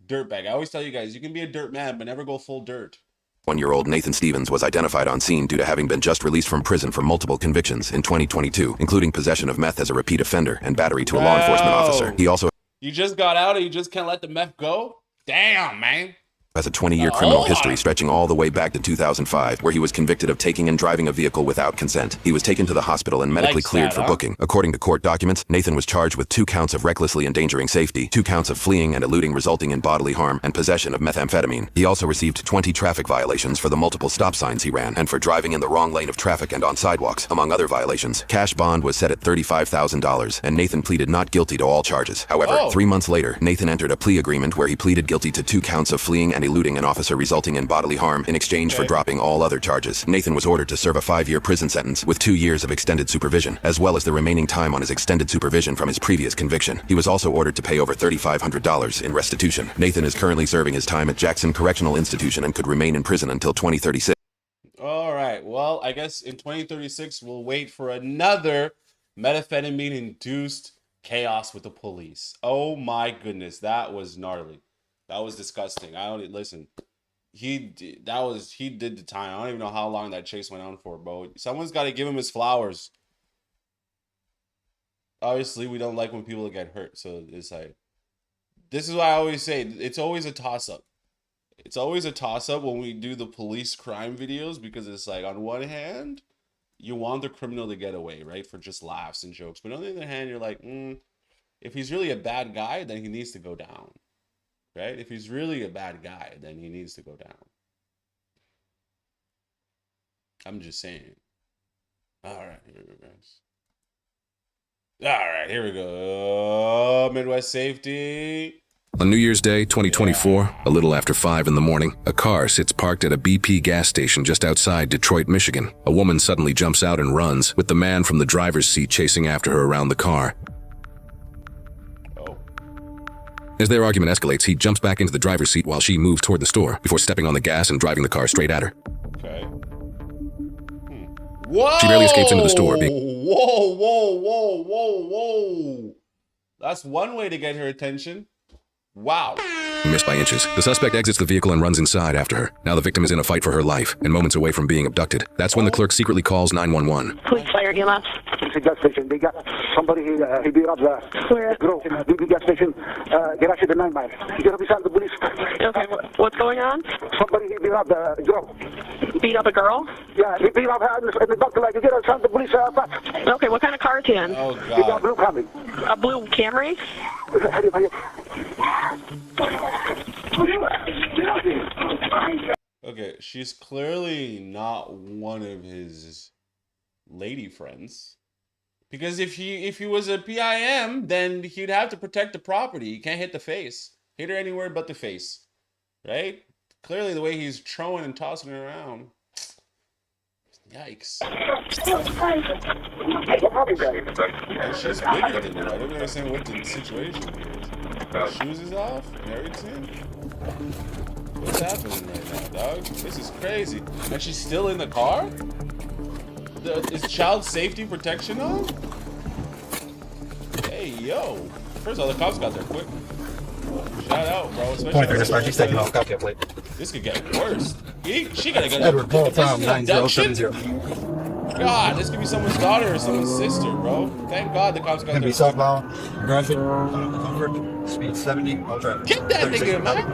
A: dirtbag. I always tell you guys, you can be a dirt man, but never go full dirt.
K: 41-year-old Nathan Stevens was identified on scene due to having been just released from prison for multiple convictions in 2022, including possession of meth as a repeat offender and battery to a law enforcement officer. He also
A: You just got out and you just can't let the meth go? Damn, man.
K: has a 20-year criminal history stretching all the way back to 2005, where he was convicted of taking and driving a vehicle without consent. He was taken to the hospital and medically cleared for booking. According to court documents, Nathan was charged with 2 counts of recklessly endangering safety, 2 counts of fleeing and eluding resulting in bodily harm, and possession of methamphetamine. He also received 20 traffic violations for the multiple stop signs he ran, and for driving in the wrong lane of traffic and on sidewalks, among other violations. Cash bond was set at $35,000, and Nathan pleaded not guilty to all charges. However, 3 months later, Nathan entered a plea agreement where he pleaded guilty to 2 counts of fleeing and eluding an officer resulting in bodily harm in exchange for dropping all other charges. Nathan was ordered to serve a 5-year prison sentence with 2 years of extended supervision, as well as the remaining time on his extended supervision from his previous conviction. He was also ordered to pay over $3,500 in restitution. Nathan is currently serving his time at Jackson Correctional Institution and could remain in prison until 2036.
A: All right. Well, I guess in 2036, we'll wait for another methamphetamine-induced chaos with the police. Oh my goodness, that was gnarly. That was disgusting. I don't listen. He did the time. I don't even know how long that chase went on for, bro. Someone's got to give him his flowers. Obviously, we don't like when people get hurt, so it's like, this is why I always say it's always a toss-up. It's always a toss-up when we do the police crime videos, because it's like, on one hand, you want the criminal to get away, right, for just laughs and jokes. But on the other hand, you're like, if he's really a bad guy, then he needs to go down, right? If he's really a bad guy, then he needs to go down. I'm just saying. All right, here we go, guys. All right, here we go. Midwest Safety.
K: On New Year's Day, 2024, a little after 5 in the morning, a car sits parked at a BP gas station just outside Detroit, Michigan. A woman suddenly jumps out and runs, with the man from the driver's seat chasing after her around the car. As their argument escalates, he jumps back into the driver's seat while she moves toward the store, before stepping on the gas and driving the car straight at her.
A: Okay. Whoa!
K: She barely escapes into the store.
A: Whoa. That's one way to get her attention. Wow.
K: Missed by inches. The suspect exits the vehicle and runs inside after her. Now the victim is in a fight for her life and moments away from being abducted. That's when the clerk secretly calls 911.
N: Police fire EMS.
B: It's a gas station. They got somebody he beat up the girl. The gas station. Get actually the 9 mile. You gotta be sent to the police.
N: Okay, what's going on?
B: Somebody he beat up the girl.
N: Beat up a girl?
B: Yeah, he beat up her and the doctor like, you gotta send the police fast.
N: Okay, what kind of car is he in?
A: Oh, God.
B: He got blue Camry.
N: A blue Camry?
A: Okay, she's clearly not one of his lady friends. Because if he was a PIM, then he'd have to protect the property. He can't hit the face. Hit her anywhere but the face. Right? Clearly the way he's throwing and tossing her around. Yikes. And she's bigger than him. I don't understand what the situation is. Her shoes is off and everything. What's happening right now, dog? This is crazy. And she's still in the car? Is child safety protection on? Hey, yo. First of all, the cops got there quick. Shout out, bro. This could get worse. She gotta get
O: Edward Paul Tom,
A: an abduction?
O: 9070.
A: God, this could be someone's daughter or someone's sister, bro. Thank God the cops got there.
O: Be southbound, Graphic, Comfort, speed 70, all traffic.
A: Get that nigga, man.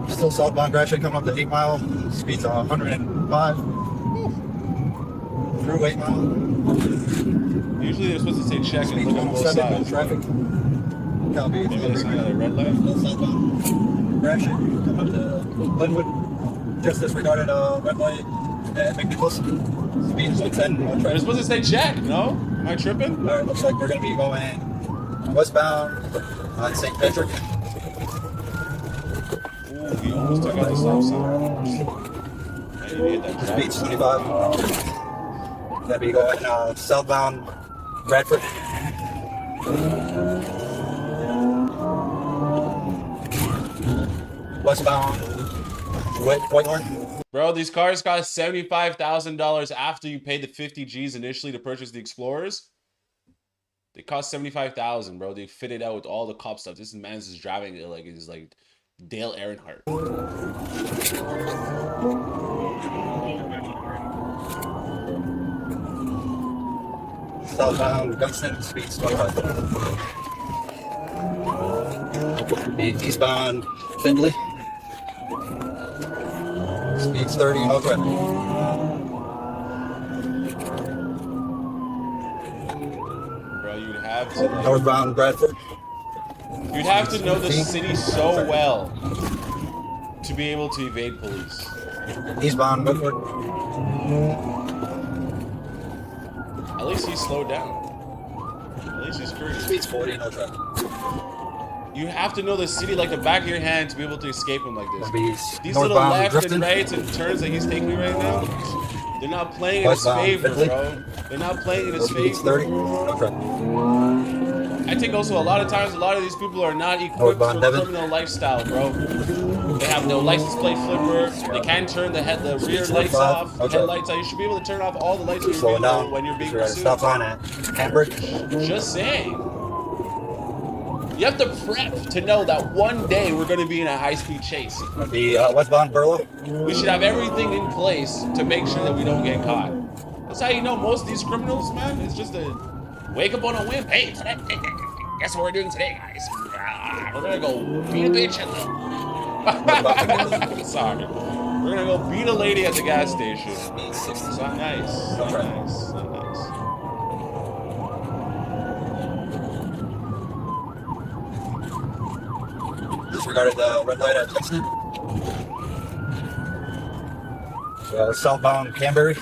O: Still southbound, Graphic, coming up to 8 Mile, speed's 105. Through 8 Mile.
A: Usually they're supposed to say check and look on both sides.
O: Traffic. Copy.
A: Maybe they see another red light.
O: Southbound, Graphic, coming up to Linwood, just disregarded a red light at McNichols. Speed's 10.
A: They're supposed to say check, no? Am I tripping?
O: Alright, looks like we're going to be going westbound on St. Patrick.
A: Ooh, he almost took out the stop sign.
O: Speed's 25. That'd be going southbound Bradford. Westbound Whitehorn.
A: Bro, these cars cost $75,000 after you paid the 50 G's initially to purchase the Explorers. They cost $75,000, bro. They fit it out with all the cop stuff. This man's just driving it like he's like Dale Earnhardt.
O: Southbound Gunston, speeds 25. Eastbound Findlay. Speeds 30, no traffic.
A: Bro, you'd have to like,
O: Northbound Bradford.
A: You'd have to know the city so well to be able to evade police.
O: Eastbound Woodward.
A: At least he slowed down. At least he's curious.
O: Speeds 40, no traffic.
A: You have to know the city like the back of your hand to be able to escape him like this. These
O: northbound,
A: little left
O: drifting.
A: and rights and turns that he's taking right now, they're not playing in his
O: Westbound,
A: favor,
O: quickly.
A: bro. They're not playing in his
O: Northeast
A: favor.
O: 30. Okay.
A: I think also a lot of times a lot of these people are not equipped
O: Northbound,
A: for
O: Devon.
A: criminal lifestyle, bro. They have no license plate flipper. They can't turn the rear lights
O: 25.
A: off, the
O: Okay.
A: headlights out. You should be able to turn off all the lights in your
O: Slowing
A: vehicle
O: down.
A: when you're being
O: Sure,
A: pursued.
O: stop sign at handbrake.
A: Just saying. You have to prep to know that one day we're going to be in a high-speed chase.
O: The westbound Burlow.
A: We should have everything in place to make sure that we don't get caught. That's how you know most of these criminals, man. It's just a wake up on a whim. Hey, guess what we're doing today, guys? We're going to go beat a bitch at the... Sorry. We're going to go beat a lady at the gas station. It's not nice. It's not nice. It's not nice.
O: Disregarded the red light at Kingston. Southbound Canberry.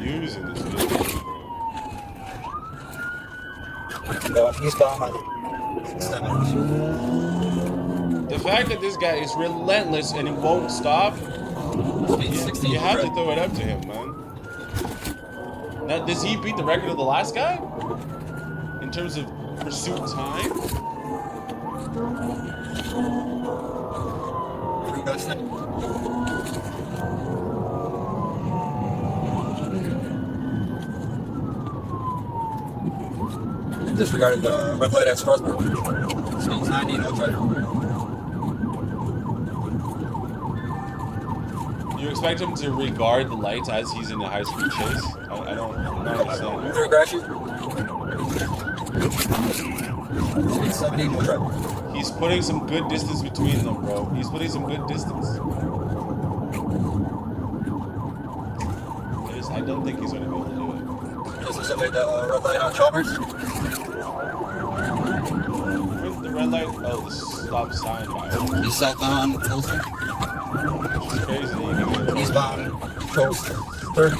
A: Using this vehicle,
O: Eastbound on 7.
A: The fact that this guy is relentless and he won't stop, you have to throw it up to him, man. Now, does he beat the record of the last guy? In terms of pursuit time?
O: Disregarded the red light at Strasburg. Speeds 90, no try.
A: You expect him to regard the lights as he's in a high-speed chase? I don't understand.
O: Speed 70, no try.
A: He's putting some good distance between them, bro. He's putting some good distance. I don't think he's going to be able to do it.
O: Disregarded the red light on Chalmers.
A: The red light? Oh, the stop sign.
O: The southbound Coaster.
A: Which is crazy.
O: Eastbound Coaster. 30.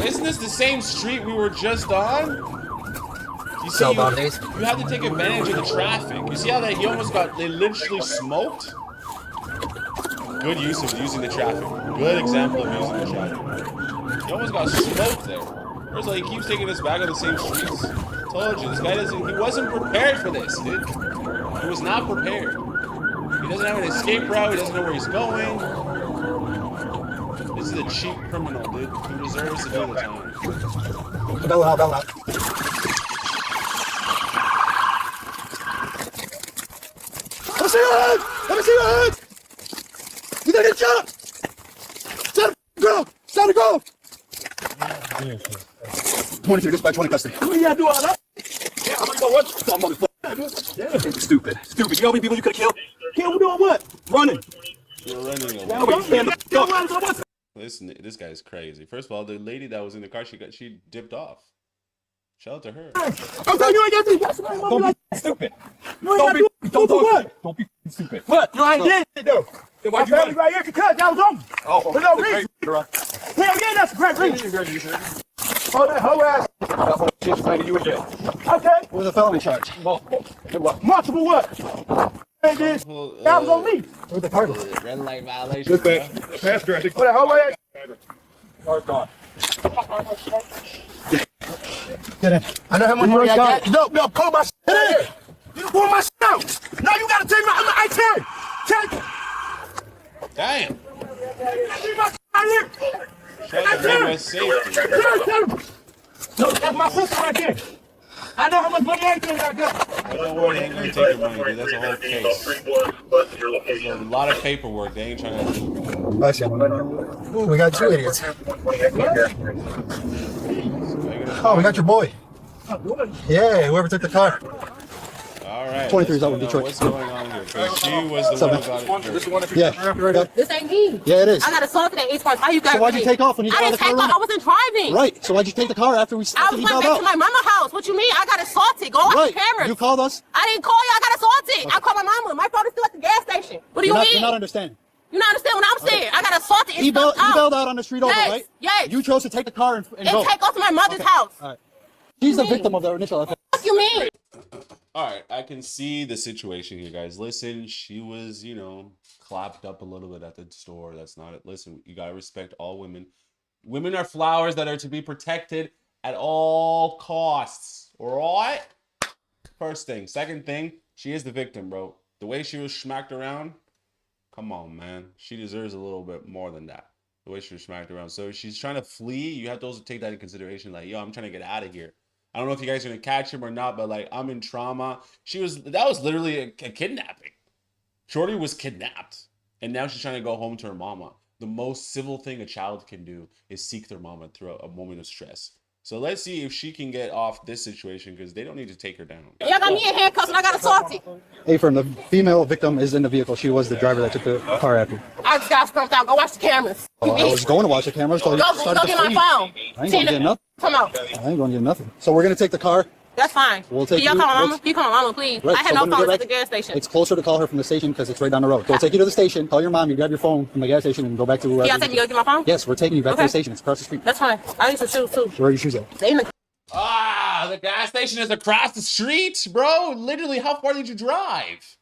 A: Isn't this the same street we were just on? You see, you have to take advantage of the traffic. You see how that he almost got, they literally smoked? Good use of using the traffic. Good example of using the traffic. He almost got smoked there. First of all, he keeps taking us back on the same streets. Told you, this guy he wasn't prepared for this, dude. He was not prepared. He doesn't have an escape route, he doesn't know where he's going. This is a cheap criminal, dude. He deserves to do the time.
O: Bell out, bell out.
E: Let me see your hands! Let me see your hands! You gonna get shot up! Stand up, girl! Stand up, girl! 23, this by 20 custody. What do you gotta do all that? Yeah, I'm gonna go what? Some motherfucker. Stupid. Stupid. You know how many people you could've killed? Killed doing what? Running.
A: You're running away. Listen, this guy's crazy. First of all, the lady that was in the car, she dipped off. Shout out to her.
E: I'm telling you, ain't got to do. Don't be stupid. Don't be what? Don't be stupid. What? You ain't did it though. My family right here because that was on. Oh, for no reason. Hell yeah, that's a great reason. Oh, that whole ass. That whole shit's playing you in jail. Okay. With a felony charge. Multiple what? That was on me. With the target.
A: Red light violation.
E: Look back. Pass directing. What the whole ass? Car's gone. Get in. I know how much money I got. No, pull my shit in. You pull my shit out. No, you gotta take my I-10. Take it.
A: Damn.
E: Take my shit out here.
A: Shout out to Midwest Safety.
E: No, that's my sister right there. I know how much money I got.
A: Don't worry, they ain't gonna take your money, dude. That's a whole case. There's a lot of paperwork. They ain't trying to do.
O: Ooh, we got two idiots. Oh, we got your boy. Yeah, whoever took the car.
A: All right.
O: 23 is out in Detroit.
A: What's going on here? Because she was the one who got it.
O: Yeah.
C: This ain't me.
O: Yeah, it is.
C: I got assaulted at East Park. Why you got
O: So why'd you take off when you got
C: I
O: out of
C: didn't
O: the
C: take
O: car?
C: off. I wasn't driving.
O: Right. So why'd you take the car after we
C: I was went back to my mama's house. What you mean? I got assaulted. Go watch the cameras.
O: You called us?
C: I didn't call you. I got assaulted. I called my mama. My phone is still at the gas station. What do you mean?
O: You're not understanding.
C: You don't understand what I'm saying? I got assaulted and
E: He bailed
C: stuffed out.
E: out on the street over,
C: Yes,
E: right?
C: yes.
E: You chose to take the car and go.
C: And take off to my mother's house.
E: All right. She's the victim of the initial offense.
C: What you mean?
A: All right, I can see the situation here, guys. Listen, she was, you know, clapped up a little bit at the store. That's not it. Listen, you gotta respect all women. Women are flowers that are to be protected at all costs. All right? First thing. Second thing, she is the victim, bro. The way she was smacked around, come on, man. She deserves a little bit more than that. The way she was smacked around. So if she's trying to flee, you have to also take that into consideration. Like, yo, I'm trying to get out of here. I don't know if you guys are gonna catch him or not, but like, I'm in trauma. That was literally a kidnapping. Shorty was kidnapped, and now she's trying to go home to her mama. The most civil thing a child can do is seek their mama through a moment of stress. So let's see if she can get off this situation, because they don't need to take her down.
C: Y'all got me in handcuffs and I got assaulted.
E: Hey, from the female victim is in the vehicle. She was the driver that took the car after.
C: I just got stumped out. Go watch the cameras.
E: I was going to watch the cameras.
C: Go get my phone.
E: I ain't gonna get nothing.
C: Come on.
E: I ain't gonna get nothing. So we're gonna take the car.
C: That's fine.
E: We'll take
C: Can y'all
E: you.
C: call my mama? Can you call my mama, please?
E: Right,
C: I had
E: so
C: no
E: when we
C: phone
E: get
C: at the gas station.
E: It's closer to call her from the station because it's right down the road. So we'll take you to the station, call your mom, you grab your phone from the gas station and go back to wherever.
C: Y'all take me to go get my phone?
E: Yes, we're taking you back to the station. It's across the street.
C: That's fine. I need some shoes too.
E: Where are your shoes at?
C: They in the
A: The gas station is across the street, bro. Literally, how far did you drive?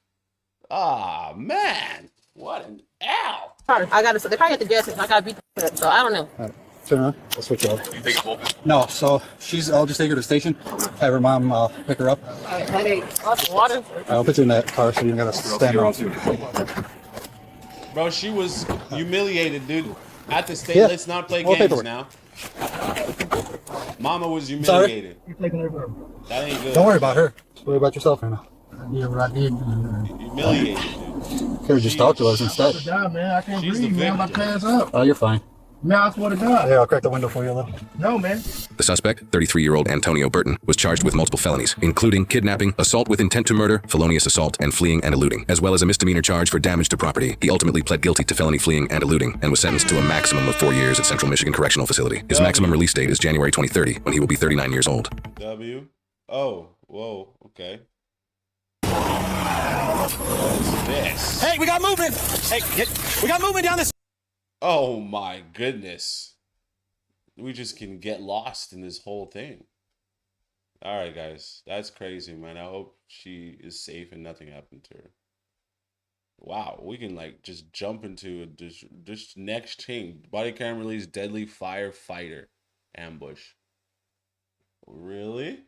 A: Man. What an L.
C: Sorry, they probably at the gas station. I gotta beat the so I don't know.
E: All right, turn around. I'll switch you over. No, so I'll just take her to the station, have her mom pick her up.
C: Headache. Some water.
E: I'll put you in that car so you don't gotta stand around.
A: Bro, she was humiliated, dude. At the state, let's not play games now. Mama was humiliated. That ain't good.
E: Don't worry about her. Just worry about yourself right now.
D: Yeah, what I did.
A: Humiliated, dude.
E: Could have just talked to us instead.
D: Man, I can't breathe, man. I'm about to pass up.
E: Oh, you're fine.
D: Man, I swear to God.
E: Yeah, I'll crack the window for you a little.
D: No, man.
K: The suspect, 33-year-old Antonio Burton, was charged with multiple felonies, including kidnapping, assault with intent to murder, felonious assault, and fleeing and eluding, as well as a misdemeanor charge for damage to property. He ultimately pled guilty to felony fleeing and eluding and was sentenced to a maximum of 4 years at Central Michigan Correctional Facility. His maximum release date is January 2030, when he will be 39 years old.
A: W. Oh, whoa, okay. What is this?
V: Hey, we got movement. Hey, we got movement down this.
A: Oh my goodness. We just can get lost in this whole thing. All right, guys. That's crazy, man. I hope she is safe and nothing happened to her. Wow, we can like just jump into this next thing. Body cam release deadly firefighter ambush. Really?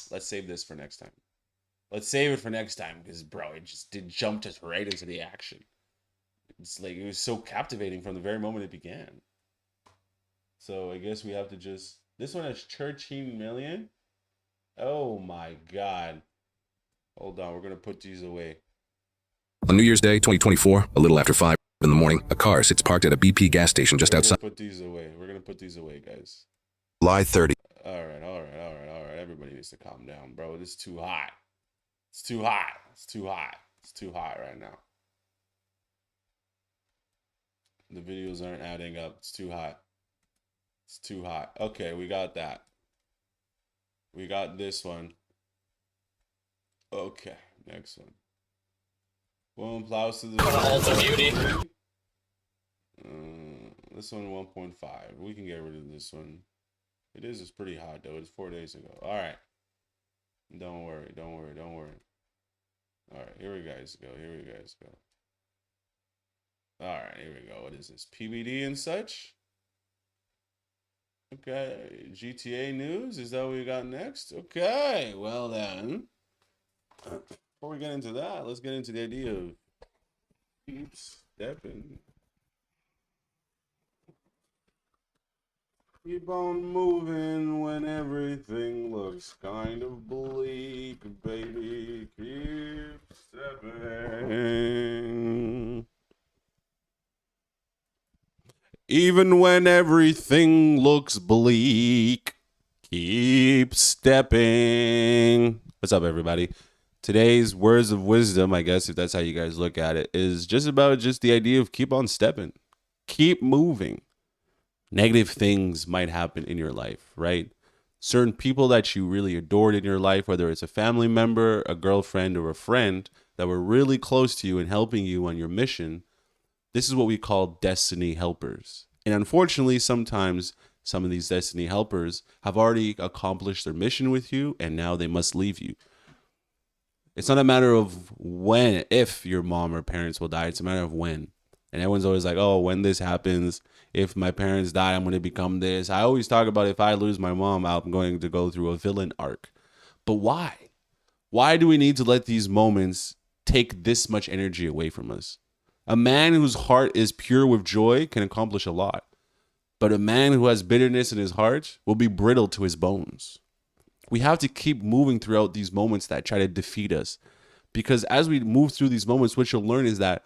A: Let's save this for next time. Let's save it for next time because, bro, it jumped us right into the action. It's like, it was so captivating from the very moment it began. So I guess we have to just... This one has 13 million? Oh my God. Hold on, we're going to put these away.
K: On New Year's Day, 2024, a little after 5 in the morning, a car sits parked at a BP gas station just outside.
A: Put these away. We're going to put these away, guys.
K: July 30.
A: All right. Everybody needs to calm down, bro. This is too hot. It's too hot. It's too hot right now. The videos aren't adding up. It's too hot. It's too hot. Okay, we got that. We got this one. Okay, next one. Woman plows to the... Beauty. This one 1.5. We can get rid of this one. It's pretty hot though. It's 4 days ago. All right. Don't worry. All right, here we guys go. All right, here we go. What is this? PBD and such? Okay. GTA news? Is that what we got next? Okay. Well then. Before we get into that, let's get into the idea of keep stepping. Keep on moving when everything looks kind of bleak, baby. Keep stepping. Even when everything looks bleak, keep stepping. What's up, everybody? Today's words of wisdom, I guess, if that's how you guys look at it, is just about the idea of keep on stepping. Keep moving. Negative things might happen in your life, right? certain people that you really adored in your life, whether it's a family member, a girlfriend, or a friend that were really close to you and helping you on your mission. This is what we call destiny helpers. And unfortunately, sometimes some of these destiny helpers have already accomplished their mission with you, and now they must leave you. It's not a matter of when, if your mom or parents will die. It's a matter of when. And everyone's always like, oh, when this happens, if my parents die, I'm going to become this. I always talk about if I lose my mom, I'm going to go through a villain arc. But why? Why do we need to let these moments take this much energy away from us? A man whose heart is pure with joy can accomplish a lot. But a man who has bitterness in his heart will be brittle to his bones. We have to keep moving throughout these moments that try to defeat us. Because as we move through these moments, what you'll learn is that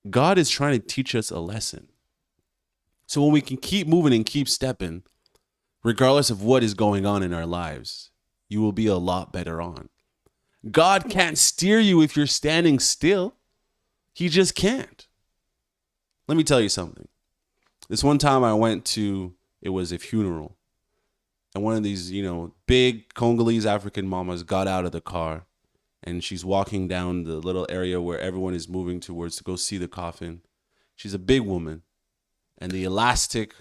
A: God is trying to teach us a lesson. So when we can keep moving and keep stepping, regardless of what is going on in our lives, you will be a lot better on. God can't steer you if you're standing still. He just can't. Let me tell you something. This one time I went to, it was a funeral. And one of these, big Congolese African mamas got out of the car and she's walking down the little area where everyone is moving towards to go see the coffin. She's a big woman and the elastic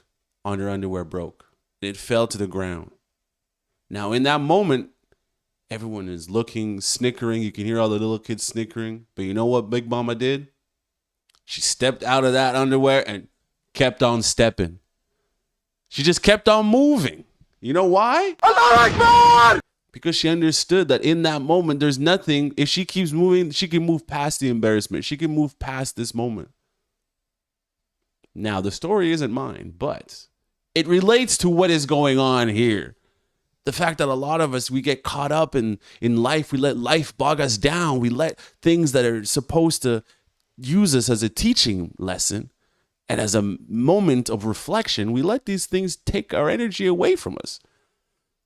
A: on her underwear broke. It fell to the ground. Now, in that moment, everyone is looking, snickering. You can hear all the little kids snickering. But you know what Big Mama did? She stepped out of that underwear and kept on stepping. She just kept on moving. You know why? Because she understood that in that moment, there's nothing. If she keeps moving, she can move past the embarrassment. She can move past this moment. Now, the story isn't mine, but it relates to what is going on here. The fact that a lot of us, we get caught up in life. We let life bog us down. We let things that are supposed to use us as a teaching lesson and as a moment of reflection, we let these things take our energy away from us.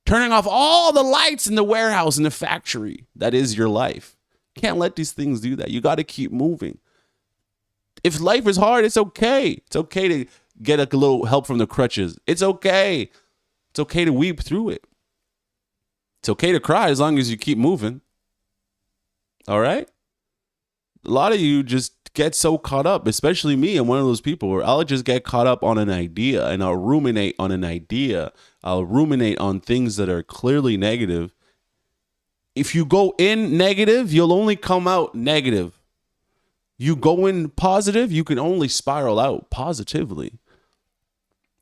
A: Turning off all the lights in the warehouse, in the factory. That is your life. Can't let these things do that. You got to keep moving. If life is hard, it's okay. It's okay to get a little help from the crutches. It's okay. It's okay to weep through it. It's okay to cry as long as you keep moving. All right? A lot of you just get so caught up, especially me. I'm one of those people where I'll just get caught up on an idea and I'll ruminate on an idea. I'll ruminate on things that are clearly negative. If you go in negative, you'll only come out negative. You go in positive, you can only spiral out positively.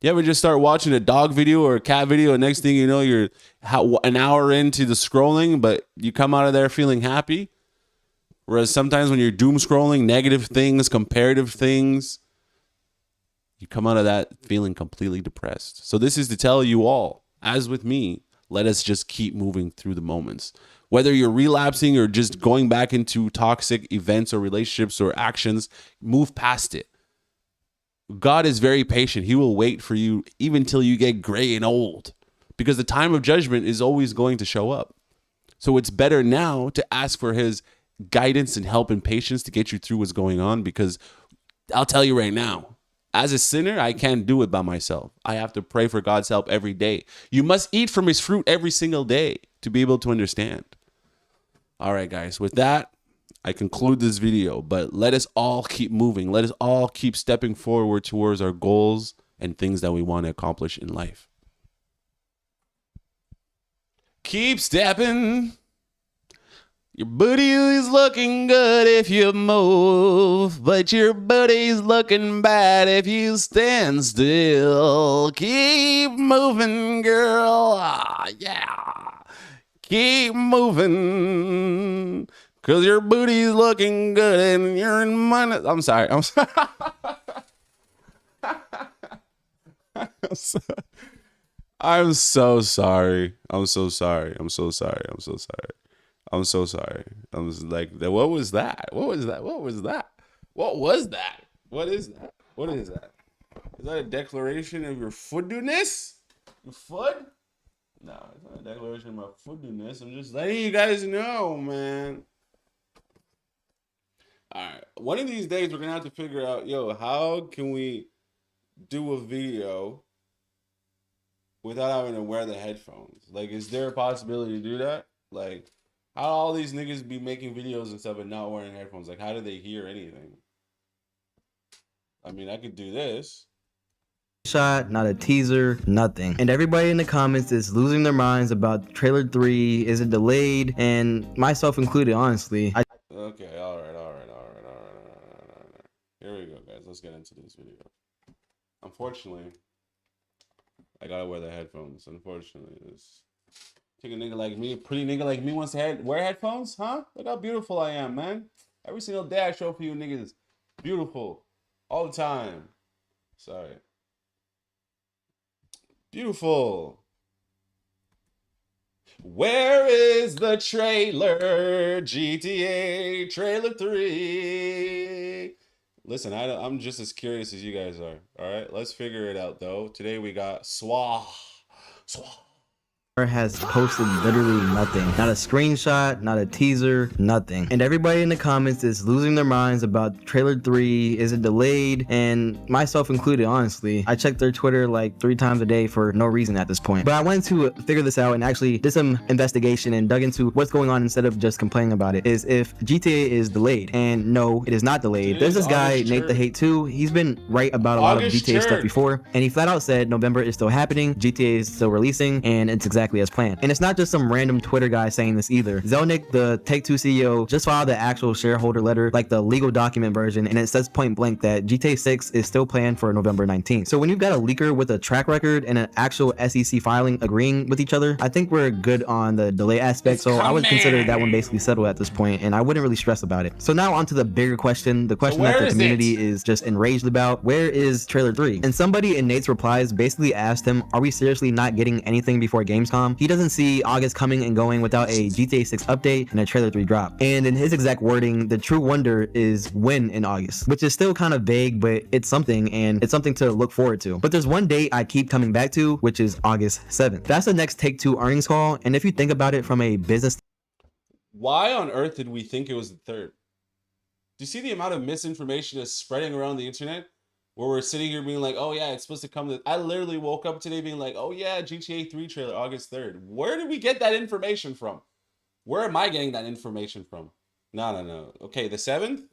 A: You ever just start watching a dog video or a cat video and next thing you know, you're an hour into the scrolling, but you come out of there feeling happy? Whereas sometimes when you're doom scrolling, negative things, comparative things, you come out of that feeling completely depressed. So this is to tell you all, as with me, let us just keep moving through the moments. Whether you're relapsing or just going back into toxic events or relationships or actions, move past it. God is very patient. He will wait for you even till you get gray and old, because the time of judgment is always going to show up. So it's better now to ask for his guidance and help and patience to get you through what's going on, because I'll tell you right now, as a sinner, I can't do it by myself. I have to pray for God's help every day. You must eat from his fruit every single day to be able to understand. All right, guys, with that, I conclude this video, but let us all keep moving. Let us all keep stepping forward towards our goals and things that we want to accomplish in life. Keep stepping. Your booty is looking good if you move, but your booty's looking bad if you stand still. Keep moving, girl. Yeah. Keep moving, because your booty's looking good and you're in money. I'm sorry. I'm sorry. I'm so sorry. I'm so sorry. I'm so sorry. I'm so sorry. I'm so sorry. I was like, what was that? What was that? What was that? What was that? What is that? What is that? Is that a declaration of your foodiness? Your foot? No, it's not a declaration of my foodiness. I'm just letting you guys know, man. All right. One of these days, we're going to have to figure out, how can we do a video without having to wear the headphones? Like, is there a possibility to do that? Like, how all these niggas be making videos and stuff and not wearing headphones? Like, how do they hear anything? I mean, I could do this.
Q: Shot, not a teaser, nothing. And everybody in the comments is losing their minds about trailer 3. Is it delayed? And myself included, honestly.
A: Okay, all right. Here we go, guys. Let's get into this video. Unfortunately, I gotta wear the headphones. Unfortunately, this take a nigga like me, a pretty nigga like me wants to wear headphones, huh? Look how beautiful I am, man. Every single day I show for you niggas, beautiful, all the time. Sorry. Beautiful. Where is the trailer? GTA trailer 3. Listen, I'm just as curious as you guys are. All right, let's figure it out though. Today we got Swah.
Q: Has posted literally nothing. Not a screenshot, not a teaser, nothing. And everybody in the comments is losing their minds about trailer 3. Is it delayed? And myself included, honestly. I checked their Twitter like 3 times a day for no reason at this point. But I wanted to figure this out and actually did some investigation and dug into what's going on instead of just complaining about it. Is if GTA is delayed. And no, it is not delayed. There's this guy, Nate the Hate 2. He's been right about a lot of GTA stuff before. And he flat out said November is still happening. GTA is still releasing. And it's exactly as planned. And it's not just some random Twitter guy saying this either. Zelnick, the Take-Two CEO, just filed the actual shareholder letter, like the legal document version, and it says point blank that GTA 6 is still planned for November 19th. So when you've got a leaker with a track record and an actual SEC filing agreeing with each other, I think we're good on the delay aspect. So I would consider that one basically settled at this point, and I wouldn't really stress about it. So now on to the bigger question, the question that the community is just enraged about. Where is trailer 3? And somebody in Nate's replies basically asked him, are we seriously not getting anything before Gamescom? He doesn't see August coming and going without a GTA 6 update and a trailer 3 drop. And in his exact wording, the true wonder is when in August, which is still kind of vague, but it's something, and it's something to look forward to. But there's one date I keep coming back to, which is August 7th. That's the next Take-Two earnings call, and if you think about it from a business,
A: why on earth did we think it was the 3rd? Do you see the amount of misinformation that's spreading around the internet? Where we're sitting here being like, oh yeah, it's supposed to come. I literally woke up today being like, oh yeah, GTA 3 trailer, August 3rd. Where did we get that information from? Where am I getting that information from? No. Okay, the 7th?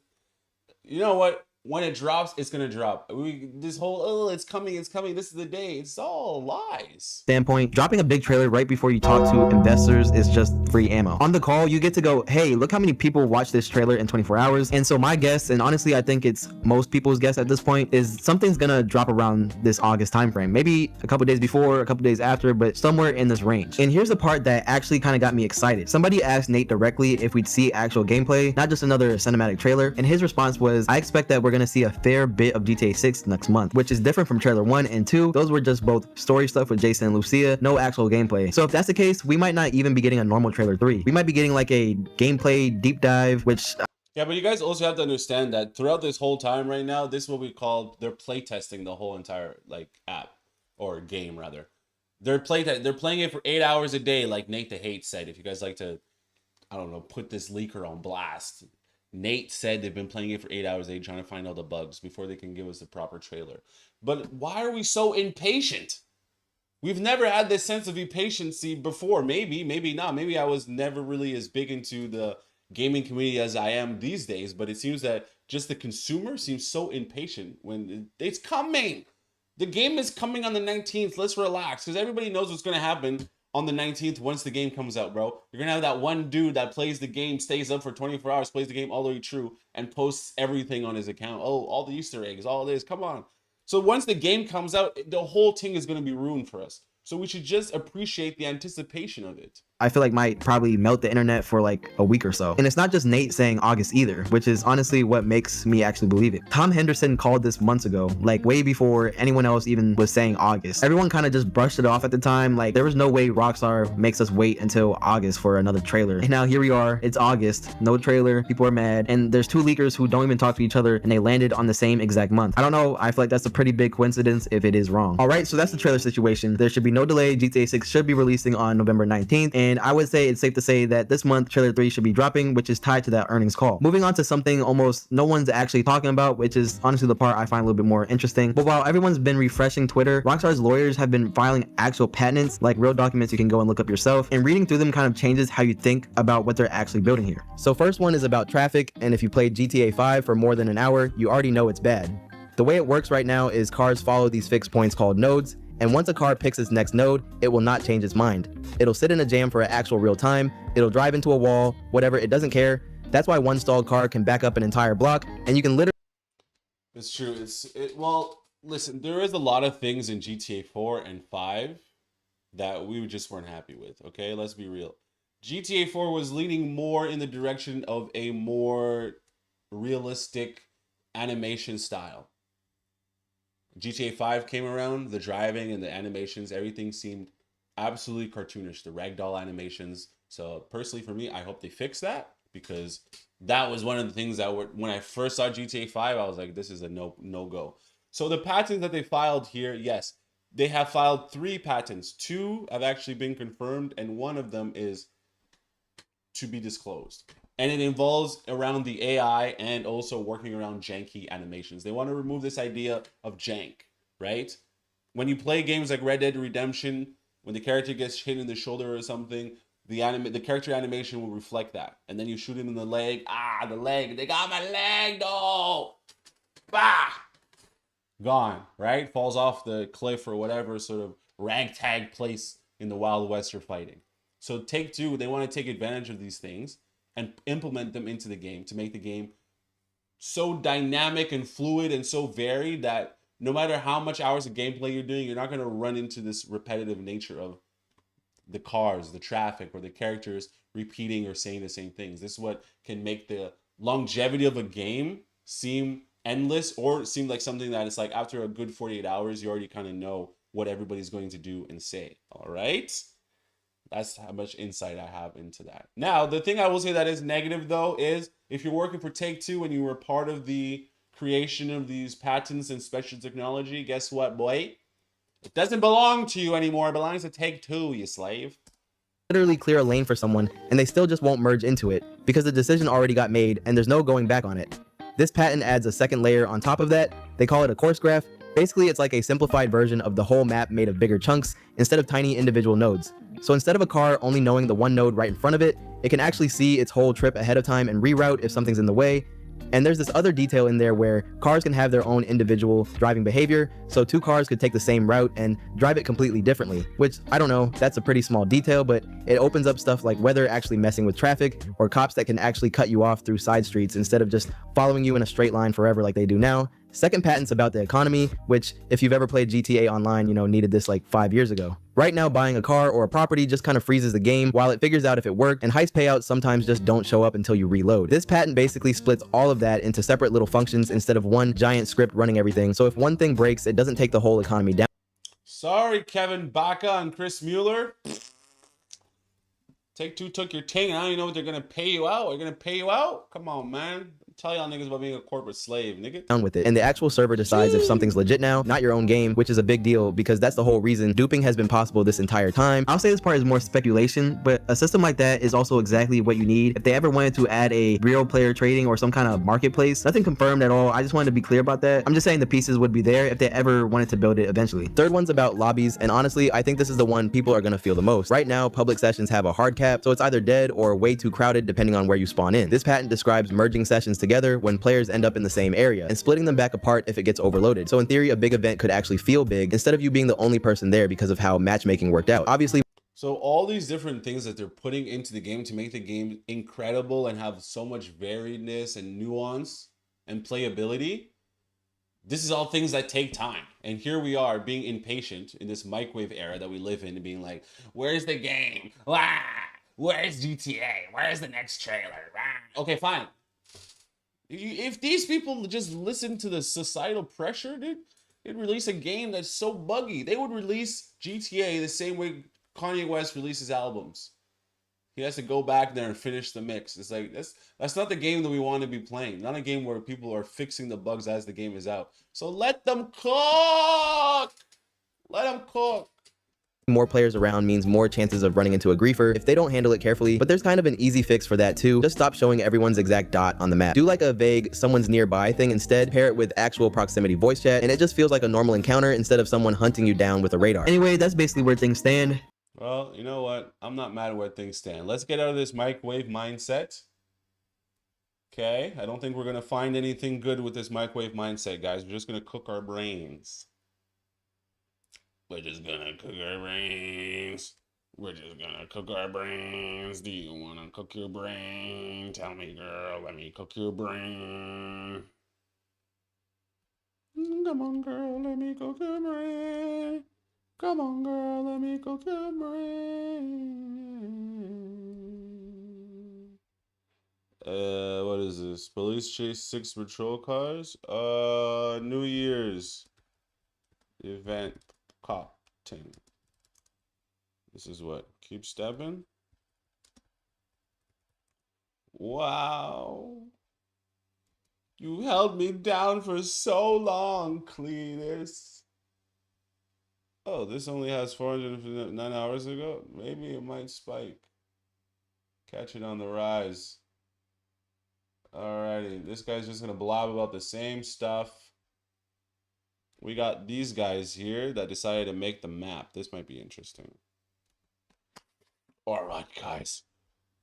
A: You know what? When it drops, it's gonna drop. This whole, it's coming, this is the day. It's all lies.
Q: Standpoint, dropping a big trailer right before you talk to investors is just free ammo. On the call, you get to go, hey, look how many people watched this trailer in 24 hours. And so my guess, and honestly, I think it's most people's guess at this point, is something's gonna drop around this August timeframe. Maybe a couple days before, a couple days after, but somewhere in this range. And here's the part that actually kind of got me excited. Somebody asked Nate directly if we'd see actual gameplay, not just another cinematic trailer. And his response was, I expect that we're gonna see a fair bit of GTA 6 next month, which is different from trailer 1 and 2. Those were just both story stuff with Jason and Lucia, no actual gameplay. So if that's the case, we might not even be getting a normal trailer 3. We might be getting like a gameplay deep dive, which
A: yeah, but you guys also have to understand that throughout this whole time right now, this is what we call, they're playtesting the whole entire like app or game rather. They're playing it for 8 hours a day, like Nate the Hate said. If you guys like to, I don't know, put this leaker on blast. Nate said they've been playing it for 8 hours a day, trying to find all the bugs before they can give us the proper trailer. But why are we so impatient? We've never had this sense of impatience before. Maybe not. Maybe I was never really as big into the gaming community as I am these days. But it seems that just the consumer seems so impatient when it's coming. The game is coming on the 19th. Let's relax, because everybody knows what's going to happen on the 19th once the game comes out, bro. You're gonna have that one dude that plays the game, stays up for 24 hours, plays the game all the way through, and posts everything on his account. Oh, all the Easter eggs, all this, come on. So once the game comes out, the whole thing is gonna be ruined for us. So we should just appreciate the anticipation of it.
Q: I feel like might probably melt the internet for like a week or so. And it's not just Nate saying August either, which is honestly what makes me actually believe it. Tom Henderson called this months ago, like way before anyone else even was saying August. Everyone kind of just brushed it off at the time. Like there was no way Rockstar makes us wait until August for another trailer. And now here we are, it's August, no trailer, people are mad. And there's two leakers who don't even talk to each other and they landed on the same exact month. I don't know, I feel like that's a pretty big coincidence if it is wrong. All right, so that's the trailer situation. There should be no delay. GTA 6 should be releasing on November 19th. And and I would say it's safe to say that this month trailer 3 should be dropping, which is tied to that earnings call. Moving on to something almost no one's actually talking about, which is honestly the part I find a little bit more interesting. But while everyone's been refreshing Twitter, Rockstar's lawyers have been filing actual patents, like real documents you can go and look up yourself, and reading through them kind of changes how you think about what they're actually building here. So first one is about traffic, and if you played GTA 5 for more than an hour, you already know it's bad. The way it works right now is cars follow these fixed points called nodes, and once a car picks its next node, it will not change its mind. It'll sit in a jam for an actual real time, it'll drive into a wall, whatever, it doesn't care. That's why one stalled car can back up an entire block, and you can literally...
A: It's true. Well, listen, there is a lot of things in GTA 4 and 5 that we just weren't happy with, okay? Let's be real. GTA 4 was leaning more in the direction of a more realistic animation style. GTA 5 came around, the driving and the animations, everything seemed absolutely cartoonish, the ragdoll animations. So personally for me, I hope they fix that, because that was one of the things that when I first saw GTA 5, I was like, this is a no-go. So the patents that they filed here, yes, they have filed 3 patents. 2 have actually been confirmed, and one of them is to be disclosed. And it involves around the AI and also working around janky animations. They want to remove this idea of jank, right? When you play games like Red Dead Redemption, when the character gets hit in the shoulder or something, the character animation will reflect that. And then you shoot him in the leg. Ah, the leg. They got my leg, though. Bah! Gone, right? Falls off the cliff or whatever sort of ragtag place in the Wild West you're fighting. So Take-Two, they want to take advantage of these things and implement them into the game to make the game so dynamic and fluid and so varied that no matter how much hours of gameplay you're doing, you're not going to run into this repetitive nature of the cars, the traffic, or the characters repeating or saying the same things. This is what can make the longevity of a game seem endless, or seem like something that it's like after a good 48 hours, you already kind of know what everybody's going to do and say. All right? That's how much insight I have into that. Now, the thing I will say that is negative, though, is if you're working for Take-Two and you were part of the creation of these patents and special technology, guess what, boy? It doesn't belong to you anymore. It belongs to Take-Two, you slave.
Q: Literally clear a lane for someone, and they still just won't merge into it, because the decision already got made and there's no going back on it. This patent adds a second layer on top of that. They call it a course graph. Basically, it's like a simplified version of the whole map made of bigger chunks instead of tiny individual nodes. So instead of a car only knowing the one node right in front of it, it can actually see its whole trip ahead of time and reroute if something's in the way. And there's this other detail in there where cars can have their own individual driving behavior, so 2 cars could take the same route and drive it completely differently, which, I don't know, that's a pretty small detail, but it opens up stuff like weather actually messing with traffic, or cops that can actually cut you off through side streets instead of just following you in a straight line forever like they do now. Second patent's about the economy, which, if you've ever played GTA Online, you know, needed this like 5 years ago. Right now, buying a car or a property just kind of freezes the game while it figures out if it worked, and heist payouts sometimes just don't show up until you reload. This patent basically splits all of that into separate little functions instead of one giant script running everything, so if one thing breaks, it doesn't take the whole economy down.
A: Sorry, Kevin Baca and Chris Mueller. Take-Two took your ting, and I don't even know what they're going to pay you out. They're going to pay you out? Come on, man. Tell y'all niggas about being a corporate slave, nigga.
Q: Down with it. And the actual server decides if something's legit now, not your own game, which is a big deal because that's the whole reason duping has been possible this entire time. I'll say this part is more speculation, but a system like that is also exactly what you need if they ever wanted to add a real player trading or some kind of marketplace. Nothing confirmed at all. I just wanted to be clear about that. I'm just saying the pieces would be there if they ever wanted to build it eventually. Third one's about lobbies, and honestly, I think this is the one people are going to feel the most. Right now, public sessions have a hard cap, so it's either dead or way too crowded depending on where you spawn in. This patent describes merging sessions together when players end up in the same area and splitting them back apart if it gets overloaded. So in theory, a big event could actually feel big instead of you being the only person there because of how matchmaking worked out. Obviously,
A: so all these different things that they're putting into the game to make the game incredible and have so much variedness and nuance and playability, this is all things that take time. And here we are being impatient in this microwave era that we live in and being like, where's the game? Ah, where's GTA? Where's the next trailer? Ah. Okay, fine. If these people just listen to the societal pressure, dude, they'd release a game that's so buggy. They would release GTA the same way Kanye West releases albums. He has to go back there and finish the mix. It's like, that's not the game that we want to be playing. Not a game where people are fixing the bugs as the game is out. So let them cook! Let them cook!
Q: More players around means more chances of running into a griefer if they don't handle it carefully, but there's kind of an easy fix for that too. Just stop showing everyone's exact dot on the map. Do like a vague someone's nearby thing instead, pair it with actual proximity voice chat, and it just feels like a normal encounter instead of someone hunting you down with a radar. Anyway, that's basically where things stand.
A: Well, you know what? I'm not mad at where things stand. Let's get out of this microwave mindset. Okay, I don't think we're gonna find anything good with this microwave mindset, guys. We're just gonna cook our brains. We're just gonna cook our brains. We're just gonna cook our brains. Do you wanna cook your brain? Tell me, girl, let me cook your brain. Come on, girl, let me cook your brain. Come on, girl, let me cook your brain. What is this? Police chase 6 patrol cars. New Year's event cop thing. This is what? Keep stepping? Wow. You held me down for so long, Cletus. Oh, this only has 409 hours ago. Maybe it might spike. Catch it on the rise. Alrighty, this guy's just gonna blob about the same stuff. We got these guys here that decided to make the map. This might be interesting. Alright, guys.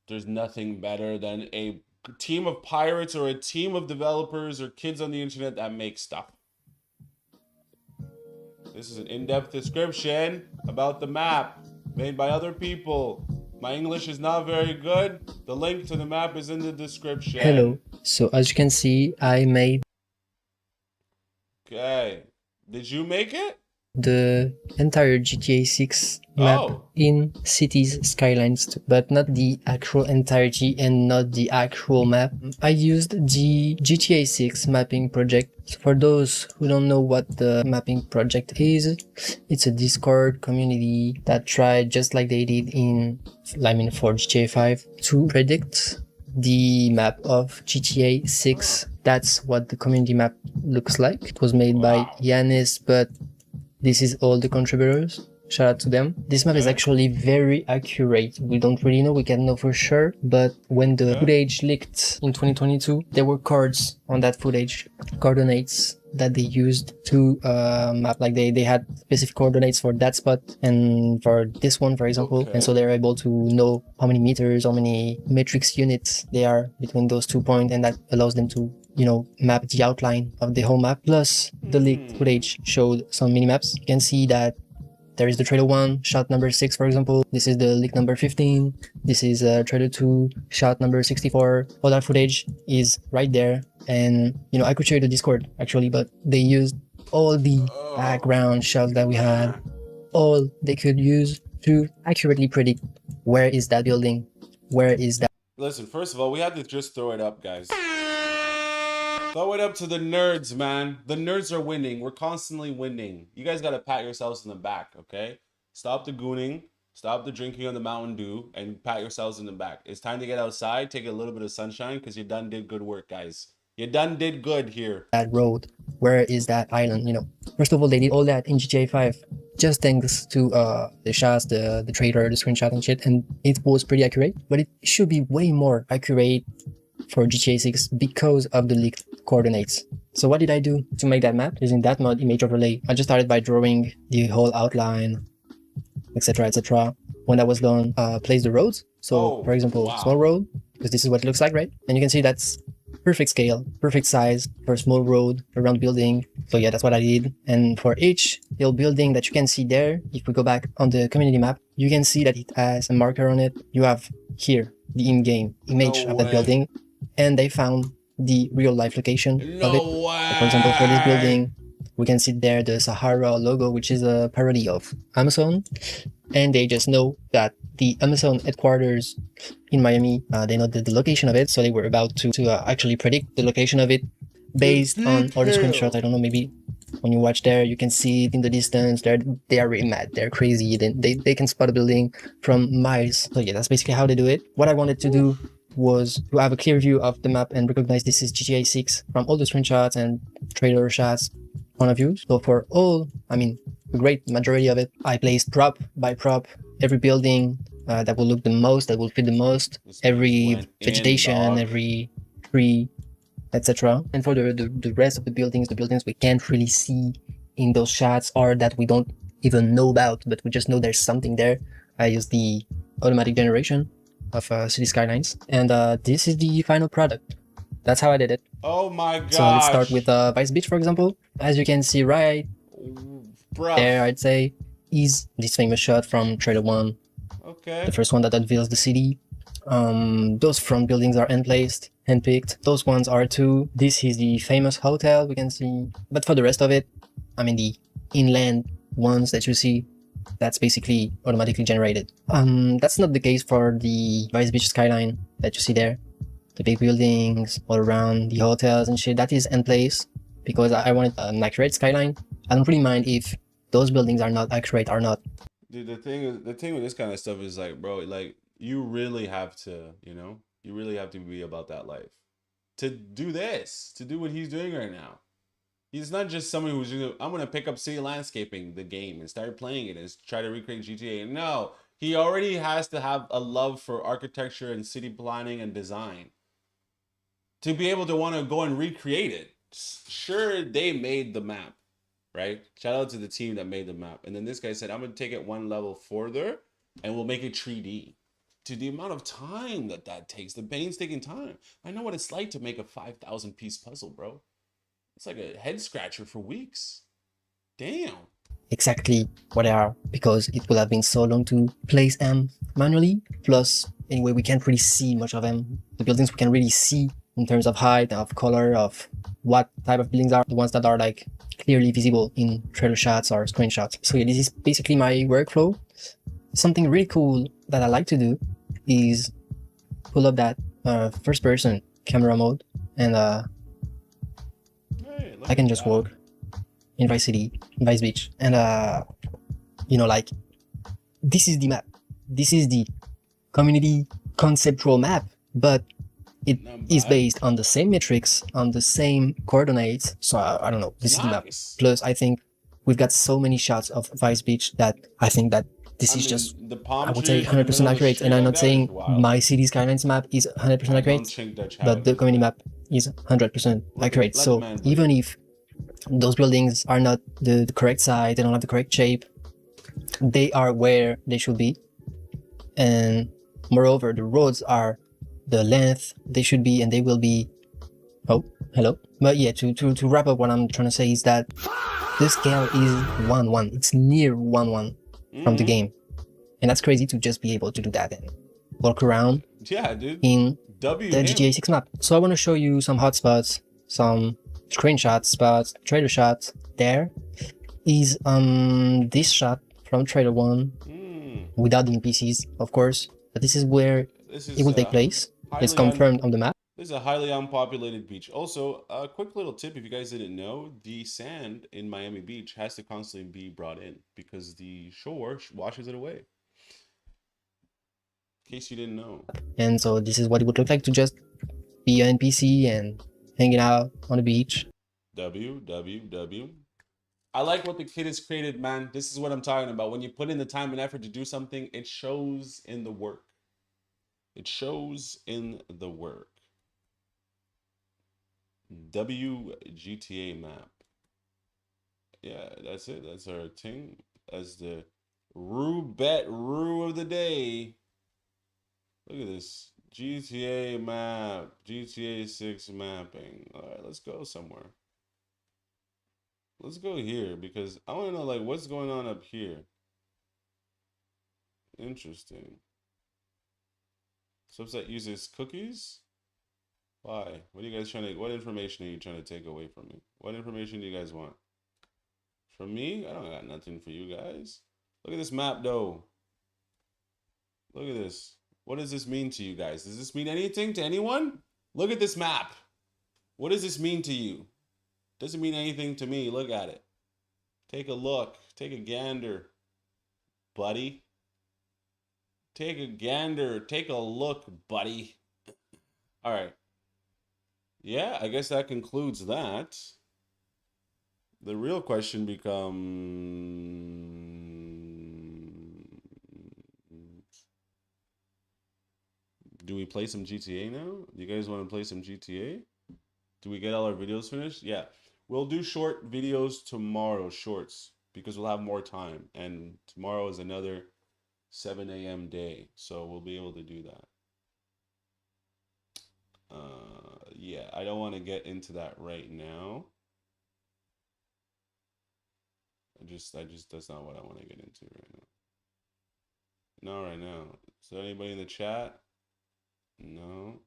A: There's nothing better than a team of pirates or a team of developers or kids on the internet that make stuff. This is an in-depth description about the map made by other people. My English is not very good. The link to the map is in the description.
F: Hello. So as you can see, I made
A: Okay. Did you make it?
F: the entire GTA 6 map in cities skylines too, but not the actual entirety and not the actual map. I used the GTA 6 mapping project. For those who don't know what the mapping project is, it's a Discord community that tried, just like they did for GTA 5, to predict the map of GTA 6. That's what the community map looks like. It was made by Yanis, but this is all the contributors. Shout out to them. This map is actually very accurate. We don't really know, we can know for sure, but when the footage leaked in 2022, there were cards on that footage, coordinates that they used to map, like they had specific coordinates for that spot and for this one, for example. And so they're able to know how many meters, how many matrix units they are between those 2 points, and that allows them to, you know, map the outline of the whole map. Plus, the leaked footage showed some mini-maps. You can see that there is the trailer 1, shot number 6, for example. This is the leak number 15. This is trailer 2, shot number 64. All that footage is right there. And, you know, I could show you the Discord, actually, but they used all the background shots that we had. All they could use to accurately predict where is that building, where is that.
A: Listen, first of all, we had to just throw it up, guys. Throw it up to the nerds, man. The nerds are winning. We're constantly winning. You guys gotta pat yourselves in the back, okay? Stop the gooning. Stop the drinking on the Mountain Dew and pat yourselves in the back. It's time to get outside, take a little bit of sunshine, because you done did good work, guys. You done did good here.
F: That road, where is that island, you know? First of all, they did all that in GTA 5, just thanks to the shots, the trailer, the screenshot and shit, and it was pretty accurate, but it should be way more accurate for GTA 6 because of the leaked coordinates. So what did I do to make that map? Using that mod image overlay, I just started by drawing the whole outline, etc, etc. When that was done, place the roads. So for example, small road, because this is what it looks like, right? And you can see that's perfect scale, perfect size for a small road around building. So yeah, that's what I did. And for each little building that you can see there, if we go back on the community map, you can see that it has a marker on it. You have here the in-game image of that building, and they found the real life location of it. So for example, for this building, we can see there the Sahara logo, which is a parody of Amazon, and they just know that the Amazon headquarters in Miami, they know the location of it, so they were about to actually predict the location of it based on all the screenshots. I don't know, maybe when you watch there, you can see it in the distance. They are really mad, they're crazy, they can spot a building from miles. So yeah, that's basically how they do it. What I wanted to do was to have a clear view of the map and recognize this is GTA 6 from all the screenshots and trailer shots point of view. So for all, I mean, a great majority of it. I placed prop by prop, every building that will look the most, that will fit the most, every vegetation, every tree, etc. And for the rest of the buildings we can't really see in those shots, or that we don't even know about, but we just know there's something there. I use the automatic generation of city skylines, and this is the final product. That's how I did it.
A: Oh my god!
F: So let's start with Vice Beach, for example. As you can see right there, I'd say, is this famous shot from Trailer 1.
A: Okay.
F: The first one that unveils the city. Those front buildings are hand-placed, hand-picked. Those ones are too. This is the famous hotel we can see. But for the rest of it, I mean the inland ones that you see, that's basically automatically generated. That's not the case for the Vice Beach skyline that you see there. The big buildings all around, the hotels and shit, that is in place because I wanted an accurate skyline. I don't really mind if those buildings are not accurate or not.
A: Dude, the thing with this kind of stuff is like, bro, like you really have to, you really have to be about that life. To do this, to do what he's doing right now. He's not just someone who's just, I'm gonna pick up city landscaping, the game, and start playing it and try to recreate GTA. No, he already has to have a love for architecture and city planning and design to be able to want to go and recreate it. Sure, they made the map, right? Shout out to the team that made the map. And then this guy said, I'm going to take it one level further and we'll make it 3D. To the amount of time that takes, the painstaking time. I know what it's like to make a 5,000 piece puzzle, bro. It's like a head scratcher for weeks. Damn.
F: Exactly what they are, because it would have been so long to place them manually. Plus, anyway, we can't really see much of them. The buildings we can really see in terms of height, of color, of what type of buildings are the ones that are like clearly visible in trailer shots or screenshots. So yeah, this is basically my workflow. Something really cool that I like to do is pull up that first person camera mode, and I can just walk in Vice City, Vice Beach, and like, this is the map. This is the community conceptual map, but it is based on the same metrics, on the same coordinates. So I don't know, this is the map. Plus, I think we've got so many shots of Vice Beach that I think that this is just, I would say, 100% accurate. And I'm not saying my city skylines map is 100% accurate, but the community map is 100% accurate. So even if those buildings are not the correct size, they don't have the correct shape, they are where they should be. And moreover, the roads are the length they should be, and they will be. Oh, hello. But yeah, to wrap up, what I'm trying to say is that the scale is 1:1. It's near 1:1 from the game, and that's crazy to just be able to do that and walk around.
A: Yeah, dude.
F: In the GTA 6 map. So I want to show you some hotspots, some screenshot spots, trailer shots. There is this shot from trailer 1 without the NPCs, of course. But this is where it will take place. It's confirmed on the map.
A: This is a highly unpopulated beach. Also, a quick little tip, if you guys didn't know, the sand in Miami Beach has to constantly be brought in because the shore washes it away. In case you didn't know.
F: And so this is what it would look like to just be an NPC and hanging out on the beach.
A: WWW. I like what the kid has created, man. This is what I'm talking about. When you put in the time and effort to do something, it shows in the work. It shows in the work. WGTA map. Yeah, that's it. That's our thing. That's the Rue of the day. Look at this. GTA map. GTA 6 mapping. All right, let's go somewhere. Let's go here because I want to know like what's going on up here. Interesting. Subset uses cookies? Why? What are you guys trying to, what information are you trying to take away from me? What information do you guys want? From me? I don't got nothing for you guys. Look at this map though. Look at this. What does this mean to you guys? Does this mean anything to anyone? Look at this map. What does this mean to you? Doesn't mean anything to me. Look at it. Take a look. Take a gander, buddy. Take a gander. Take a look, buddy. All right. Yeah, I guess that concludes that. The real question becomes, do we play some GTA now? Do you guys want to play some GTA? Do we get all our videos finished? Yeah. We'll do short videos tomorrow, shorts, because we'll have more time. And tomorrow is another 7 a.m. day, so we'll be able to do that. Yeah, I don't want to get into that right now. That's not what I want to get into right now. Not right now. Is there anybody in the chat? No.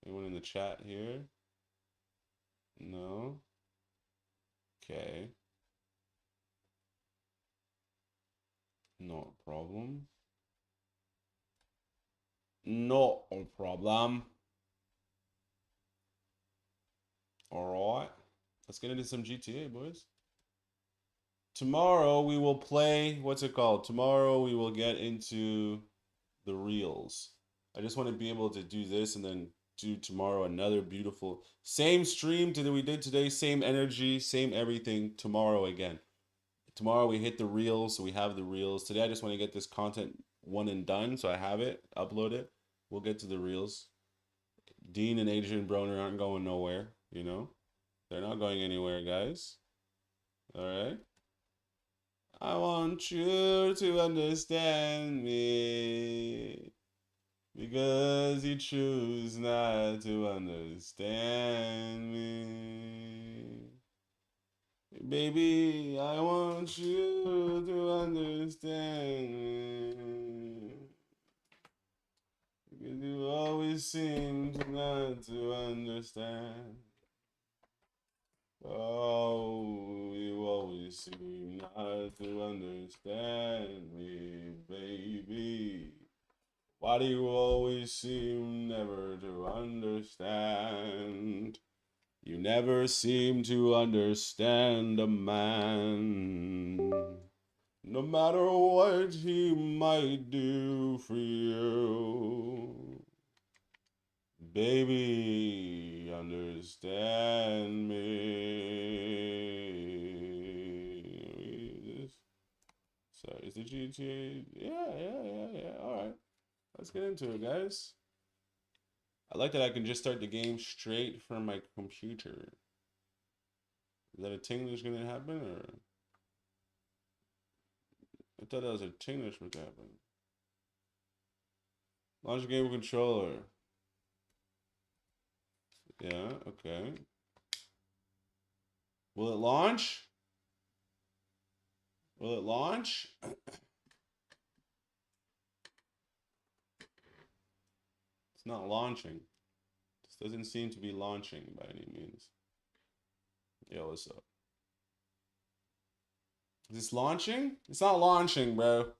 A: Anyone in the chat here? No. Okay. No problem. Not a problem. All right. Let's get into some GTA, boys. Tomorrow we will play, what's it called? Tomorrow we will get into the reels. I just want to be able to do this and then do tomorrow another beautiful, same stream that we did today, same energy, same everything. Tomorrow again. Tomorrow we hit the reels, so we have the reels. Today I just want to get this content one and done, so I have it, upload it. We'll get to the reels. Dean and Adrian Broner aren't going nowhere, you know? They're not going anywhere, guys. All right? I want you to understand me, because you choose not to understand me. Baby, I want you to understand me, because you always seem to not to understand. Oh, you always seem not to understand me, baby. Why do you always seem never to understand? You never seem to understand a man. No matter what he might do for you. Baby, understand me. Sorry, is the GTA? Yeah. All right. Let's get into it, guys. I like that I can just start the game straight from my computer. Is that a thing that's going to happen, or? I thought that was a thing that's going to happen. Launch game with controller. Yeah, okay. Will it launch? Will it launch? It's not launching. This doesn't seem to be launching by any means. Yo, what's up? Is this launching? It's not launching, bro.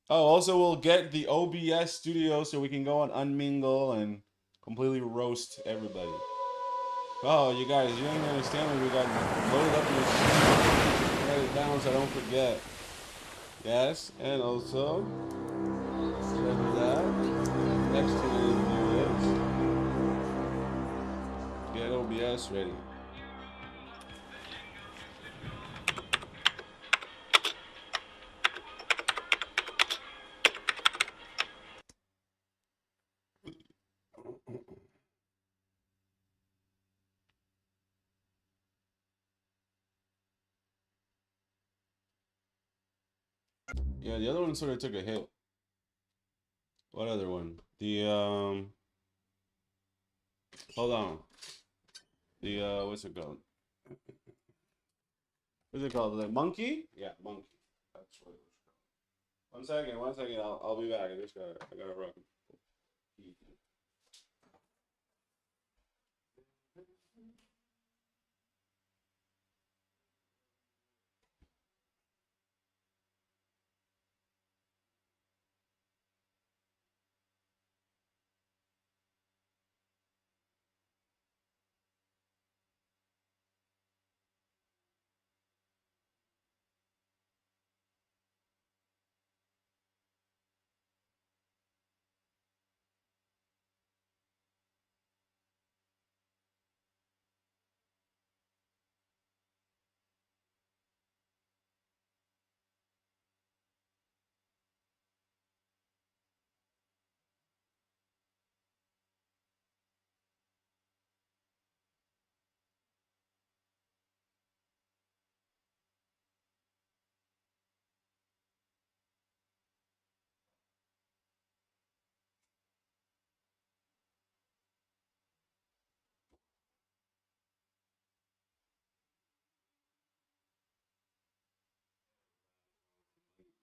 A: Oh, also we'll get the OBS studio so we can go on Unmingle and completely roast everybody. Oh, you guys, you don't even understand when we got loaded up in the shit. Write it down so I don't forget. Yes, and also remember that. Next to it is get OBS ready. Yeah, the other one sort of took a hit. What other one? The hold on. The what's it called? What's it called? The monkey? Yeah, monkey. That's what it was called. One second. I'll be back. I gotta run.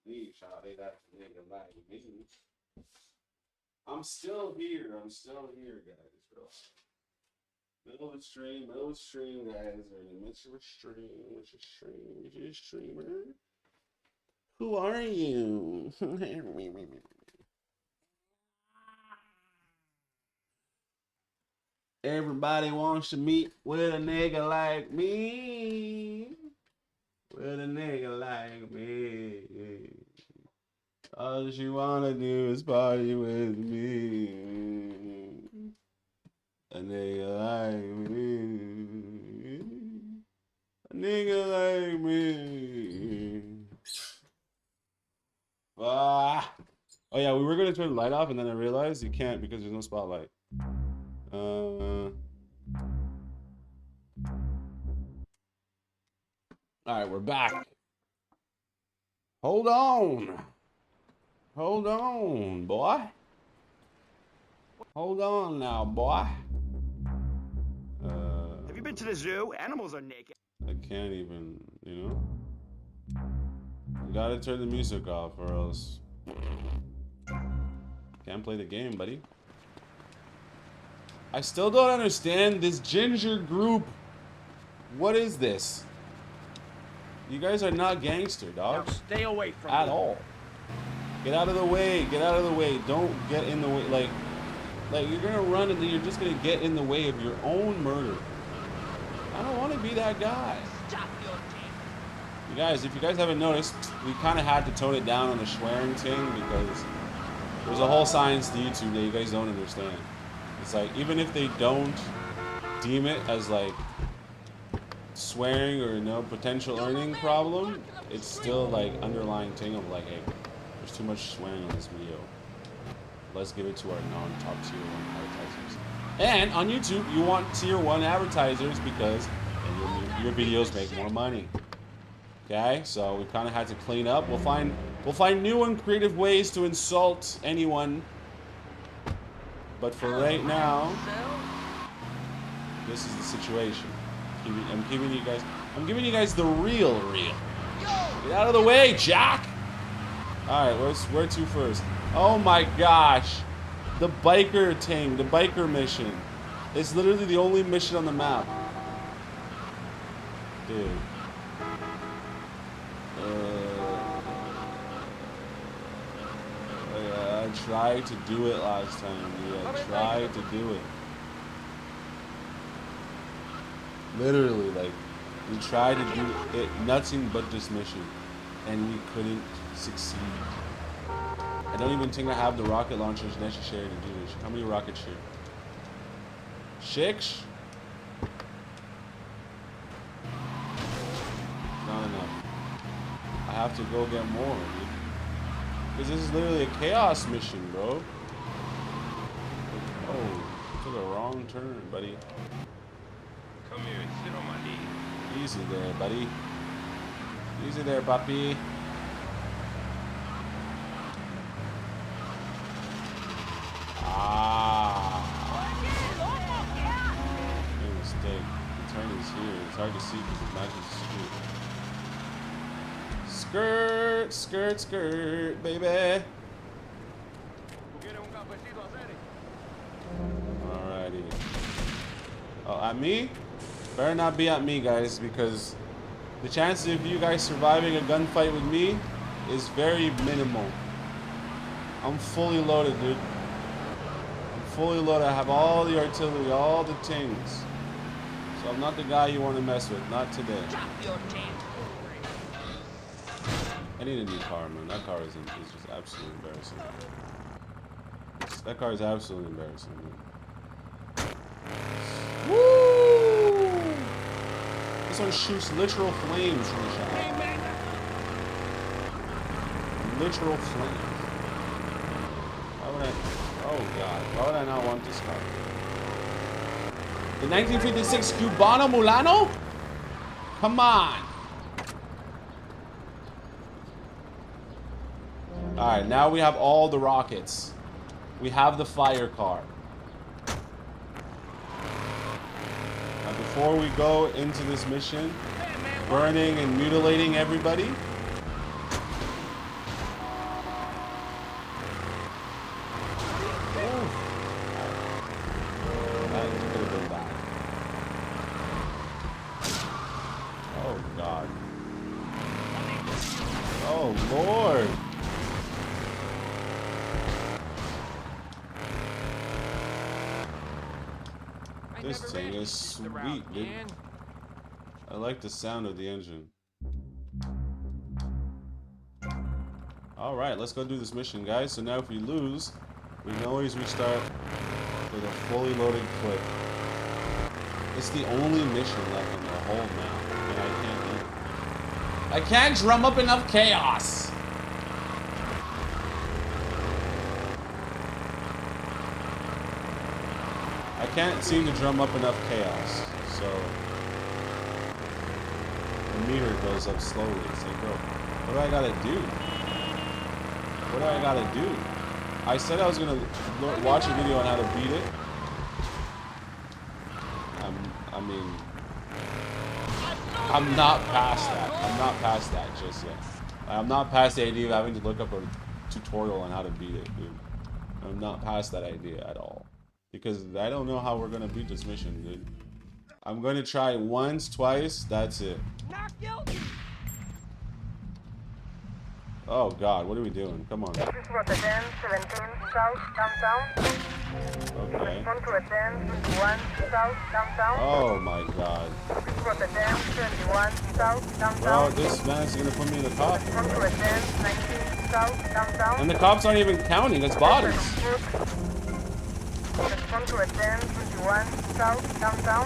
A: me, shawty. That's a nigga like me. I'm still here. I'm still here, guys, bro. Middle of the stream, guys. We're in the midst of a stream. What's your stream? Is you a streamer? Who are you? Everybody wants to meet with a nigga like me. With a nigga like me. All you wanna do is party with me. A nigga like me. A nigga like me. Ah. Oh yeah, we were gonna turn the light off and then I realized you can't because there's no spotlight. Alright, we're back. Hold on. Hold on, boy. Hold on now, boy.
H: Have you been to the zoo? Animals are naked.
A: I can't even, you know? You gotta turn the music off or else can't play the game, buddy. I still don't understand this ginger group. What is this? You guys are not gangster, dog.
H: Now stay away from
A: at
H: me.
A: all. Get out of the way. Get out of the way. Don't get in the way. Like you're gonna run and then you're just gonna get in the way of your own murder. I don't want to be that guy. You guys, if you guys haven't noticed, we kind of had to tone it down on the swearing thing because there's a whole science to YouTube that you guys don't understand. It's like, even if they don't deem it as like swearing or no potential earning problem, it's still like underlying thing of like, hey, there's too much swearing in this video. Let's give it to our non-top tier 1 advertisers. And on YouTube, you want tier 1 advertisers because your videos make more money. Okay, so we kind of had to clean up. We'll find new and creative ways to insult anyone. But for right now, this is the situation. I'm giving you guys the real. Get out of the way, Jack. All right, where to first? Oh my gosh, the biker thing, the biker mission. It's literally the only mission on the map, dude. I tried to do it last time, dude. I tried to do it. Literally, like, we tried to do it, nothing but this mission, and we couldn't succeed. I don't even think I have the rocket launchers necessary to do this. How many rockets here? 6? Not enough. I have to go get more, dude. Because this is literally a chaos mission, bro. Oh, took a wrong turn, buddy.
H: Come here and sit on my knee.
A: Easy there, buddy. Easy there, puppy. Made a mistake. The turn is here. It's hard to see because it matches the street. Skirt, skirt, skirt, baby. Alrighty. Oh, at me? Better not be at me, guys, because the chances of you guys surviving a gunfight with me is very minimal. I'm fully loaded, dude. I'm fully loaded. I have all the artillery, all the things. So I'm not the guy you want to mess with. Not today. I need a new car, man. That car is just absolutely embarrassing. That car is absolutely embarrassing, man. Woo! This one shoots literal flames from the shot. Literal flames. Why would I? Oh God! Why would I not want this car? The 1956 Cubano Mulano? Come on! Alright, now we have all the rockets. We have the fire car. Now before we go into this mission, burning and mutilating everybody, This thing is sweet, dude. I like the sound of the engine. Alright, let's go do this mission, guys. So now if we lose, we can always restart with a fully loaded clip. It's the only mission left on the whole map, and I can't do it. I can't drum up enough chaos! I can't seem to drum up enough chaos, so the meter goes up slowly. It's like, bro, what do I gotta do? What do I gotta do? I said I was gonna watch a video on how to beat it. I mean, I'm not past that. I'm not past that just yet. I'm not past the idea of having to look up a tutorial on how to beat it, dude. I'm not past that idea at all. Because I don't know how we're gonna beat this mission, dude. I'm gonna try once, twice, that's it. Oh god, what are we doing? Come on.
G: This is Rotterdam, 17 South, downtown.
A: Okay.
G: Respond to attend, 21 South, downtown.
A: Oh my god.
G: This is Rotterdam, 21 South, downtown.
A: Bro, this man's gonna put me in the coffin.
G: Respond to attend, 19 South, downtown.
A: And the cops aren't even counting, it's bodies.
G: Respond to attend, 21 South, downtown.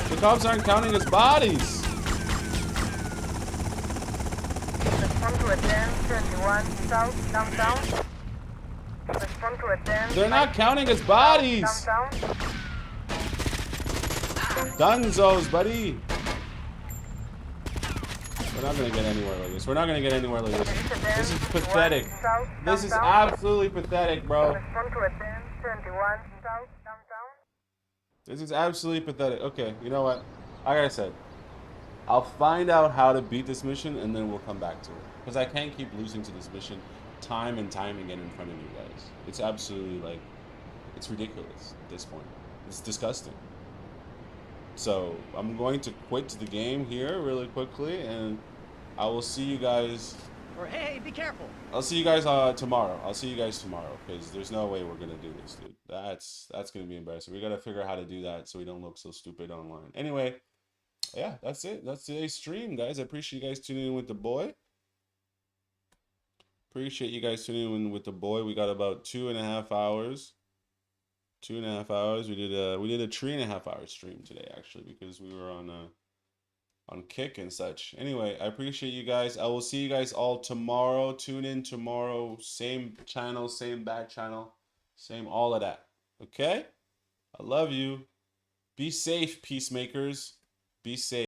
A: The cops aren't counting, it's bodies.
G: Respond to attend, 21 South, downtown. Respond to attend.
A: They're not counting as bodies.
G: Downtown.
A: Dunzos, buddy. We're not gonna get anywhere like this. We're not gonna get anywhere like this. This is pathetic. This is absolutely pathetic, bro.
G: Respond to attend, 21 South, downtown.
A: This is absolutely pathetic. Okay, you know what? Like I said, I'll find out how to beat this mission and then we'll come back to it. Because I can't keep losing to this mission time and time again in front of you guys. It's absolutely like, it's ridiculous at this point. It's disgusting. So I'm going to quit the game here really quickly and I will see you guys.
U: Or hey, be careful.
A: I'll see you guys tomorrow. I'll see you guys tomorrow because there's no way we're gonna do this, dude. That's gonna be embarrassing. We gotta figure out how to do that so we don't look so stupid online. Anyway, yeah, that's it. That's today's stream, guys. I appreciate you guys tuning in with the boy. Appreciate you guys tuning in with the boy. We got about 2.5 hours. 2.5 hours. We did a 3.5 hour stream today actually because we were on Kick and such. Anyway, I appreciate you guys. I will see you guys all tomorrow. Tune in tomorrow. Same channel, same back channel, same all of that. Okay? I love you. Be safe, peacemakers. Be safe.